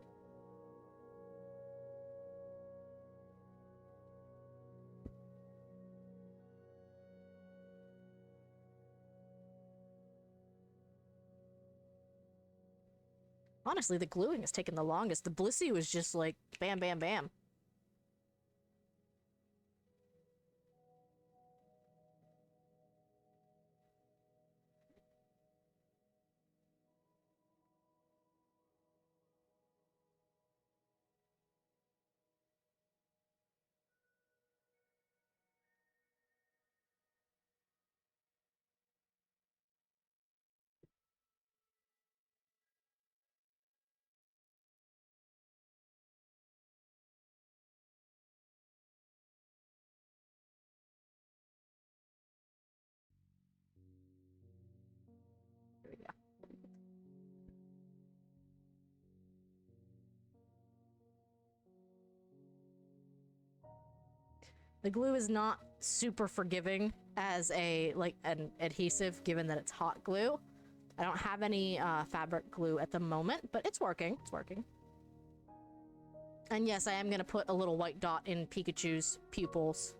Honestly, the gluing has taken the longest. The Blissey was just like bam, bam, bam. There we go. The glue is not super forgiving as a, like, an adhesive, given that it's hot glue. I don't have any fabric glue at the moment, but it's working. It's working. And yes, I am going to put a little white dot in Pikachu's pupils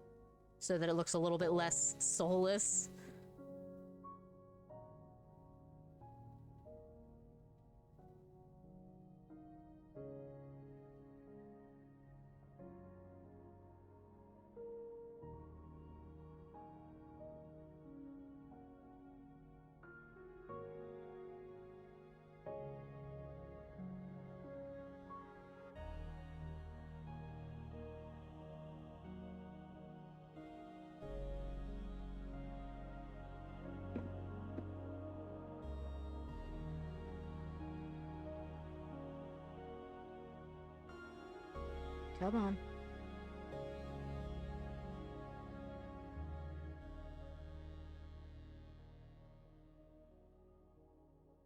so that it looks a little bit less soulless. Come on.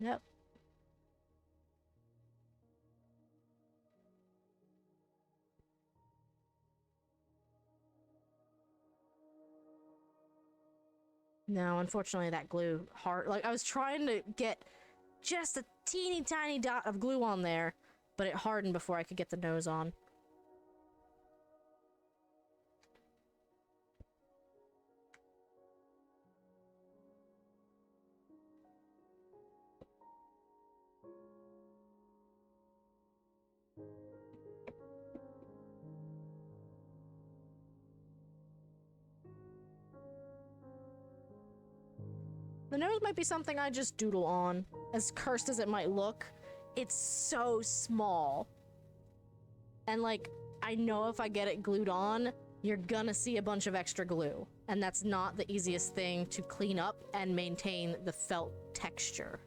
Yep. No, unfortunately that glue hard. Like, I was trying to get just a teeny tiny dot of glue on there, but it hardened before I could get the nose on. The nose might be something I just doodle on. As cursed as it might look, it's so small. And like, I know if I get it glued on, you're gonna see a bunch of extra glue. And that's not the easiest thing to clean up and maintain the felt texture.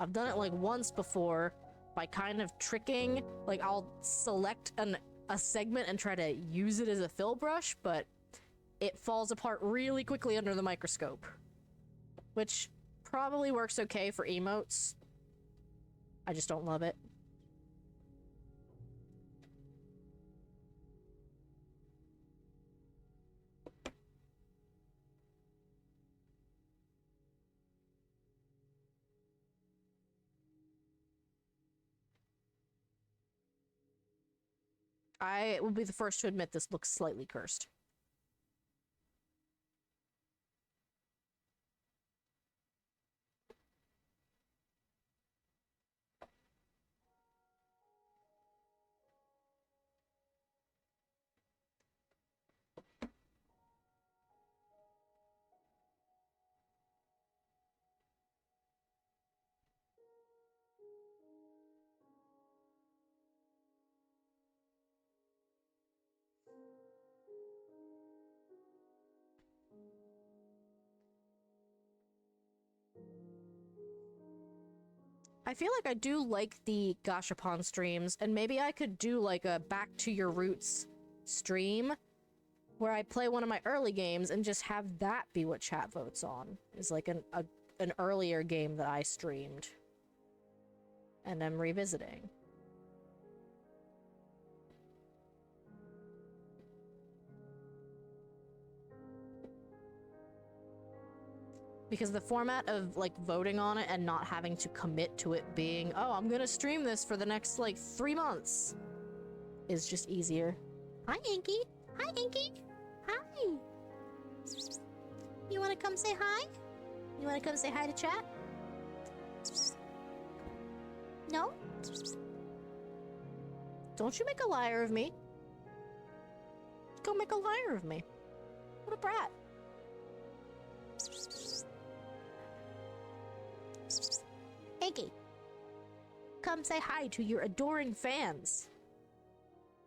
I've done it like once before by kind of tricking, like I'll select a segment and try to use it as a fill brush, but it falls apart really quickly under the microscope. Which probably works okay for emotes. I just don't love it. I will be the first to admit this looks slightly cursed. I feel like I do like the Gashapon streams, and maybe I could do like a Back to Your Roots stream where I play one of my early games and just have that be what chat votes on. Is like an earlier game that I streamed and I'm revisiting. Because the format of, like, voting on it and not having to commit to it being, oh, I'm gonna stream this for the next, like, 3 months is just easier. Hi, Inky! Hi, Inky! Hi! You wanna come say hi? You wanna come say hi to chat? No? Don't you make a liar of me. Go make a liar of me. What a brat. Iggy, come say hi to your adoring fans.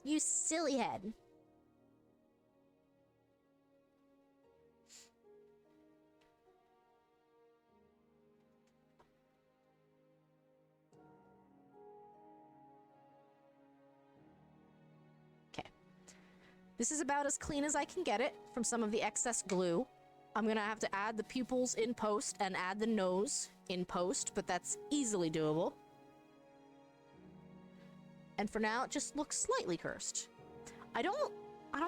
You silly head. Okay. This is about as clean as I can get it from some of the excess glue. I'm gonna have to add the pupils in post and add the nose in post, but that's easily doable. And for now, it just looks slightly cursed. I don't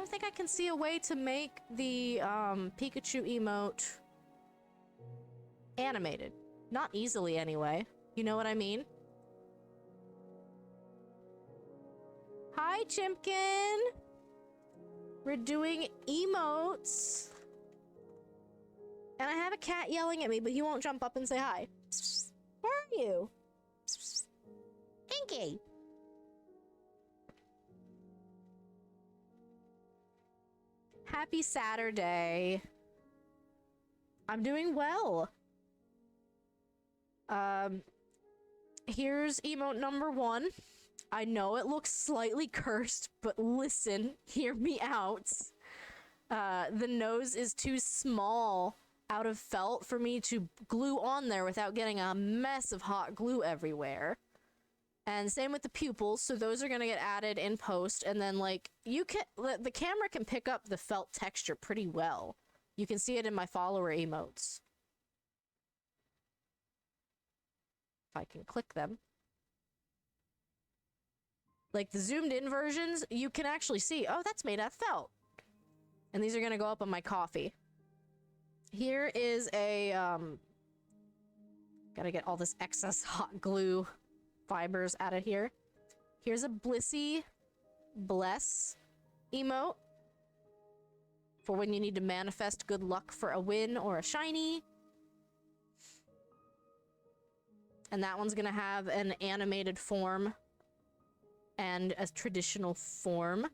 think I can see a way to make the Pikachu emote animated. Not easily, anyway. You know what I mean? Hi, Chimpkin! We're doing emotes. And I have a cat yelling at me, but he won't jump up and say hi. Where are you? Inky! Happy Saturday. I'm doing well. Here's emote number 1. I know it looks slightly cursed, but listen, hear me out. The nose is too small out of felt for me to glue on there without getting a mess of hot glue everywhere. And same with the pupils, so those are gonna get added in post, and then like the camera can pick up the felt texture pretty well. You can see it in my follower emotes. if I can click them. Like the zoomed in versions, you can actually see, oh, that's made out of felt. And these are gonna go up on my coffee. Here is a, gotta get all this excess hot glue fibers out of here. Here's a Blissey Bless emote for when you need to manifest good luck for a win or a shiny. And that one's gonna have an animated form and a traditional form.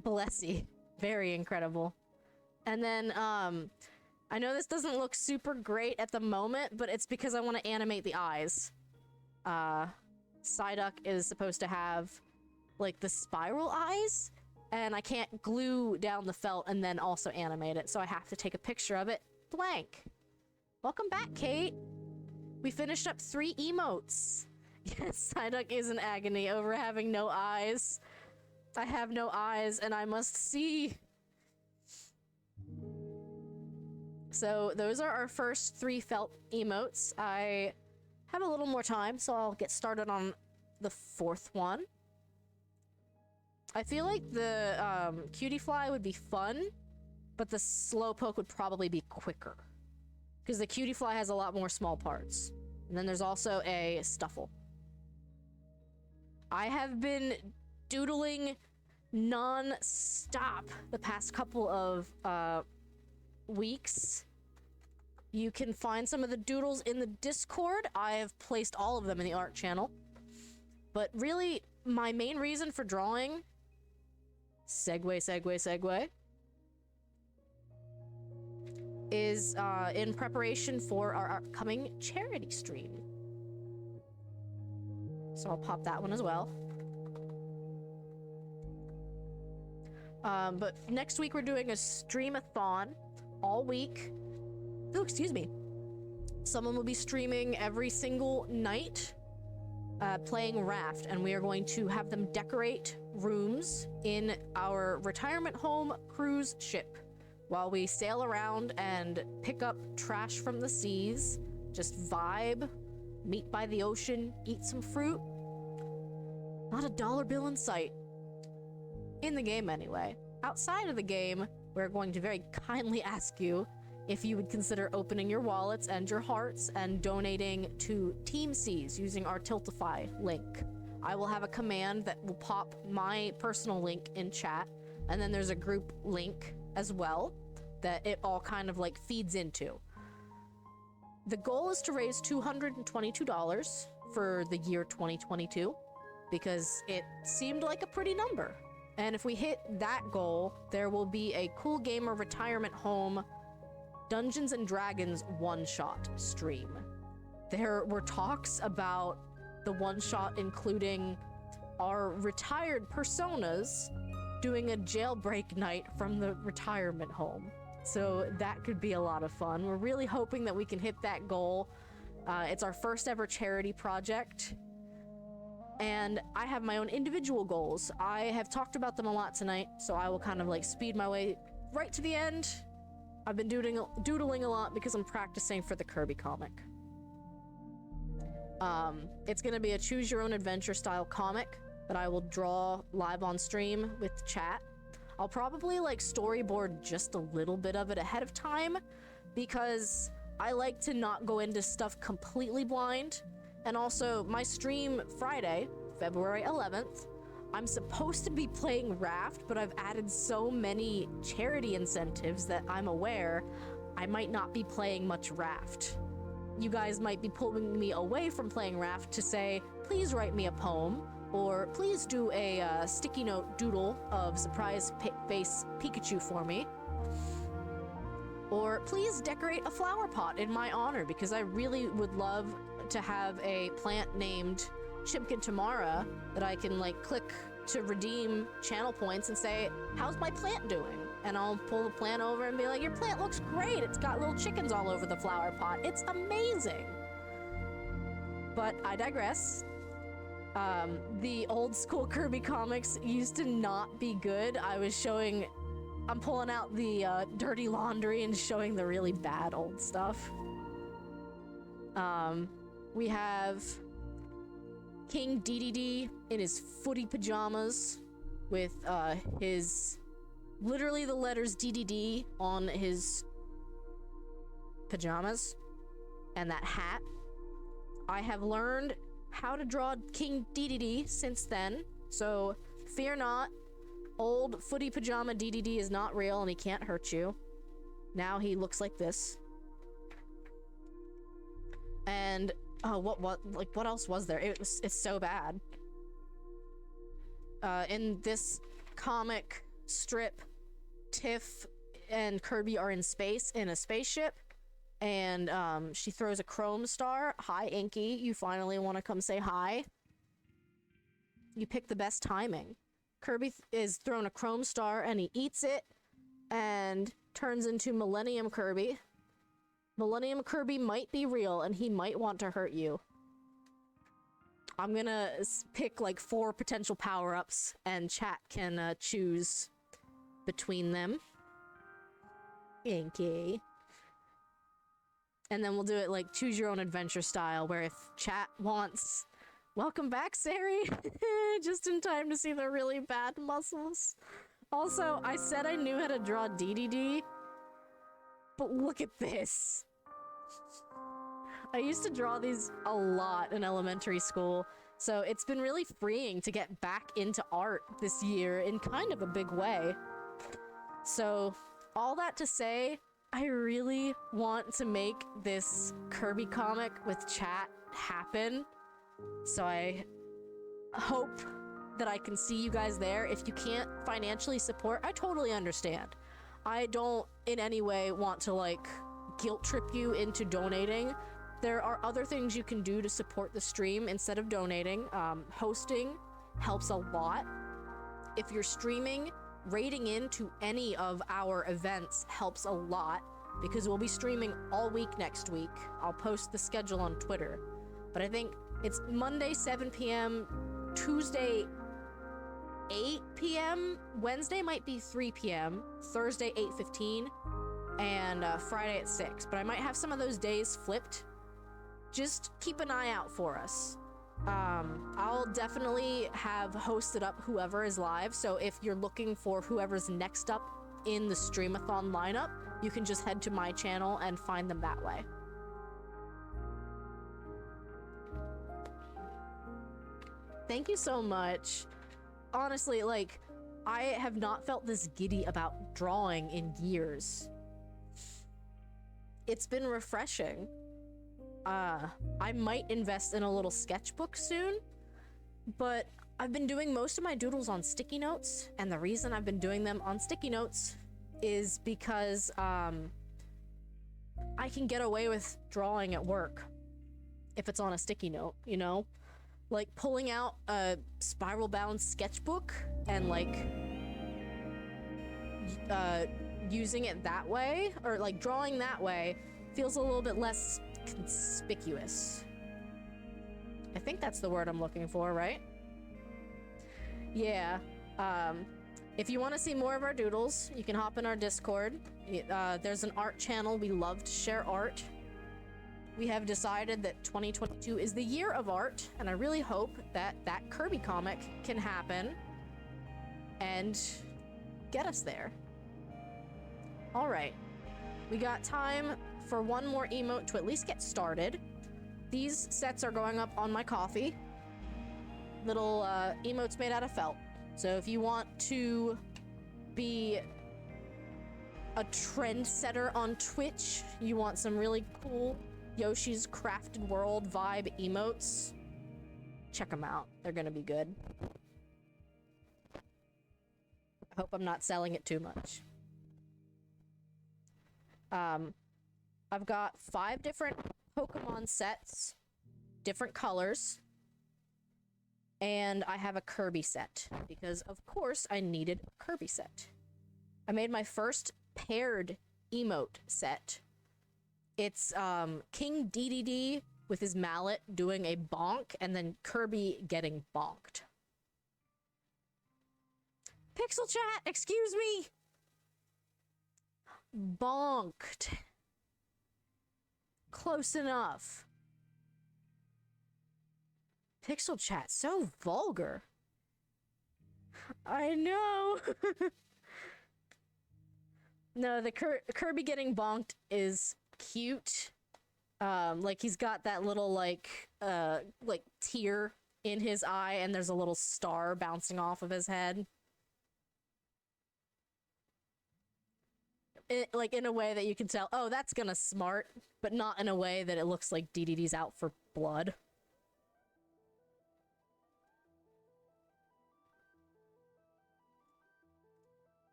Blessy. Very incredible. And then, I know this doesn't look super great at the moment, but it's because I want to animate the eyes. Psyduck is supposed to have, like, the spiral eyes, and I can't glue down the felt and then also animate it, so I have to take a picture of it blank. Welcome back, Kate. We finished up 3 emotes. Yes, Psyduck is in agony over having no eyes. I have no eyes, and I must see. So those are our first 3 felt emotes. I have a little more time, so I'll get started on the 4th one. I feel like the cutie fly would be fun, but the Slowpoke would probably be quicker. Because the cutie fly has a lot more small parts. And then there's also a Stuffle. I have been doodling non-stop the past couple of weeks. You can find some of the doodles in the Discord. I have placed all of them in the art channel. But really, my main reason for drawing... segue... is in preparation for our upcoming charity stream. So I'll pop that one as well. But next week we're doing a stream-a-thon all week. Oh, excuse me. Someone will be streaming every single night, playing Raft, and we are going to have them decorate rooms in our retirement home cruise ship while we sail around and pick up trash from the seas, just vibe, meet by the ocean, eat some fruit. Not a dollar bill in sight. In the game, anyway. Outside of the game, we're going to very kindly ask you if you would consider opening your wallets and your hearts and donating to Team Seas using our Tiltify link. I will have a command that will pop my personal link in chat, and then there's a group link as well that it all kind of like feeds into. The goal is to raise $222 for the year 2022 because it seemed like a pretty number. And if we hit that goal, there will be a Cool Gamer Retirement Home Dungeons and Dragons one-shot stream. There were talks about the one-shot including our retired personas doing a jailbreak night from the retirement home. So that could be a lot of fun. We're really hoping that we can hit that goal. It's our first ever charity project. And I have my own individual goals. I have talked about them a lot tonight, so I will kind of like speed my way right to the end. I've been doodling a lot because I'm practicing for the Kirby comic. It's gonna be a choose your own adventure style comic that I will draw live on stream with chat. I'll probably like storyboard just a little bit of it ahead of time because I like to not go into stuff completely blind. And also, my stream Friday, February 11th, I'm supposed to be playing Raft, but I've added so many charity incentives that I'm aware I might not be playing much Raft. You guys might be pulling me away from playing Raft to say, please write me a poem, or please do a sticky note doodle of surprise face Pikachu for me. Or please decorate a flower pot in my honor, because I really would love to have a plant named Chimkin Tamara that I can like click to redeem channel points and say, how's my plant doing? And I'll pull the plant over and be like, your plant looks great. It's got little chickens all over the flower pot. It's amazing. But I digress. The old school Kirby comics used to not be good. I'm pulling out the dirty laundry and showing the really bad old stuff. We have King Dedede in his footy pajamas with his literally the letters DDD on his pajamas and that hat. I have learned how to draw King Dedede since then, so fear not. Old footy pajama Dedede is not real and he can't hurt you. Now he looks like this. And oh, what else was there? It's so bad. In this comic strip, Tiff and Kirby are in space in a spaceship, and she throws a chrome star. Hi, Inky. You finally want to come say hi? You picked the best timing. Kirby is thrown a chrome star, and he eats it, and turns into Millennium Kirby. Millennium Kirby might be real, and he might want to hurt you. I'm gonna pick like 4 potential power-ups, and chat can choose between them. Inky. And then we'll do it like choose your own adventure style, where if chat wants... Welcome back, Sari! Just in time to see the really bad muscles. Also, I said I knew how to draw DDD, but look at this. I used to draw these a lot in elementary school, so it's been really freeing to get back into art this year in kind of a big way. So, all that to say, I really want to make this Kirby comic with chat happen. So I hope that I can see you guys there. If you can't financially support, I totally understand. I don't in any way want to like guilt trip you into donating. There are other things you can do to support the stream instead of donating. Hosting helps a lot. If you're streaming, rating into any of our events helps a lot, because we'll be streaming all week next week. I'll post the schedule on Twitter. But I think it's Monday 7 p.m, Tuesday 8 p.m, Wednesday might be 3 p.m, Thursday 8:15, and Friday at 6. But I might have some of those days flipped. Just keep an eye out for us. I'll definitely have hosted up whoever is live, so if you're looking for whoever's next up in the Streamathon lineup, you can just head to my channel and find them that way. Thank you so much. Honestly, like, I have not felt this giddy about drawing in years. It's been refreshing. I might invest in a little sketchbook soon, but I've been doing most of my doodles on sticky notes, and the reason I've been doing them on sticky notes is because, I can get away with drawing at work if it's on a sticky note, you know? Like, pulling out a spiral-bound sketchbook and, like, using it that way, or, like, drawing that way, feels a little bit less conspicuous. I think that's the word I'm looking for, right? Yeah. If you want to see more of our doodles, you can hop in our Discord. There's an art channel. We love to share art. We have decided that 2022 is the year of art, and I really hope that that Kirby comic can happen and get us there. All right. We got time for one more emote to at least get started. These sets are going up on my coffee. Little emotes made out of felt. So if you want to be a trendsetter on Twitch, you want some really cool Yoshi's Crafted World vibe emotes, check them out. They're gonna be good. I hope I'm not selling it too much. I've got 5 different Pokemon sets, different colors, and I have a Kirby set, because of course I needed a Kirby set. I made my first paired emote set. It's King Dedede with his mallet doing a bonk, and then Kirby getting bonked. Pixel chat, excuse me! Bonked. Close enough. Pixel chat, so vulgar. I know. No, the Kirby getting bonked is cute. Like he's got that little like tear in his eye, and there's a little star bouncing off of his head. Like in a way that you can tell, oh, that's gonna smart, but not in a way that it looks like Dedede's out for blood.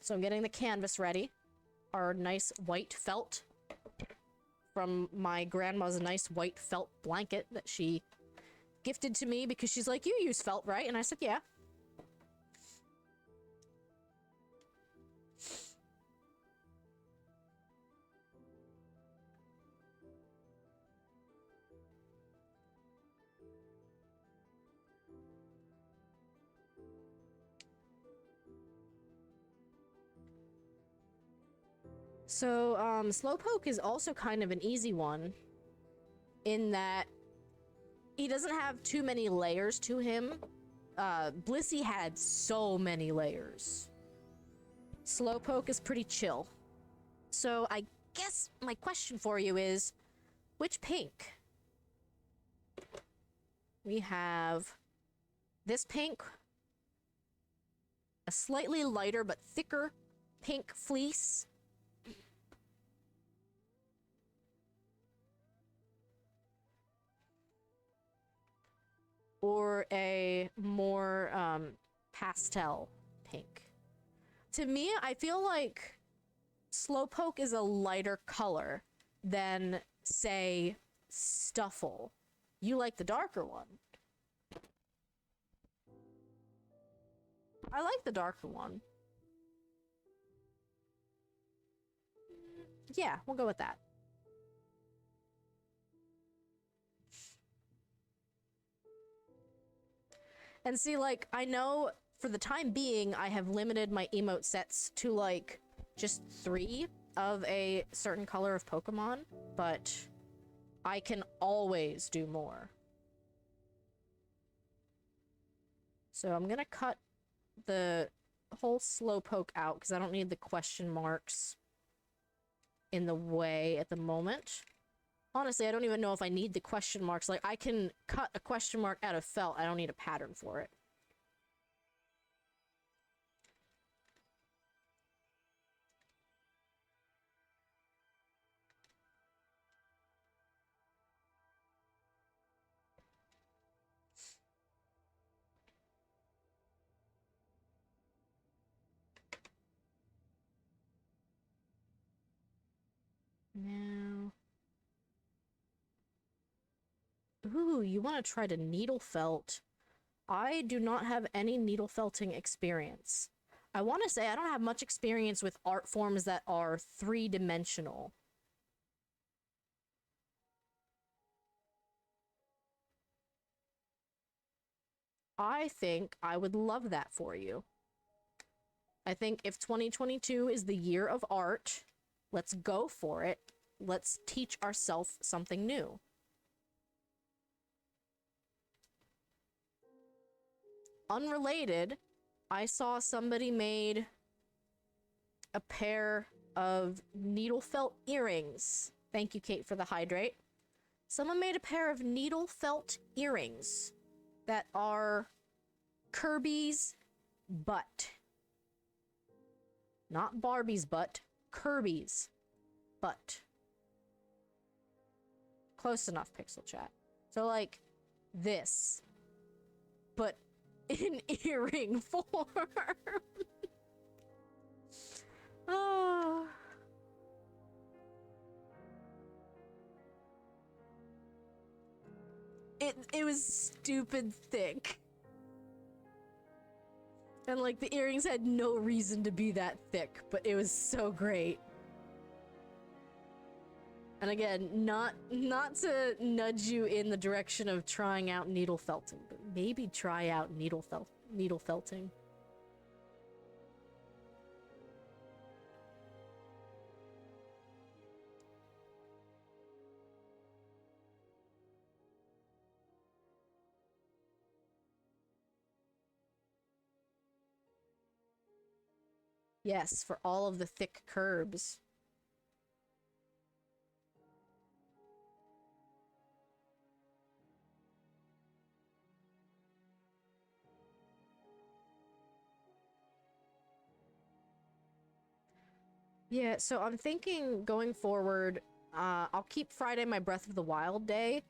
So I'm getting the canvas ready. Our nice white felt from my grandma's nice white felt blanket that she gifted to me because she's like, you use felt, right? And I said, yeah. So, Slowpoke is also kind of an easy one in that he doesn't have too many layers to him. Blissey had so many layers. Slowpoke is pretty chill. So I guess my question for you is, which pink? We have this pink, a slightly lighter but thicker pink fleece, or a more pastel pink. To me, I feel like Slowpoke is a lighter color than, say, Stuffle. You like the darker one. I like the darker one. Yeah, we'll go with that. And see, like, I know for the time being, I have limited my emote sets to, like, just 3 of a certain color of Pokemon, but I can always do more. So I'm gonna cut the whole Slowpoke out, because I don't need the question marks in the way at the moment. Honestly, I don't even know if I need the question marks. Like, I can cut a question mark out of felt. I don't need a pattern for it. Now... Ooh, you want to try to needle felt. I do not have any needle felting experience. I want to say I don't have much experience with art forms that are 3-dimensional. I think I would love that for you. I think if 2022 is the year of art, let's go for it. Let's teach ourselves something new. Unrelated, I saw somebody made a pair of needle felt earrings. Thank you, Kate, for the hydrate. Someone made a pair of needle felt earrings that are Kirby's butt. Not Barbie's butt, Kirby's butt. Close enough, Pixel Chat. So, like, this, but in earring form. Oh. It was stupid thick. And like the earrings had no reason to be that thick, but it was so great. And again, not to nudge you in the direction of trying out needle felting, but maybe try out needle felting. Yes, for all of the thick curbs. Yeah, so I'm thinking going forward, I'll keep Friday my Breath of the Wild day.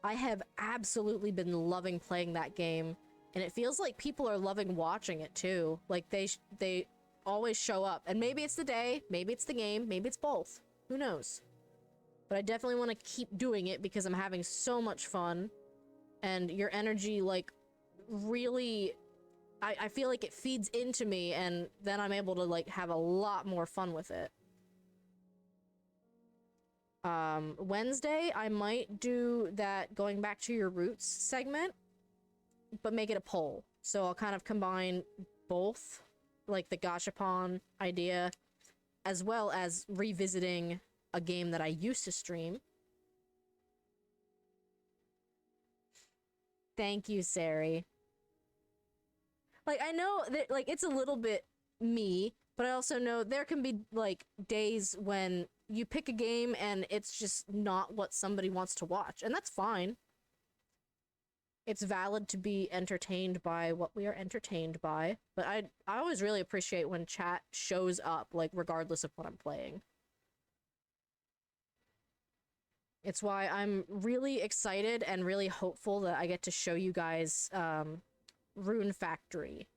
I have absolutely been loving playing that game, and it feels like people are loving watching it too. Like they always show up, and maybe it's the day, maybe it's the game, maybe it's both. Who knows? But I definitely want to keep doing it because I'm having so much fun, and your energy, like, really, I feel like it feeds into me, and then I'm able to, like, have a lot more fun with it. Wednesday, I might do that going back to your roots segment, but make it a poll. So I'll kind of combine both, like the gachapon idea, as well as revisiting a game that I used to stream. Thank you, Sari. Like, I know that, like, it's a little bit me, but I also know there can be, like, days when you pick a game and it's just not what somebody wants to watch, and that's fine. It's valid to be entertained by what we are entertained by, but I always really appreciate when chat shows up, like, regardless of what I'm playing. It's why I'm really excited and really hopeful that I get to show you guys, Rune Factory.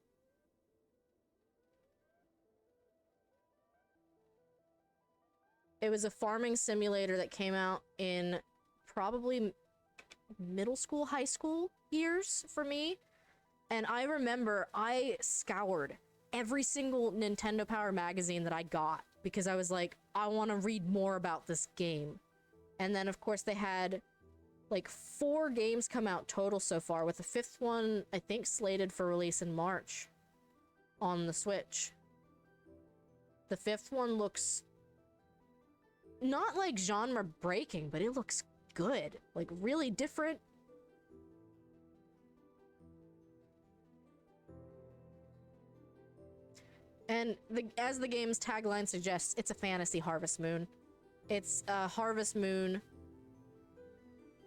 It was a farming simulator that came out in probably middle school, high school years for me. And I remember I scoured every single Nintendo Power magazine that I got because I was like, I want to read more about this game. And then, of course, they had like 4 games come out total so far, with the 5th one, I think, slated for release in March on the Switch. The 5th one looks not like genre breaking, but it looks good. Like, really different. And as the game's tagline suggests, it's a fantasy Harvest Moon. It's a Harvest Moon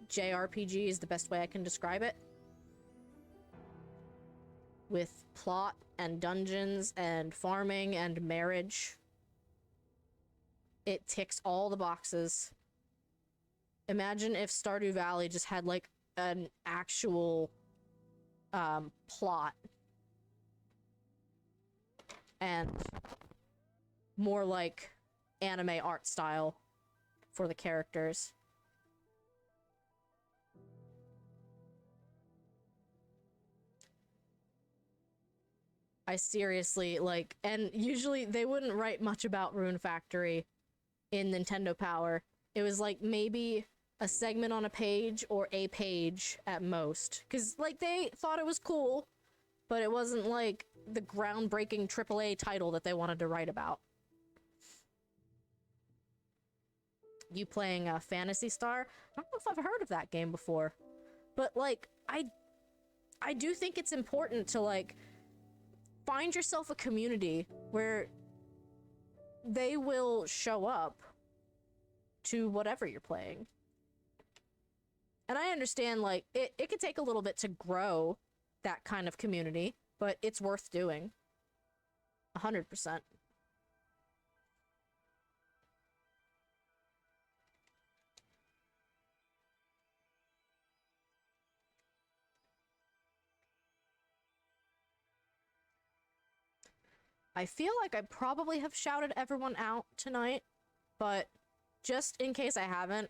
JRPG is the best way I can describe it. With plot and dungeons and farming and marriage. It ticks all the boxes. Imagine if Stardew Valley just had, like, an actual plot. And more like anime art style for the characters. I seriously, like, and usually they wouldn't write much about Rune Factory in Nintendo Power. It was like maybe a segment on a page or a page at most. Because, like, they thought it was cool, but it wasn't like the groundbreaking AAA title that they wanted to write about. You playing Phantasy Star? I don't know if I've heard of that game before. But, like, I do think it's important to, like, find yourself a community where they will show up to whatever you're playing. And I understand, like, it could take a little bit to grow that kind of community, but it's worth doing. 100%. I feel like I probably have shouted everyone out tonight, but just in case I haven't,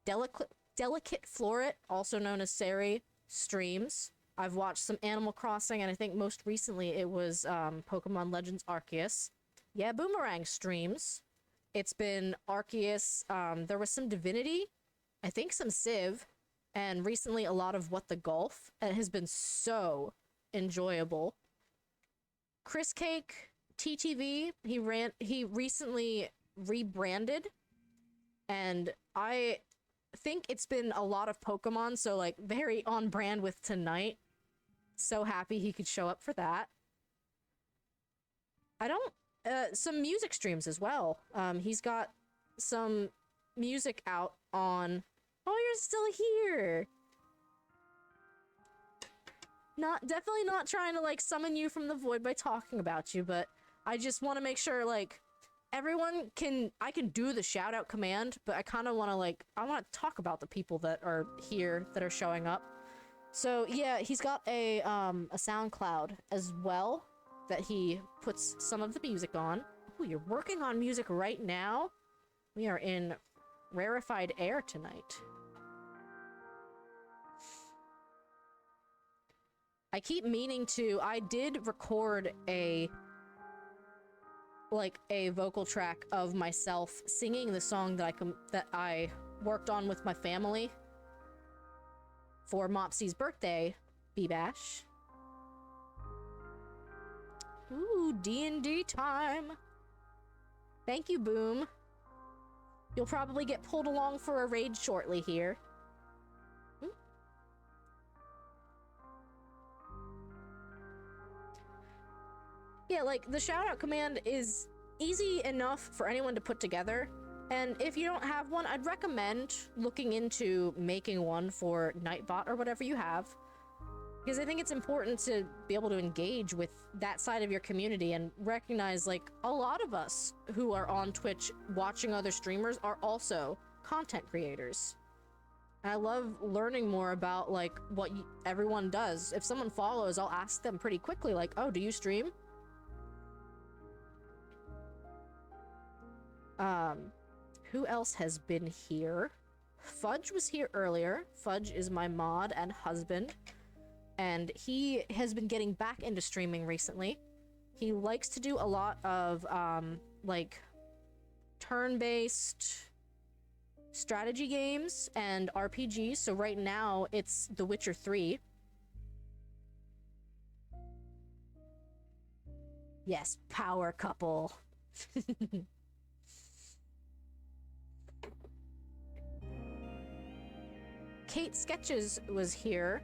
Delicate Floret, also known as Sari, streams. I've watched some Animal Crossing, and I think most recently it was Pokemon Legends Arceus. Yeah, Boomerang streams. It's been Arceus, there was some Divinity, I think some Civ, and recently a lot of What the Golf. It has been so enjoyable. Chris Cake, TTV, he recently rebranded, and I think it's been a lot of Pokemon, so, like, very on brand with tonight. So happy he could show up for that. I don't some music streams as well. He's got some music out on... Oh, you're still here! Definitely not trying to, like, summon you from the void by talking about you, but I just want to make sure, like, everyone can... I can do the shout-out command, but I kind of want to, like... I want to talk about the people that are here, that are showing up. So, yeah, he's got a SoundCloud as well, that he puts some of the music on. Ooh, you're working on music right now? We are in rarefied air tonight. I keep meaning to... I did record a vocal track of myself singing the song that I worked on with my family for Mopsy's birthday, B-Bash. Ooh, D&D time. Thank you, Boom. You'll probably get pulled along for a raid shortly here. Yeah, like, the shout-out command is easy enough for anyone to put together, and if you don't have one, I'd recommend looking into making one for Nightbot or whatever you have, because I think it's important to be able to engage with that side of your community and recognize, like, a lot of us who are on Twitch watching other streamers are also content creators. And I love learning more about, like, what everyone does. If someone follows, I'll ask them pretty quickly, like, oh, do you stream? Who else has been here? Fudge was here earlier. Fudge is my mod and husband, and he has been getting back into streaming recently. He likes to do a lot of, like, turn-based strategy games and RPGs, so right now it's The Witcher 3. Yes, power couple. Kate Sketches was here.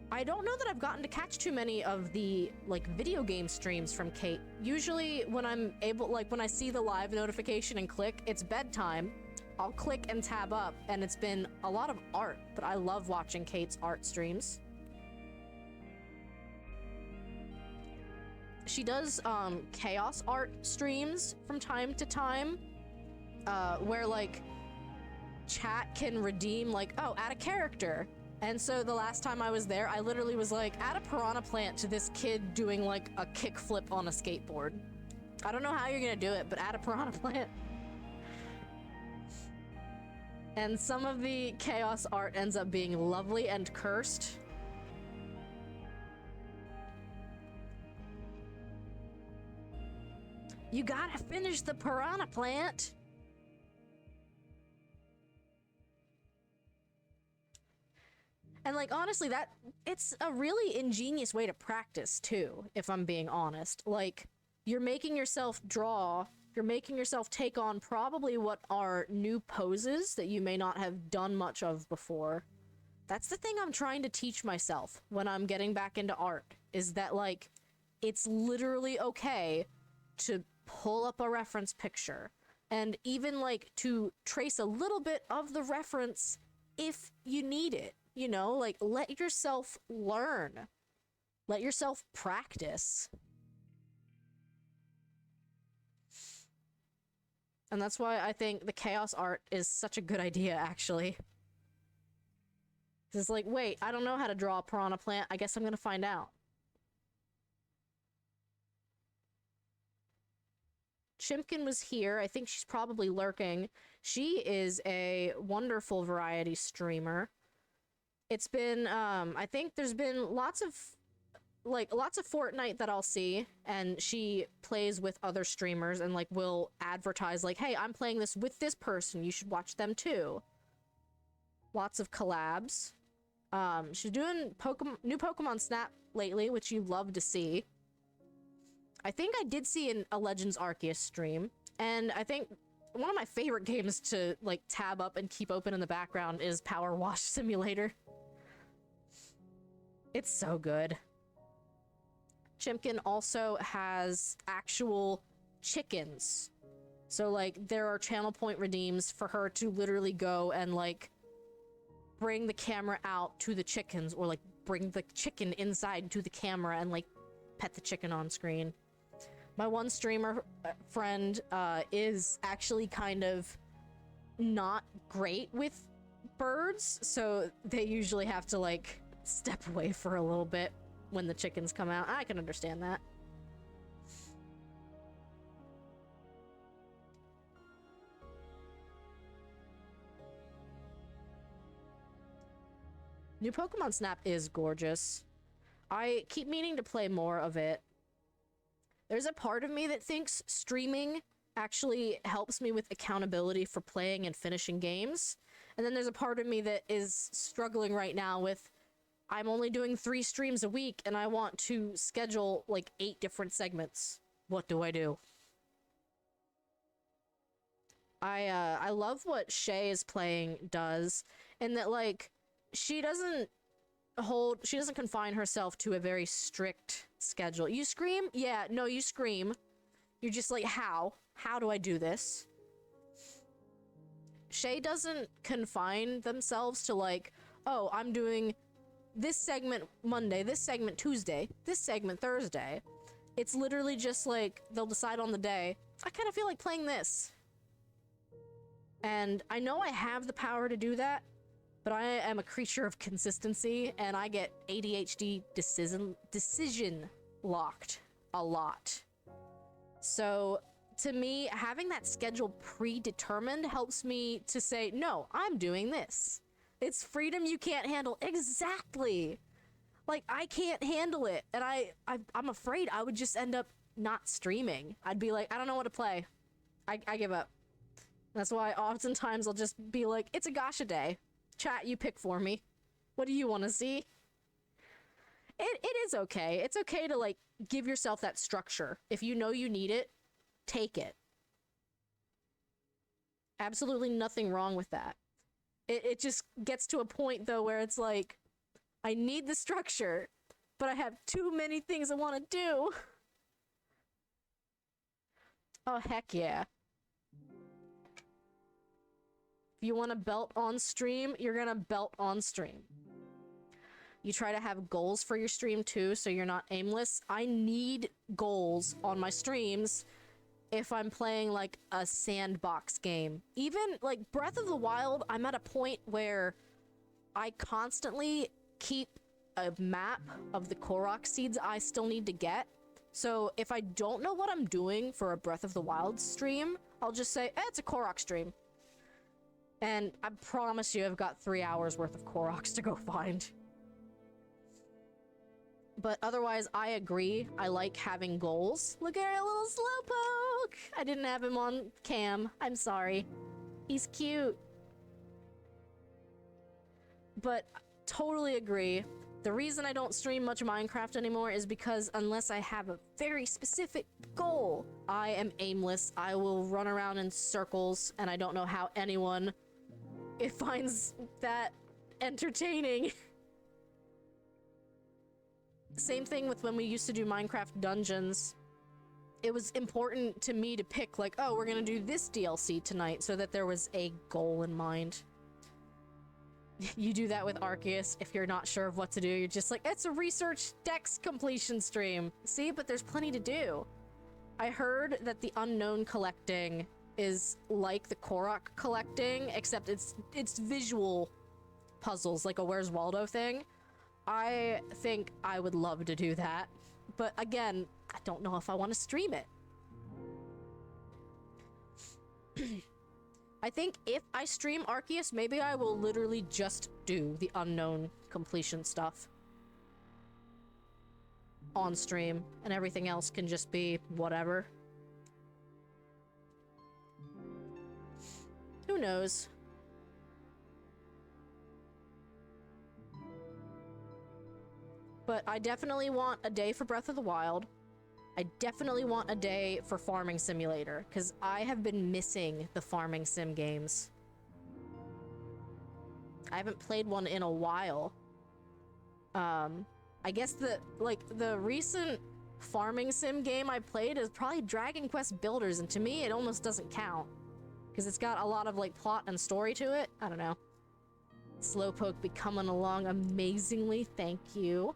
I don't know that I've gotten to catch too many of the, like, video game streams from Kate. Usually when I'm able, like, when I see the live notification and click, it's bedtime. I'll click and tab up, and it's been a lot of art, but I love watching Kate's art streams. She does, chaos art streams from time to time, where, like, chat can redeem, like, oh, add a character. And so the last time I was there, I literally was like, add a piranha plant to this kid doing, like, a kickflip on a skateboard. I don't know how you're gonna do it, but add a piranha plant. And some of the chaos art ends up being lovely and cursed. You gotta finish the piranha plant! And, like, honestly, it's a really ingenious way to practice, too, if I'm being honest. Like, you're making yourself draw, you're making yourself take on probably what are new poses that you may not have done much of before. That's the thing I'm trying to teach myself when I'm getting back into art, is that, like, it's literally okay to pull up a reference picture, and even, like, to trace a little bit of the reference if you need it. You know, like, let yourself learn. Let yourself practice. And that's why I think the chaos art is such a good idea, actually. It's like, wait, I don't know how to draw a piranha plant. I guess I'm gonna find out. Chimkin was here. I think she's probably lurking. She is a wonderful variety streamer. It's been, I think there's been lots of Fortnite that I'll see, and she plays with other streamers and, like, will advertise, like, hey, I'm playing this with this person, you should watch them too. Lots of collabs. She's doing new Pokemon Snap lately, which you love to see. I think I did see a Legends Arceus stream, and I think one of my favorite games to, like, tab up and keep open in the background is Power Wash Simulator. It's so good. Chimkin also has actual chickens. So, like, there are channel point redeems for her to literally go and, like, bring the camera out to the chickens, or, like, bring the chicken inside to the camera and, like, pet the chicken on screen. My one streamer friend is actually kind of not great with birds, so they usually have to, like, step away for a little bit when the chickens come out. I can understand that. New Pokemon Snap is gorgeous. I keep meaning to play more of it. There's a part of me that thinks streaming actually helps me with accountability for playing and finishing games. And then there's a part of me that is struggling right now with, I'm only doing 3 streams a week and I want to schedule like 8 different segments. What do I do? I love what Shay is playing does, in that, like, she doesn't confine herself to a very strict schedule. You scream? Yeah, no, you scream. You're just like, how? How do I do this? Shay doesn't confine themselves to, like, oh, I'm doing this segment Monday, this segment Tuesday, this segment Thursday. It's literally just like, they'll decide on the day, I kind of feel like playing this. And I know I have the power to do that, but I am a creature of consistency, and I get ADHD decision locked a lot. So, to me, having that schedule predetermined helps me to say, no, I'm doing this. It's freedom you can't handle. Exactly! Like, I can't handle it, and I'm afraid I would just end up not streaming. I'd be like, I don't know what to play. I give up. That's why oftentimes I'll just be like, it's a Gacha day. Chat, you pick for me. What do you want to see? It is okay. It's okay to, like, give yourself that structure. If you know you need it, take it. Absolutely nothing wrong with that. It just gets to a point, though, where it's like, I need the structure, but I have too many things I want to do. Oh, heck yeah. If you want to belt on stream, you're gonna belt on stream. You try to have goals for your stream too, so you're not aimless. I need goals on my streams if I'm playing like a sandbox game. Even like Breath of the Wild, I'm at a point where I constantly keep a map of the Korok seeds I still need to get. So if I don't know what I'm doing for a Breath of the Wild stream, I'll just say, it's a Korok stream. And I promise you I've got 3 hours worth of Koroks to go find. But otherwise, I agree. I like having goals. Look at our little Slowpoke! I didn't have him on cam. I'm sorry. He's cute. But totally agree. The reason I don't stream much Minecraft anymore is because unless I have a very specific goal, I am aimless. I will run around in circles, and I don't know how anyone finds that entertaining. Same thing with when we used to do Minecraft dungeons. It was important to me to pick, like, oh, we're gonna do this DLC tonight, so that there was a goal in mind. You do that with Arceus. If you're not sure of what to do, you're just like, it's a research dex completion stream. See, but there's plenty to do. I heard that the unknown collecting is like the Korok collecting, except it's visual puzzles, like a Where's Waldo thing. I think I would love to do that. But again, I don't know if I want to stream it. I think if I stream Arceus, maybe I will literally just do the unknown completion stuff on stream, and everything else can just be whatever. Who knows? But I definitely want a day for Breath of the Wild. I definitely want a day for Farming Simulator, because I have been missing the farming sim games. I haven't played one in a while. I guess the recent farming sim game I played is probably Dragon Quest Builders, and to me it almost doesn't count because it's got a lot of like plot and story to it. I don't know. Slowpoke be coming along amazingly, thank you.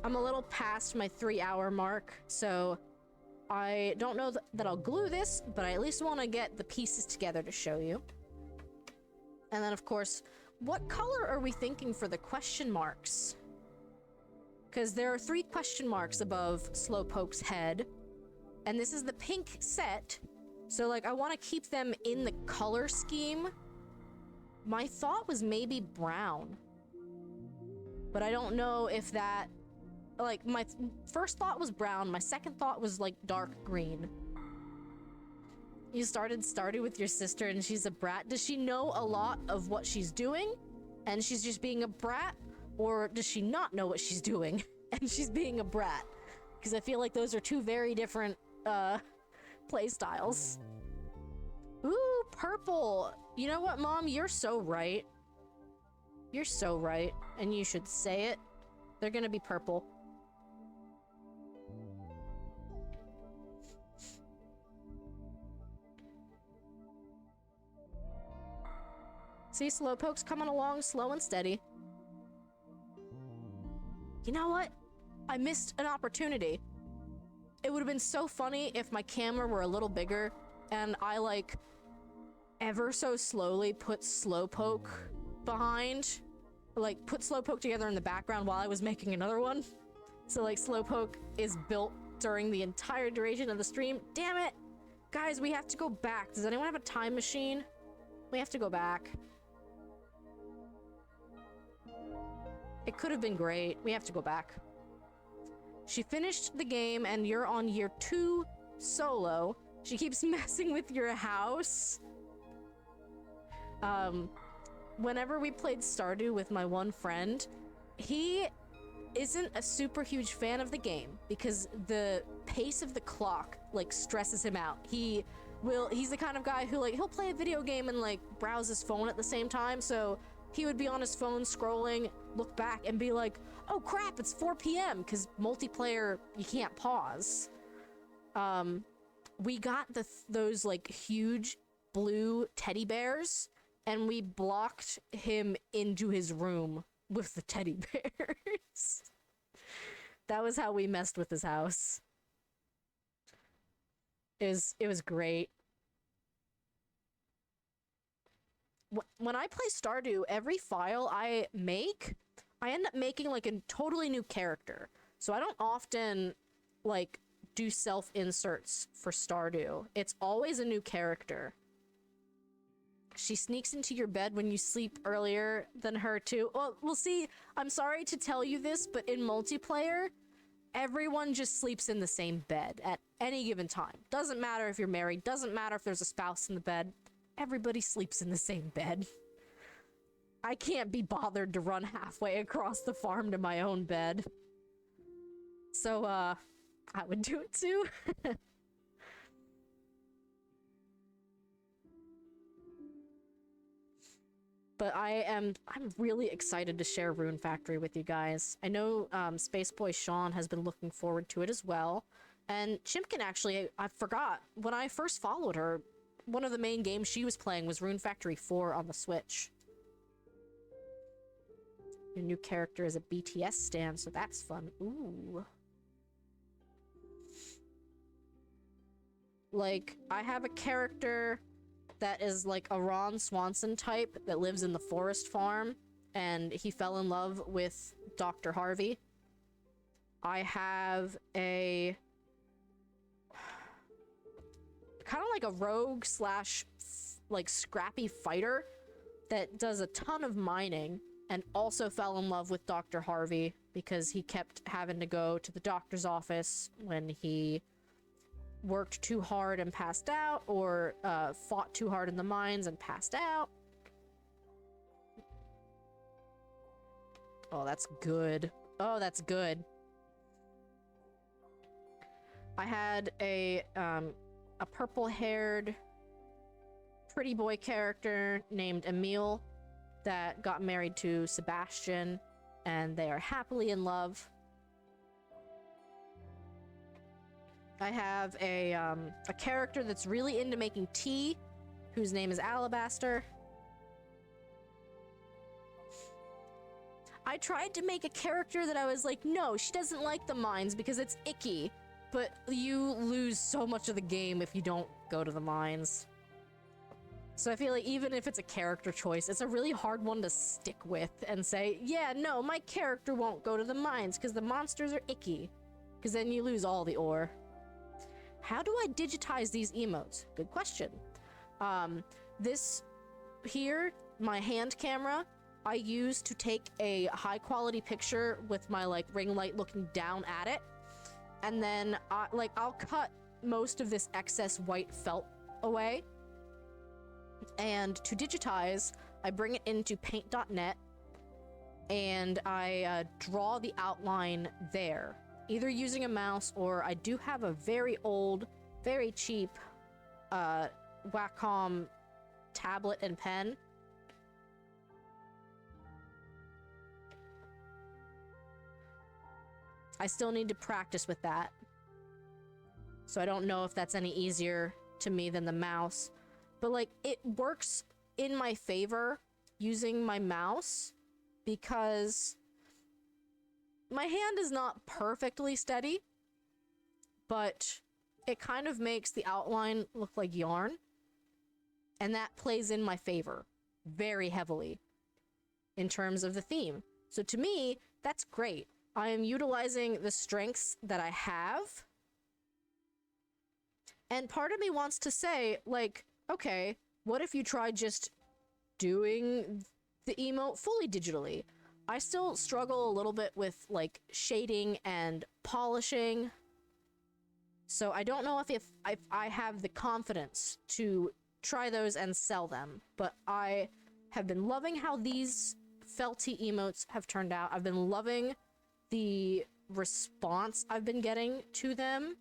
I'm a little past my 3-hour mark, so I don't know that I'll glue this, but I at least want to get the pieces together to show you. And then, of course, what color are we thinking for the question marks? Because there are 3 question marks above Slowpoke's head, and this is the pink set, so, like, I want to keep them in the color scheme. My thought was maybe brown, but I don't know if that... Like, my first thought was brown, my second thought was, like, dark green. You started Stardew with your sister and she's a brat. Does she know a lot of what she's doing and she's just being a brat? Or does she not know what she's doing and she's being a brat? Because I feel like those are 2 very different, play styles. Ooh, purple! You know what, Mom? You're so right. You're so right. And you should say it. They're gonna be purple. See, Slowpoke's coming along slow and steady. You know what? I missed an opportunity. It would have been so funny if my camera were a little bigger and I, like, ever so slowly put Slowpoke behind. Like, put Slowpoke together in the background while I was making another one. So, like, Slowpoke is built during the entire duration of the stream. Damn it! Guys, we have to go back. Does anyone have a time machine? We have to go back. It could have been great. We have to go back. She finished the game and you're on year 2 solo. She keeps messing with your house. Whenever we played Stardew with my one friend, he isn't a super huge fan of the game because the pace of the clock, like, stresses him out. He's the kind of guy who, like, he'll play a video game and, like, browse his phone at the same time, so he would be on his phone scrolling, look back, and be like, oh crap, it's 4 p.m. because multiplayer, you can't pause. We got those, like, huge blue teddy bears, and we blocked him into his room with the teddy bears. That was how we messed with his house. It was great. When I play Stardew, every file I make, I end up making, like, a totally new character. So I don't often, like, do self-inserts for Stardew. It's always a new character. She sneaks into your bed when you sleep earlier than her, too. Well, we'll see. I'm sorry to tell you this, but in multiplayer, everyone just sleeps in the same bed at any given time. Doesn't matter if you're married, doesn't matter if there's a spouse in the bed. Everybody sleeps in the same bed. I can't be bothered to run halfway across the farm to my own bed. So, I would do it too. But I'm really excited to share Rune Factory with you guys. I know Space Boy Sean has been looking forward to it as well. And Chimkin, actually, I forgot, when I first followed her, one of the main games she was playing was Rune Factory 4 on the Switch. Your new character is a BTS stan, so that's fun. Ooh. Like, I have a character that is like a Ron Swanson type that lives in the forest farm, and he fell in love with Dr. Harvey. I have a kind of like a rogue slash like scrappy fighter that does a ton of mining and also fell in love with Dr. Harvey because he kept having to go to the doctor's office when he worked too hard and passed out, or fought too hard in the mines and passed out. Oh, that's good. Oh, that's good. I had a purple-haired pretty boy character named Emile that got married to Sebastian, and they are happily in love. I have a character that's really into making tea, whose name is Alabaster. I tried to make a character that I was like, no, she doesn't like the mines because it's icky. But you lose so much of the game if you don't go to the mines. So I feel like even if it's a character choice, it's a really hard one to stick with and say, yeah, no, my character won't go to the mines because the monsters are icky. Because then you lose all the ore. How do I digitize these emotes? Good question. This here, my hand camera, I use to take a high quality picture with my like ring light looking down at it. And then I'll cut most of this excess white felt away. And to digitize, I bring it into paint.net and I draw the outline there, either using a mouse or I do have a very old, very cheap Wacom tablet and pen. I still need to practice with that. So I don't know if that's any easier to me than the mouse. But like, it works in my favor using my mouse because my hand is not perfectly steady, but it kind of makes the outline look like yarn. And that plays in my favor very heavily in terms of the theme. So to me, that's great. I am utilizing the strengths that I have. And part of me wants to say, like, okay, what if you tried just doing the emote fully digitally? I still struggle a little bit with, like, shading and polishing. So I don't know if I have the confidence to try those and sell them. But I have been loving how these felty emotes have turned out. I've been loving the response I've been getting to them.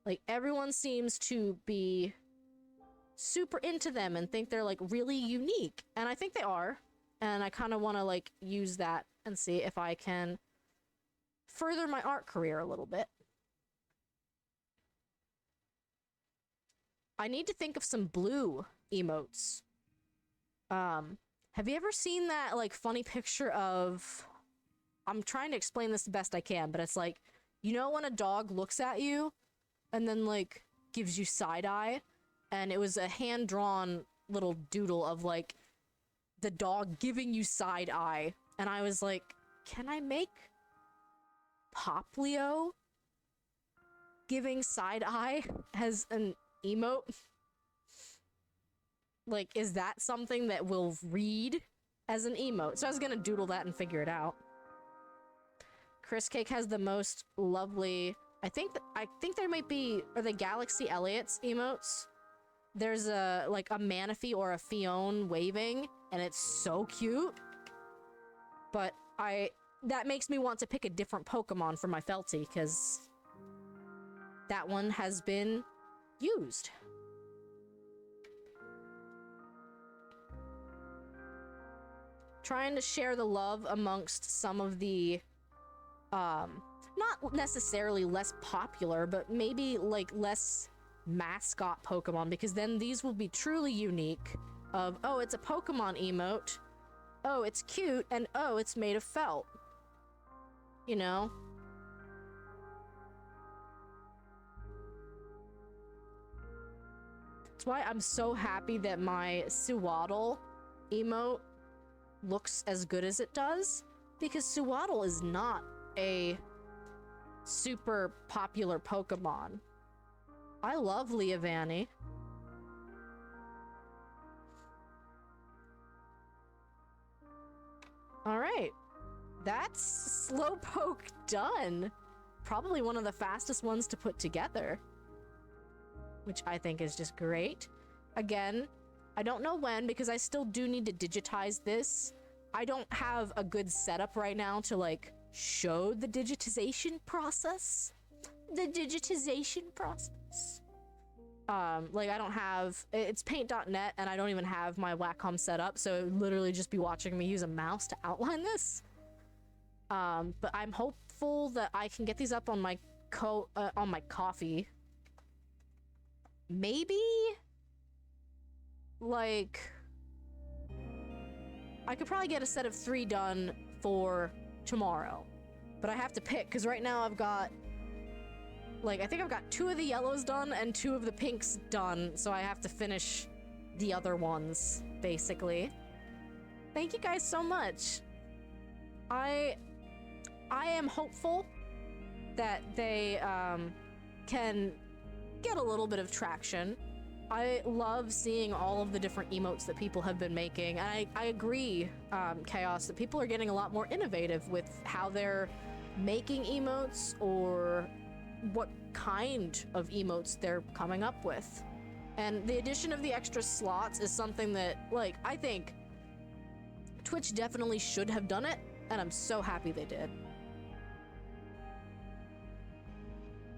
Like, everyone seems to be super into them and think they're, like, really unique. And I think they are. And I kind of want to, like, use that and see if I can further my art career a little bit. I need to think of some blue emotes. Have you ever seen that, like, funny picture of... I'm trying to explain this the best I can, but it's like, you know when a dog looks at you and then, like, gives you side eye? And it was a hand-drawn little doodle of, like, the dog giving you side eye. And I was like, can I make Poplio giving side eye as an emote? Like, is that something that will read as an emote? So I was gonna doodle that and figure it out. Chris Cake has the most lovely... I think there might be... Are they Galaxy Elliott's emotes? There's a, like, a Manaphy or a Fione waving, and it's so cute. But that makes me want to pick a different Pokemon for my Felty, because that one has been used. Trying to share the love amongst some of the... not necessarily less popular, but maybe, like, less mascot Pokemon, because then these will be truly unique of, oh, it's a Pokemon emote, oh, it's cute, and oh, it's made of felt. You know? That's why I'm so happy that my Sewaddle emote looks as good as it does, because Sewaddle is not a super popular Pokemon. I love Leavanny. Alright. That's Slowpoke done. Probably one of the fastest ones to put together. Which I think is just great. Again, I don't know when, because I still do need to digitize this. I don't have a good setup right now to, like, show the digitization process. The digitization process. Like, I don't have... It's paint.net, and I don't even have my Wacom set up, so it would literally just be watching me use a mouse to outline this. But I'm hopeful that I can get these up on my on my coffee. Maybe like I could probably get a set of 3 done for tomorrow, but I have to pick because right now I've got like I think I've got 2 of the yellows done and 2 of the pinks done, so I have to finish the other ones basically. Thank you guys so much. I am hopeful that they can get a little bit of traction. I love seeing all of the different emotes that people have been making. I agree, Chaos, that people are getting a lot more innovative with how they're making emotes or what kind of emotes they're coming up with. And the addition of the extra slots is something that, like, I think Twitch definitely should have done it, and I'm so happy they did.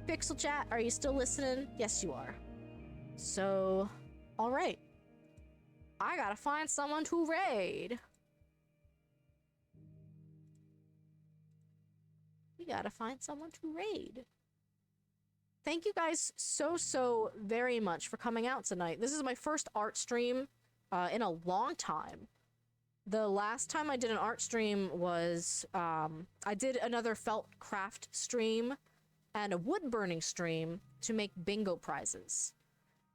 Pixel Chat, are you still listening? Yes, you are. So, alright. I gotta find someone to raid. We gotta find someone to raid. Thank you guys so very much for coming out tonight. This is my first art stream in a long time. The last time I did an art stream was, I did another felt craft stream and a wood burning stream to make bingo prizes.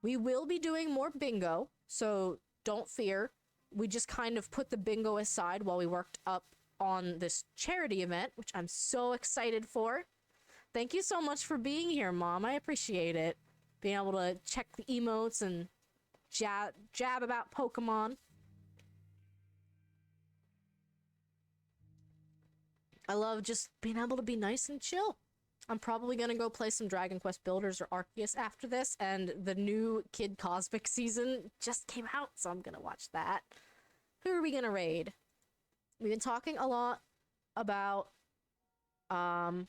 We will be doing more bingo, so don't fear. We just kind of put the bingo aside while we worked up on this charity event, which I'm so excited for. Thank you so much for being here, Mom. I appreciate it. Being able to check the emotes and jab about Pokemon. I love just being able to be nice and chill. I'm probably gonna go play some Dragon Quest Builders or Arceus after this, and the new Kid Cosmic season just came out, so I'm gonna watch that. Who are we gonna raid? We've been talking a lot about, farming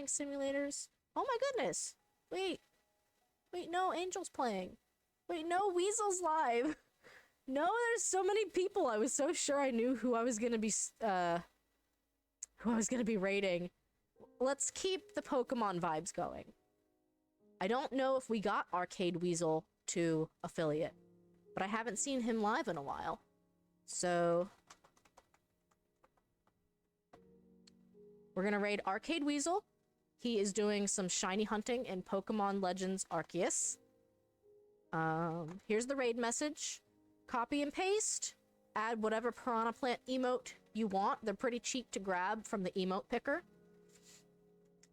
simulators. Oh my goodness! Wait, no, Angel's playing. Wait, no, Weasel's live. No, there's so many people. I was so sure I knew who I was gonna be, raiding. Let's keep the Pokemon vibes going. I don't know if we got Arcade Weasel to affiliate, but I haven't seen him live in a while. So we're gonna raid Arcade Weasel. He is doing some shiny hunting in Pokemon Legends Arceus. Here's the raid message. Copy and paste. Add whatever Piranha Plant emote you want. They're pretty cheap to grab from the emote picker.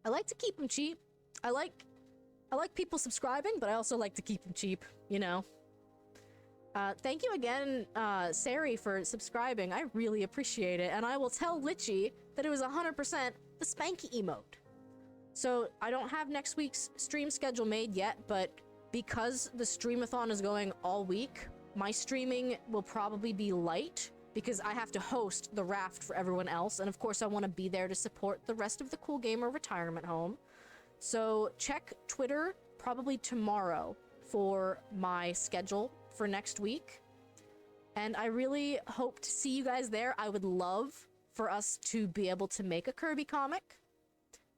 I like to keep them cheap. I like people subscribing, but I also like to keep them cheap, you know. Thank you again, Sari, for subscribing. I really appreciate it, and I will tell Litchi that it was 100% the Spanky emote. So I don't have next week's stream schedule made yet, but because the streamathon is going all week, my streaming will probably be light because I have to host the raft for everyone else, and of course I want to be there to support the rest of the Cool Gamer retirement home. So check Twitter probably tomorrow for my schedule for next week, and I really hope to see you guys there. I would love for us to be able to make a Kirby comic,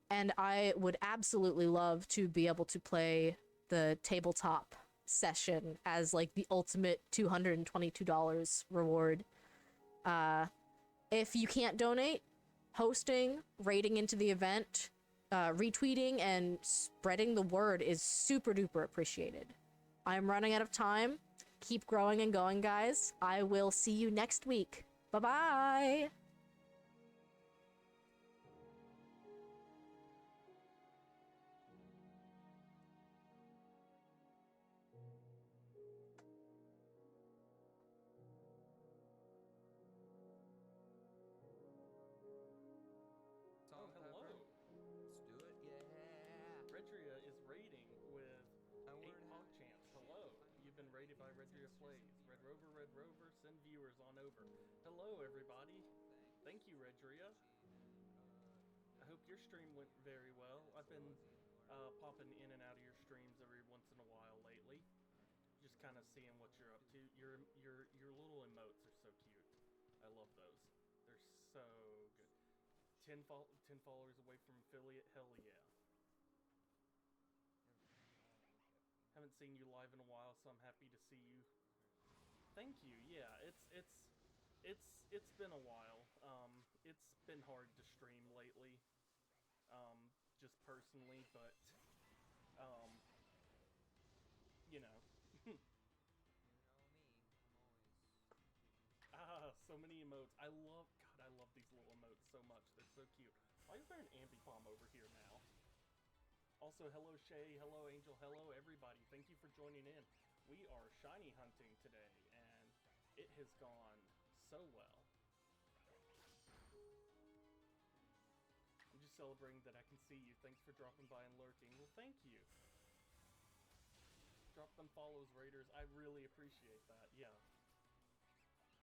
and I would absolutely love to be able to play the tabletop session as like the ultimate $222 reward. If you can't donate, hosting, raiding into the event, retweeting, and spreading the word is super duper appreciated. I'm running out of time. Keep growing and going, guys. I will see you next week. Bye-bye! Your stream went very well. I've been popping in and out of your streams every once in a while lately, just kind of seeing what you're up to. Your little emotes are so cute. I love those. They're so good. 10 followers away from affiliate? Hell yeah. Haven't seen you live in a while, so I'm happy to see you. Thank you. Yeah, it's been a while. It's been hard to stream lately. Just personally, but you know. You know me. I'm always. So many emotes. I love these little emotes so much. They're so cute. Why is there an Ambipom over here now? Also, hello Shay, hello Angel, hello everybody. Thank you for joining in. We are shiny hunting today, and it has gone so well. I'm just celebrating that I can see you. Thanks for dropping by and lurking. Well, thank you. Drop them follows, Raiders. I really appreciate that. Yeah,